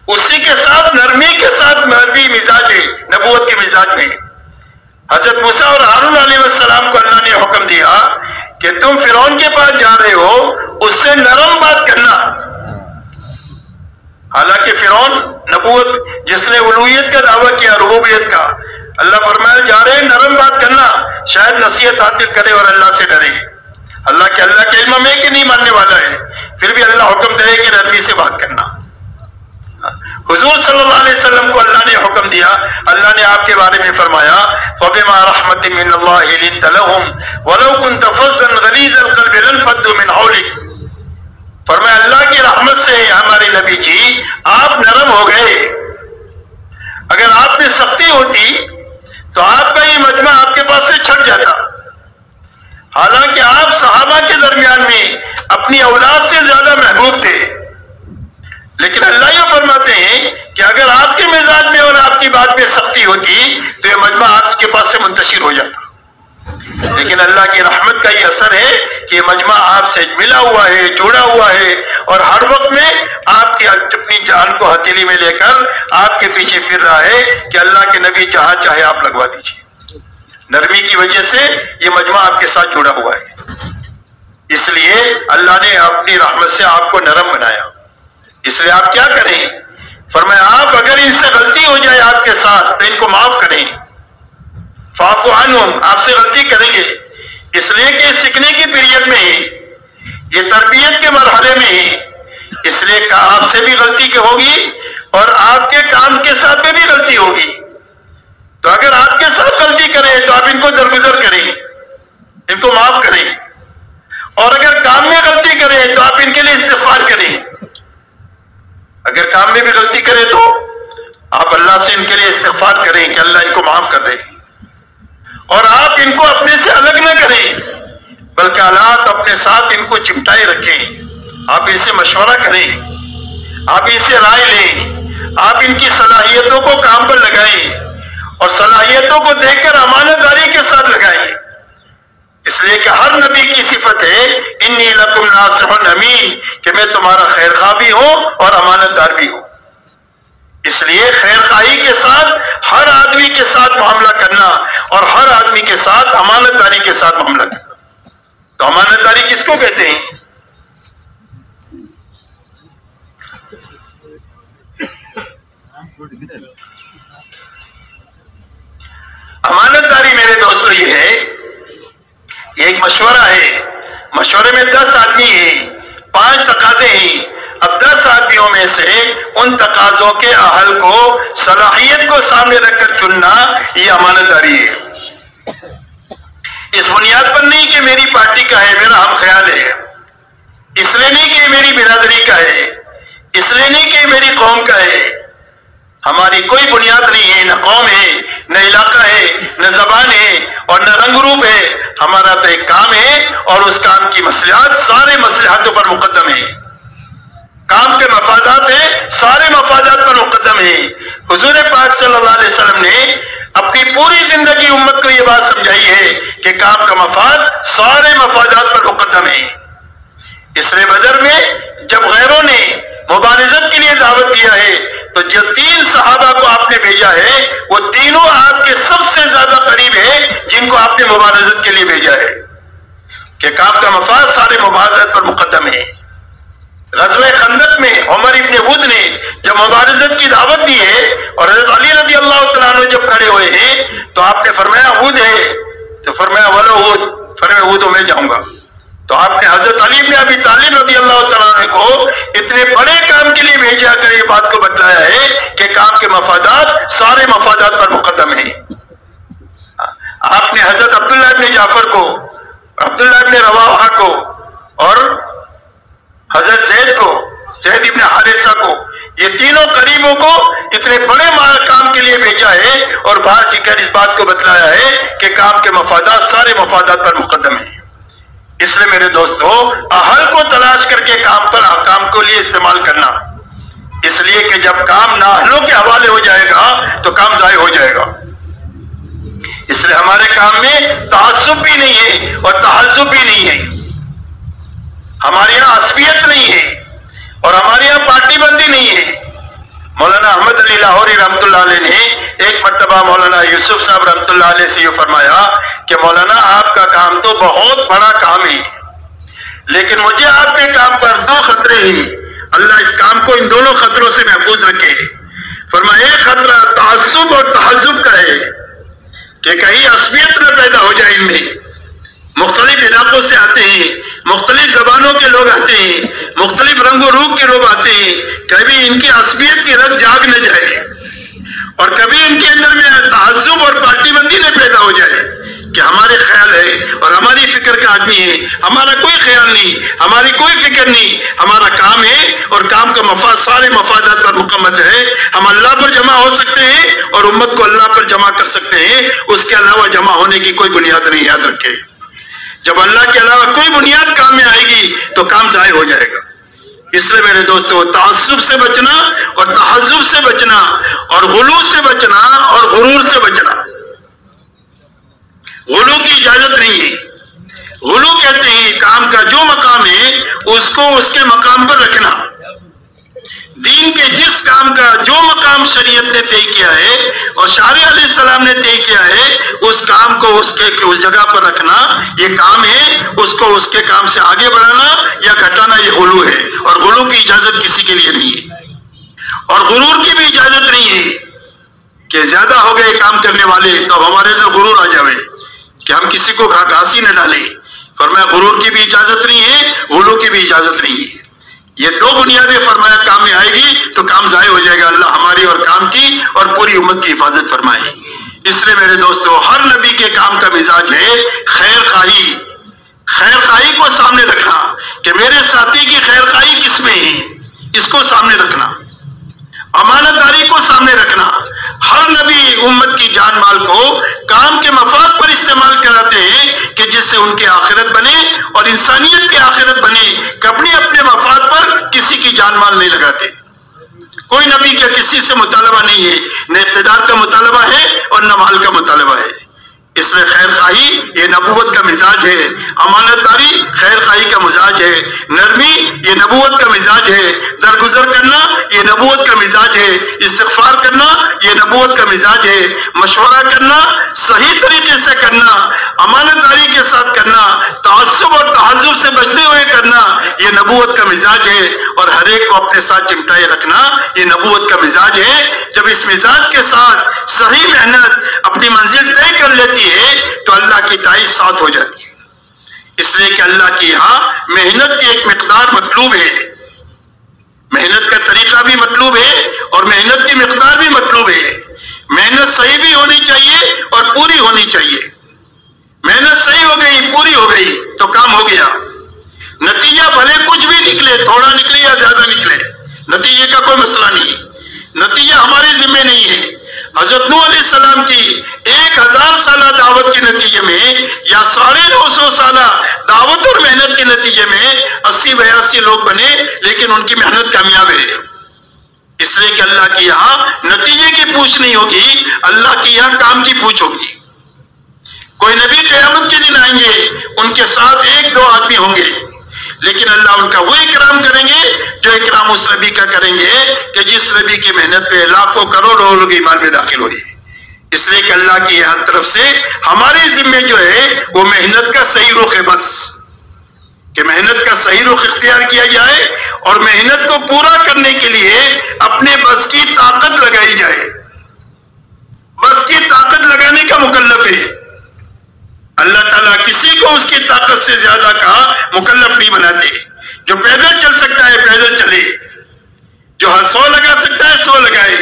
اسی کے ساتھ نرمی کے ساتھ نرمی مزاج ہے نبوت کے مزاج میں۔ حضرت موسیٰ اور ہارون علیہ السلام کو اللہ نے حکم دیا کہ تم فرعون کے پاس جا رہے ہو، اس سے نرم بات کرنا۔ حالانکہ فرعون نبوت جس نے الوہیت کا دعویٰ کیا، ربوبیت کا، اللہ فرمایا جا رہے ہیں نرم بات کرنا، شاید نصیحت حاصل کرے اور اللہ سے ڈرے۔ اللہ کے علم میں کہ نہیں ماننے والا ہے، پھر بھی اللہ حکم دے کہ نرمی سے بات کرنا۔ حضور صلی اللہ علیہ وسلم کو اللہ نے حکم دیا، اللہ نے آپ کے بارے میں فرمایا فَبِمَا رَحْمَةٍ مِّنَ اللَّهِ لِنتَ لَهُمْ وَلَوْ كُنْتَ فَظًّا غَلِيظَ الْقَلْبِ لَانفَضُّوا مِنْ حَوْلِكَ۔ فرمایا اللہ کی رحمت سے ہمارے نبی جی آپ نرم ہو گئے۔ اگر آپ میں سختی ہوتی تو آپ کا یہ مجمع آپ کے پاس سے چھٹ جاتا۔ حالانکہ آپ صحابہ کے درمیان میں اپنی اولاد سے زیادہ محبوب تھے، لیکن اللہ یہ فرماتے ہیں کہ اگر آپ کے مزاج میں اور آپ کی بات میں سختی ہوتی تو یہ مجمع آپ کے پاس سے منتشر ہو جاتا۔ لیکن اللہ کی رحمت کا یہ اثر ہے کہ یہ مجمع آپ سے ملا ہوا ہے، جڑا ہوا ہے، اور ہر وقت میں آپ کی اپنی جان کو ہتھیلی میں لے کر آپ کے پیچھے پھر رہا ہے کہ اللہ کے نبی جہاں چاہے آپ لگوا دیجیے۔ نرمی کی وجہ سے یہ مجمع آپ کے ساتھ جڑا ہوا ہے، اس لیے اللہ نے اپنی رحمت سے آپ کو نرم بنایا۔ اس لیے آپ کیا کریں؟ فرمایا آپ اگر ان سے غلطی ہو جائے آپ کے ساتھ تو ان کو معاف کریں۔ فاعفو عنہم، آپ سے غلطی کریں گے، اس لیے کہ سیکھنے کی پیریڈ میں ہی، یہ تربیت کے مرحلے میں ہی، اس لیے کہ آپ سے بھی غلطی ہوگی اور آپ کے کام کے ساتھ میں بھی غلطی ہوگی۔ تو اگر آپ کے ساتھ غلطی کریں تو آپ ان کو درگزر کریں، ان کو معاف کریں، اور اگر کام میں غلطی کریں تو آپ ان کے لیے استغفار کریں۔ اگر کام میں بھی غلطی کرے تو آپ اللہ سے ان کے لیے استغفار کریں کہ اللہ ان کو معاف کر دے، اور آپ ان کو اپنے سے الگ نہ کریں بلکہ حالات اپنے ساتھ ان کو چمٹائے رکھیں۔ آپ ان سے مشورہ کریں، آپ ان سے رائے لیں، آپ ان کی صلاحیتوں کو کام پر لگائیں اور صلاحیتوں کو دیکھ کر امانت داری کے ساتھ لگائیں۔ اس لیے کہ ہر نبی کی صفت ہے انی لکم ناصح امین، کہ میں تمہارا خیر خواہ بھی ہوں اور امانت دار بھی ہوں۔ اس لیے خیر خواہی کے ساتھ ہر آدمی کے ساتھ معاملہ کرنا اور ہر آدمی کے ساتھ امانت داری کے ساتھ معاملہ کرنا۔ تو امانت داری کس کو کہتے ہیں؟ امانتداری میرے دوستو یہ ہے، یہ ایک مشورہ ہے، مشورے میں 10 آدمی ہیں، 5 تقاضے ہیں، اب 10 آدمیوں میں سے ان تقاضوں کے اہل کو، صلاحیت کو سامنے رکھ کر چننا، یہ امانتداری ہے۔ اس بنیاد پر نہیں کہ میری پارٹی کا ہے، میرا ہم خیال ہے، اس لیے نہیں کہ میری برادری کا ہے، اس لیے نہیں کہ میری قوم کا ہے، ہماری کوئی بنیاد نہیں ہے، نہ قوم ہے، نہ علاقہ ہے، نہ زبان ہے، اور نہ رنگ روپ ہے، ہمارا تو ایک کام ہے، اور اس کام کی مصلحت سارے مصلحتوں پر مقدم ہے، کام کے مفادات ہیں، سارے مفادات پر مقدم ہے۔ حضور پاک صلی اللہ علیہ وسلم نے اپنی پوری زندگی امت کو یہ بات سمجھائی ہے کہ کام کا مفاد سارے مفادات پر مقدم ہے۔ اس لیے بدر میں جب غیروں نے مبارزت کے لیے دعوت دیا ہے تو جو 3 صحابہ کو آپ نے بھیجا ہے وہ تینوں آپ کے سب سے زیادہ قریب ہیں جن کو آپ نے مبارزت کے لیے بھیجا ہے، کہ کام کا مفاد سارے مبارزت پر مقدم ہے۔ غزوہ خندق میں عمر ابن ود نے جب مبارزت کی دعوت دی ہے اور حضرت علی رضی اللہ تعالیٰ عنہ جب کھڑے ہوئے ہیں تو آپ نے فرمایا ود ہے، تو فرمایا ولو ود، فرمایا ود میں جاؤں گا۔ تو آپ نے حضرت علی بن ابی طالب رضی اللہ تعالیٰ عنہ کو اتنے بڑے کام کے لیے بھیجا کر یہ بات کو بتلایا ہے کہ کام کے مفادات سارے مفادات پر مقدم ہیں۔ آپ نے حضرت عبداللہ ابن جعفر کو، عبداللہ ابن رواحہ کو اور حضرت زید ابن حارثہ کو، یہ تینوں قریبوں کو اتنے بڑے کام کے لیے بھیجا ہے اور باہر جی کر اس بات کو بتلایا ہے کہ کام کے مفادات سارے مفادات پر مقدم ہیں۔ اس لیے میرے دوستو اہل کو تلاش کر کے کام کو لیے استعمال کرنا، اس لیے کہ جب کام نااہلوں کے حوالے ہو جائے گا تو کام ضائع ہو جائے گا۔ اس لیے ہمارے کام میں تعصب بھی نہیں ہے اور تحزب بھی نہیں ہے، ہمارے یہاں عصبیت نہیں ہے اور ہمارے یہاں پارٹی بندی نہیں ہے۔ مولانا احمد علی لاہوری رحمۃ اللہ علیہ نے ایک مرتبہ مولانا یوسف صاحب رحمۃ اللہ علیہ سے یہ فرمایا کہ مولانا آپ کا کام تو بہت بڑا کام ہے، لیکن مجھے آپ کے کام پر 2 خطرے ہیں، اللہ اس کام کو ان دونوں خطروں سے محفوظ رکھے۔ فرمایا ایک خطرہ تعصب اور تحزب کا ہے کہ کہیں عصبیت نہ پیدا ہو جائے، ان میں مختلف علاقوں سے آتے ہیں، مختلف زبانوں کے لوگ آتے ہیں، مختلف رنگ و روپ کے لوگ آتے ہیں، کبھی ان کی عصبیت کی رگ جاگ نہ جائے اور کبھی ان کے اندر میں تعصب اور پارٹی بندی نہ پیدا ہو جائے کہ ہمارے خیال ہے اور ہماری فکر کا آدمی ہے، ہمارا کوئی خیال نہیں، ہماری کوئی فکر نہیں، ہمارا کام ہے اور کام کا مفاد سارے مفادات پر مکمل ہے۔ ہم اللہ پر جمع ہو سکتے ہیں اور امت کو اللہ پر جمع کر سکتے ہیں، اس کے علاوہ جمع ہونے کی کوئی بنیاد نہیں، یاد رکھے۔ جب اللہ کے علاوہ کوئی بنیاد کام میں آئے گی تو کام ضائع ہو جائے گا۔ اس لیے میرے دوستو تعصب سے بچنا اور تحزب سے بچنا اور غلو سے بچنا اور غرور سے بچنا۔ غلو کی اجازت نہیں ہے، غلو کہتے ہیں کام کا جو مقام ہے اس کو اس کے مقام پر رکھنا، دین کے جس کام کا جو مقام شریعت نے طے کیا ہے اور شارع علیہ السلام نے طے کیا ہے اس کام کو اس جگہ پر رکھنا یہ کام ہے، اس کو اس کے کام سے آگے بڑھانا یا گھٹانا یہ غلو ہے، اور غلو کی اجازت کسی کے لیے نہیں ہے، اور غرور کی بھی اجازت نہیں ہے کہ زیادہ ہو گئے کام کرنے والے تو اب ہمارے اندر غرور آ جائے کہ ہم کسی کو گھاسی نہ ڈالیں۔ فرمایا غرور کی بھی اجازت نہیں ہے، غلو کی بھی اجازت نہیں ہے۔ یہ 2 بنیادیں فرمایا کام میں آئے گی تو کام ضائع ہو جائے گا۔ اللہ ہماری اور کام کی اور پوری امت کی حفاظت فرمائے۔ اس لیے میرے دوستو ہر نبی کے کام کا مزاج ہے خیر خواہی، خیر خواہی کو سامنے رکھنا کہ میرے ساتھی کی خیر خواہی کس میں ہے، اس کو سامنے رکھنا، امانت داری کو سامنے رکھنا۔ ہر نبی امت کی جان مال کو کام کے مفاد پر استعمال کراتے ہیں کہ جس سے ان کی آخرت بنے اور انسانیت کی آخرت بنے، کہ اپنے مفاد پر کسی کی جان مال نہیں لگاتے۔ کوئی نبی کا کسی سے مطالبہ نہیں ہے، نہ اقتدار کا مطالبہ ہے اور نہ مال کا مطالبہ ہے۔ اس لیے خیر خواہی یہ نبوت کا مزاج ہے، امانت داری خیر خواہی کا مزاج ہے، نرمی یہ نبوت کا مزاج ہے، درگزر کرنا یہ نبوت کا مزاج ہے، استغفار کرنا یہ نبوت کا مزاج ہے، مشورہ کرنا صحیح طریقے سے کرنا، امانت داری کے ساتھ کرنا، تعصب اور تحزب سے بچتے ہوئے کرنا، یہ نبوت کا مزاج ہے، اور ہر ایک کو اپنے ساتھ چمٹائے رکھنا یہ نبوت کا مزاج ہے۔ جب اس مزاج کے ساتھ صحیح محنت اپنی منزل طے کر لیتی ہے تو اللہ کی تائید ساتھ ہو جاتی ہے، اس لیے کہ اللہ کے یہاں محنت کی ایک مقدار مطلوب ہے، محنت کا طریقہ بھی مطلوب ہے اور محنت کی مقدار بھی مطلوب ہے۔ محنت صحیح بھی ہونی چاہیے اور پوری ہونی چاہیے۔ محنت صحیح ہو گئی، پوری ہو گئی تو کام ہو گیا، نتیجہ بھلے کچھ بھی نکلے، تھوڑا نکلے یا زیادہ نکلے، نتیجے کا کوئی مسئلہ نہیں، نتیجہ ہمارے ذمہ نہیں ہے۔ حضرت نوح علیہ السلام کی 1000 سالہ دعوت کے نتیجے میں یا 950 سالہ دعوت اور محنت کے نتیجے میں 80-82 لوگ بنے، لیکن ان کی محنت کامیاب ہے، اس لیے کہ اللہ کے یہاں نتیجے کی پوچھ نہیں ہوگی، اللہ کے یہاں کام کی پوچھ ہوگی۔ کوئی نبی قیامت کے دن آئیں گے، ان کے ساتھ 1-2 آدمی ہوں گے، لیکن اللہ ان کا وہ اکرام کریں گے جو اکرام اس نبی کا کریں گے کہ جس نبی کی محنت پہ لاکھوں کروڑوں لوگ ایمان میں داخل ہوئے۔ اس لیے کہ اللہ کی یہاں طرف سے ہمارے ذمے جو ہے وہ محنت کا صحیح رخ ہے، بس کہ محنت کا صحیح رخ اختیار کیا جائے اور محنت کو پورا کرنے کے لیے اپنے بس کی طاقت لگائی جائے، بس کی طاقت لگانے کا مکلف ہے۔ اللہ تعالیٰ کسی کو اس کی طاقت سے زیادہ کا مکلف نہیں بناتے۔ جو پیدل چل سکتا ہے پیدل چلے، جو 100 لگا سکتا ہے 100 لگائے،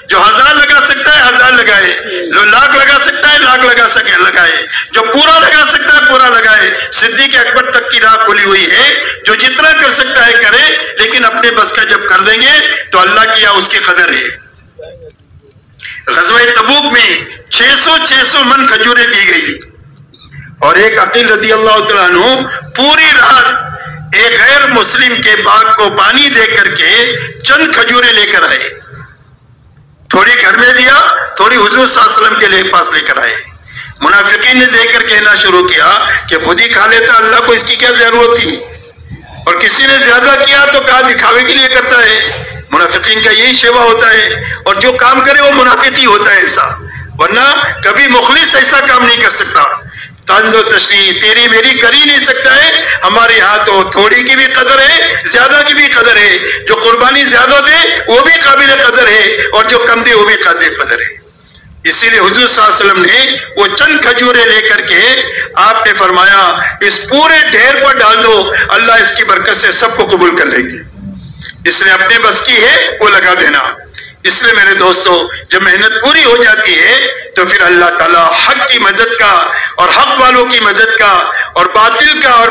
جو 1000 لگا سکتا ہے 1000 لگائے، جو لاکھ لگا سکتا ہے لاکھ لگائے، جو پورا لگا سکتا ہے پورا لگائے۔ صدیق اکبر تک کی راہ کھلی ہوئی ہے، جو جتنا کر سکتا ہے کرے، لیکن اپنے بس کا جب کر دیں گے تو اللہ کی اس کی قدر ہے۔ غزوہ تبوک میں 600 من کھجوریں دی گئی، اور ایک عقیل رضی اللہ تعالیٰ عنہ پوری رات ایک غیر مسلم کے باغ کو پانی دے کر کے چند کھجوریں لے کر آئے، تھوڑی گھر میں دیا، تھوڑی حضور صلی اللہ علیہ وسلم کے پاس لے کر آئے۔ منافقین نے دیکھ کر کہنا شروع کیا کہ خود ہی کھا لیتا، اللہ کو اس کی کیا ضرورت تھی، اور کسی نے زیادہ کیا تو کہا دکھاوے کے لیے کرتا ہے۔ منافقین کا یہی شیوا ہوتا ہے، اور جو کام کرے وہ منافق ہی ہوتا ہے ایسا، ورنہ کبھی مخلص ایسا کام نہیں کر سکتا۔ تند و تشریح تیری میری کر ہی نہیں سکتا ہے۔ ہمارے یہاں تو تھوڑی کی بھی قدر ہے، زیادہ کی بھی قدر ہے، جو قربانی زیادہ دے وہ بھی قابل قدر ہے، اور جو کم دے وہ بھی قابل قدر ہے۔ اسی لیے حضور صلی اللہ علیہ وسلم نے وہ چند کھجوریں لے کر کے آپ نے فرمایا اس پورے ڈھیر پر ڈال دو، اللہ اس کی برکت سے سب کو قبول کر لیں گے۔ اس نے اپنے بس کی ہے وہ لگا دینا۔ اس لیے میرے دوستو، جب محنت پوری ہو جاتی ہے تو پھر اللہ تعالیٰ حق کی مدد کا اور حق والوں کی مدد کا اور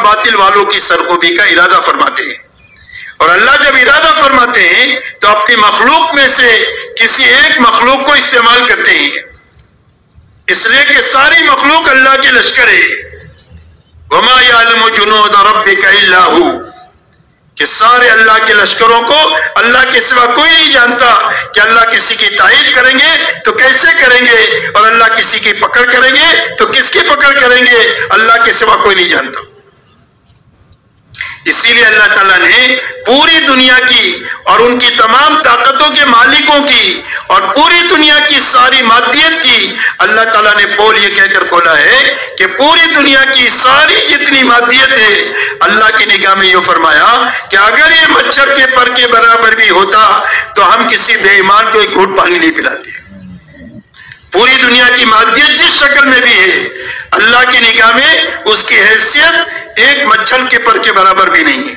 باطل والوں کی سرکوبی کا ارادہ فرماتے ہیں۔ اور اللہ جب ارادہ فرماتے ہیں تو اپنی مخلوق میں سے کسی ایک مخلوق کو استعمال کرتے ہیں، اس لیے کہ ساری مخلوق اللہ کے لشکر ہے۔ وَمَا يَعْلَمُ جُنُودَ رَبِّكَ إِلَّا هُوَ، کہ سارے اللہ کے لشکروں کو اللہ کے سوا کوئی نہیں جانتا، کہ اللہ کسی کی تائید کریں گے تو کیسے کریں گے، اور اللہ کسی کی پکڑ کریں گے تو کس کی پکڑ کریں گے، اللہ کے سوا کوئی نہیں جانتا۔ اسی لیے اللہ تعالیٰ نے پوری دنیا کی اور ان کی تمام طاقتوں کے مالکوں کی اور پوری دنیا کی ساری مادیت کی اللہ تعالیٰ نے پول یہ کہہ کر کھولا ہے کہ پوری دنیا کی ساری جتنی مادیت ہے اللہ کی نگاہ میں یہ فرمایا کہ اگر یہ مچھر کے پر کے برابر بھی ہوتا تو ہم کسی بے ایمان کو ایک گھونٹ پانی نہیں پلاتے۔ پوری دنیا کی مادیت جس شکل میں بھی ہے اللہ کی نگاہ میں اس کی حیثیت ایک مچھر کے پر کے برابر بھی نہیں ہے۔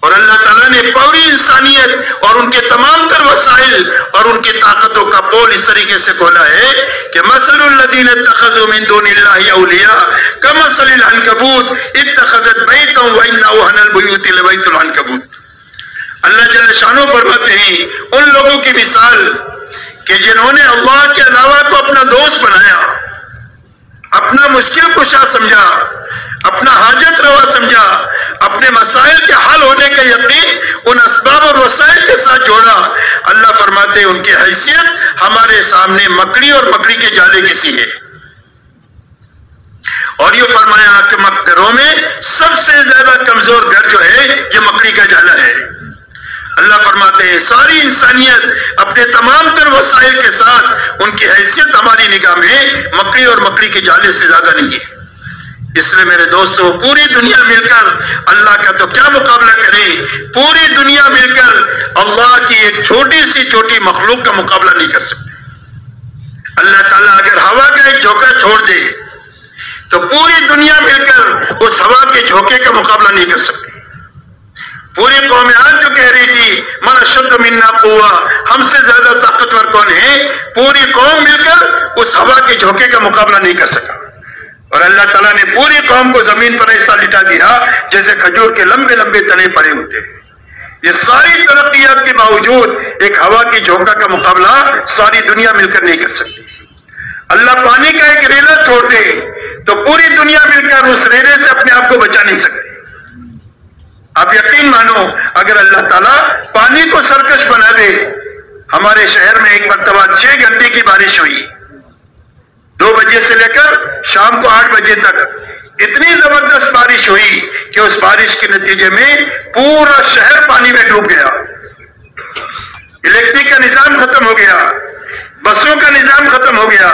اور اللہ تعالیٰ نے پوری انسانیت اور ان کے تمام تر وسائل اور ان کی طاقتوں کا پول اس طریقے سے کھولا ہے کہ مثل الذین اتخذوا من دون اللہ اولیاء کمثل العنکبوت اتخذت بیتا وان اوہن البیوت لبیت العنکبوت۔ اللہ جل شانہ فرماتے ہیں ان لوگوں کی مثال کہ جنہوں نے اللہ کے علاوہ کو اپنا دوست بنایا، اپنا مشکل کشا سمجھا، اپنا حاجت روا سمجھا، اپنے مسائل کے حل ہونے کا یقین ان اسباب اور وسائل کے ساتھ جوڑا۔ اللہ فرماتے ہیں ان کی حیثیت ہمارے سامنے مکڑی اور مکڑی کے جالے کی سی ہے۔ اور یہ فرمایا کہ گھروں میں سب سے زیادہ کمزور گھر جو ہے یہ مکڑی کا جالا ہے۔ اللہ فرماتے ہیں ساری انسانیت اپنے تمام تر وسائل کے ساتھ ان کی حیثیت ہماری نگاہ میں مکڑی اور مکڑی کے جالے سے زیادہ نہیں ہے۔ اس لیے میرے دوستو پوری دنیا مل کر اللہ کا تو کیا مقابلہ کریں، پوری دنیا مل کر اللہ کی ایک چھوٹی سی چھوٹی مخلوق کا مقابلہ نہیں کر سکتے۔ اللہ تعالیٰ اگر ہوا کا ایک جھونکا چھوڑ دے تو پوری دنیا مل کر اس ہوا کے جھونکے کا مقابلہ نہیں کر سکتی۔ پوری قوم عاد جو کہہ رہی تھی من اشد منا قوہ، ہم سے زیادہ طاقتور کون ہے، پوری قوم مل کر اس ہوا کے جھونکے کا مقابلہ نہیں کر سکا، اور اللہ تعالیٰ نے پوری قوم کو زمین پر ایسا لٹا دیا جیسے کھجور کے لمبے لمبے تنے پڑے ہوتے ہیں۔ یہ ساری ترقیات کے باوجود ایک ہوا کی جھونکا کا مقابلہ ساری دنیا مل کر نہیں کر سکتی۔ اللہ پانی کا ایک ریلا چھوڑ دے تو پوری دنیا مل کر اس ریلے سے اپنے آپ کو بچا نہیں سکتی۔ آپ یقین مانو اگر اللہ تعالیٰ پانی کو سرکش بنا دے، ہمارے شہر میں ایک مرتبہ 6 گھنٹے کی بارش ہوئی، 2 بجے سے لے کر شام کو 8 بجے تک اتنی زبردست بارش ہوئی کہ اس بارش کے نتیجے میں پورا شہر پانی میں ڈوب گیا، الیکٹرک کا نظام ختم ہو گیا، بسوں کا نظام ختم ہو گیا،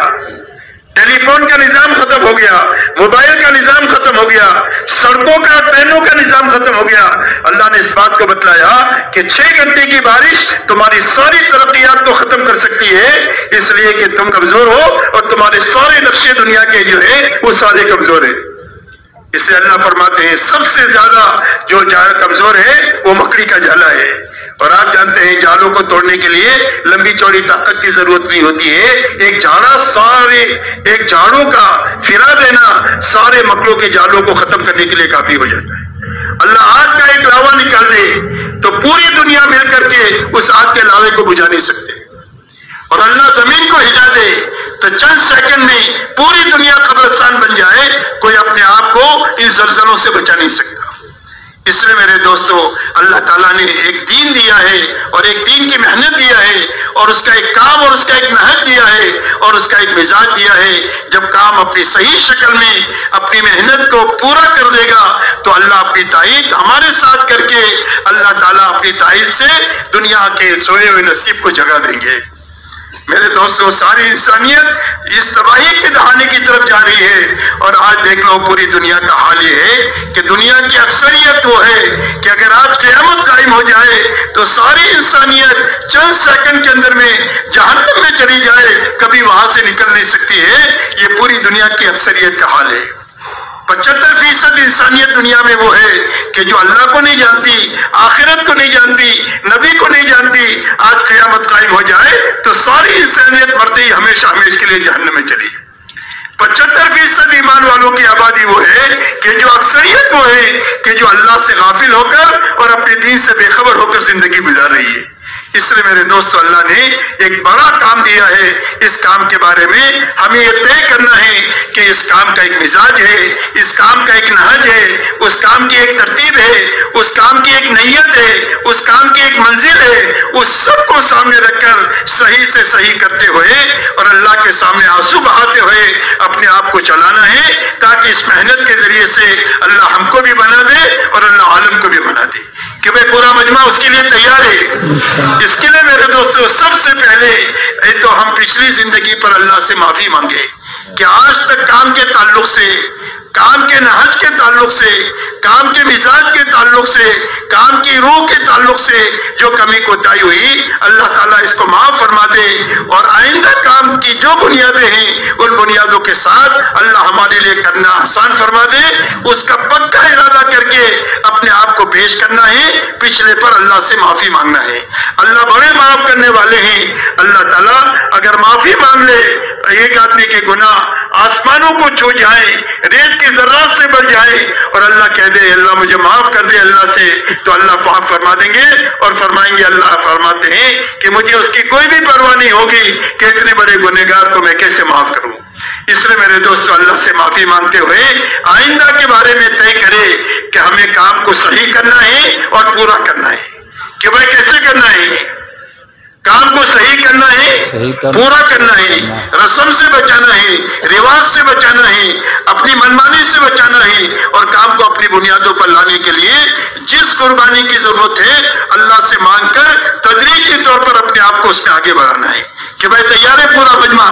ٹیلی فون کا نظام ختم ہو گیا، موبائل کا نظام ختم ہو گیا، سڑکوں کا ٹرینوں کا نظام ختم ہو گیا۔ اللہ نے اس بات کو بتلایا کہ 6 گھنٹے کی بارش تمہاری ساری ترقیات کو ختم کر سکتی ہے، اس لیے کہ تم کمزور ہو اور تمہارے سارے نقشے دنیا کے جو ہے وہ سارے کمزور ہیں۔ اس لیے اللہ فرماتے ہیں سب سے زیادہ جو کمزور ہے وہ مکڑی کا جالا ہے، اور آپ جانتے ہیں جالوں کو توڑنے کے لیے لمبی چوڑی طاقت کی ضرورت نہیں ہوتی ہے، ایک جھاڑو کا پھرا دینا سارے مکڑوں کے جالوں کو ختم کرنے کے لیے کافی ہو جاتا ہے۔ اللہ آگ کا ایک لاوا نکال دے تو پوری دنیا مل کر کے اس آگ کے لاوے کو بجھا نہیں سکتے، اور اللہ زمین کو ہلا دے تو چند سیکنڈ میں پوری دنیا قبرستان بن جائے، کوئی اپنے آپ کو ان زلزلوں سے بچا نہیں سکتا۔ اس لیے میرے دوستو اللہ تعالیٰ نے ایک دین دیا ہے اور ایک دین کی محنت دیا ہے، اور اس کا ایک کام اور اس کا ایک نہج دیا ہے اور اس کا ایک مزاج دیا ہے۔ جب کام اپنی صحیح شکل میں اپنی محنت کو پورا کر دے گا تو اللہ اپنی تائید ہمارے ساتھ کر کے اللہ تعالیٰ اپنی تائید سے دنیا کے سوئے ہوئے نصیب کو جگا دیں گے۔ میرے دوستو ساری انسانیت اس تباہی کی دہانے کی طرف جا رہی ہے، اور آج دیکھ لو پوری دنیا کا حال یہ ہے کہ دنیا کی اکثریت وہ ہے کہ اگر آج قیامت قائم ہو جائے تو ساری انسانیت چند سیکنڈ کے اندر میں جہنم میں چلی جائے، کبھی وہاں سے نکل نہیں سکتی ہے۔ یہ پوری دنیا کی اکثریت کا حال ہے۔ 75% انسانیت دنیا میں وہ ہے کہ جو اللہ کو نہیں جانتی، آخرت کو نہیں جانتی، نبی کو نہیں جانتی۔ آج قیامت قائم ہو جائے تو ساری انسانیت مرتے ہی ہمیشہ ہمیشہ کے لیے جہنم میں چلی جائے۔ 75% ایمان والوں کی آبادی وہ ہے کہ جو اکثریت وہ ہے کہ جو اللہ سے غافل ہو کر اور اپنے دین سے بے خبر ہو کر زندگی گزار رہی ہے۔ اس لیے میرے دوستو اللہ نے ایک بڑا کام دیا ہے، اس کام کے بارے میں ہمیں یہ طے کرنا ہے کہ اس کام کا ایک مزاج ہے، اس کام کا ایک نہج ہے، اس کام کی ایک ترتیب ہے، اس کام کی ایک نیت ہے، اس کام کی ایک منزل ہے۔ اس سب کو سامنے رکھ کر صحیح سے صحیح کرتے ہوئے اور اللہ کے سامنے آنسو بہاتے ہوئے اپنے آپ کو چلانا ہے، تاکہ اس محنت کے ذریعے سے اللہ ہم کو بھی بنا دے اور اللہ عالم کو بھی بنا دے کہ بھئی پورا مجمع اس کے لیے تیار ہے۔ اس کے لیے میرے دوستو سب سے پہلے تو ہم پچھلی زندگی پر اللہ سے معافی مانگے کہ آج تک کام کے تعلق سے، کام کے نہج کے تعلق سے، کام کے مزاج کے تعلق سے، کام کی روح کے تعلق سے جو کمی کوتاہی ہوئی، اللہ تعالیٰ اس کو معاف فرما دے، اور آئندہ کام کی جو بنیادیں ہیں ان بنیادوں کے ساتھ اللہ ہمارے لیے کرنا آسان فرما دے۔ اس کا پکا ارادہ کر کے اپنے آپ کو پیش کرنا ہے، پچھلے پر اللہ سے معافی مانگنا ہے۔ اللہ بڑے معاف کرنے والے ہیں۔ اللہ تعالیٰ اگر معافی مانگ لے، ایک آدمی کے گناہ آسمانوں کو چھو جائیں، ریت کی ذرات سے بڑھ جائے، اور اللہ کہہ دے اللہ مجھے معاف کر دے اللہ سے، تو اللہ معاف فرما دیں گے اور فرمائیں گے۔ اللہ فرماتے ہیں کہ مجھے اس کی کوئی بھی پرواہ نہیں ہوگی کہ اتنے بڑے گنہگار کو میں کیسے معاف کروں۔ اس لیے میرے دوستو اللہ سے معافی مانگتے ہوئے آئندہ کے بارے میں طے کرے کہ ہمیں کام کو صحیح کرنا ہے اور پورا کرنا ہے۔ کہ بھائی کیسے کرنا ہے؟ کام کو صحیح کرنا ہے، پورا کرنا ہے، رسم سے بچانا ہے، رواج سے بچانا ہے، اپنی منمانی سے بچانا ہے، اور کام کو اپنی بنیادوں پر لانے کے لیے جس قربانی کی ضرورت ہے اللہ سے مانگ کر تدریجی طور پر اپنے آپ کو اس میں آگے بڑھانا ہے۔ کہ بھائی تیار ہے پورا مجمع؟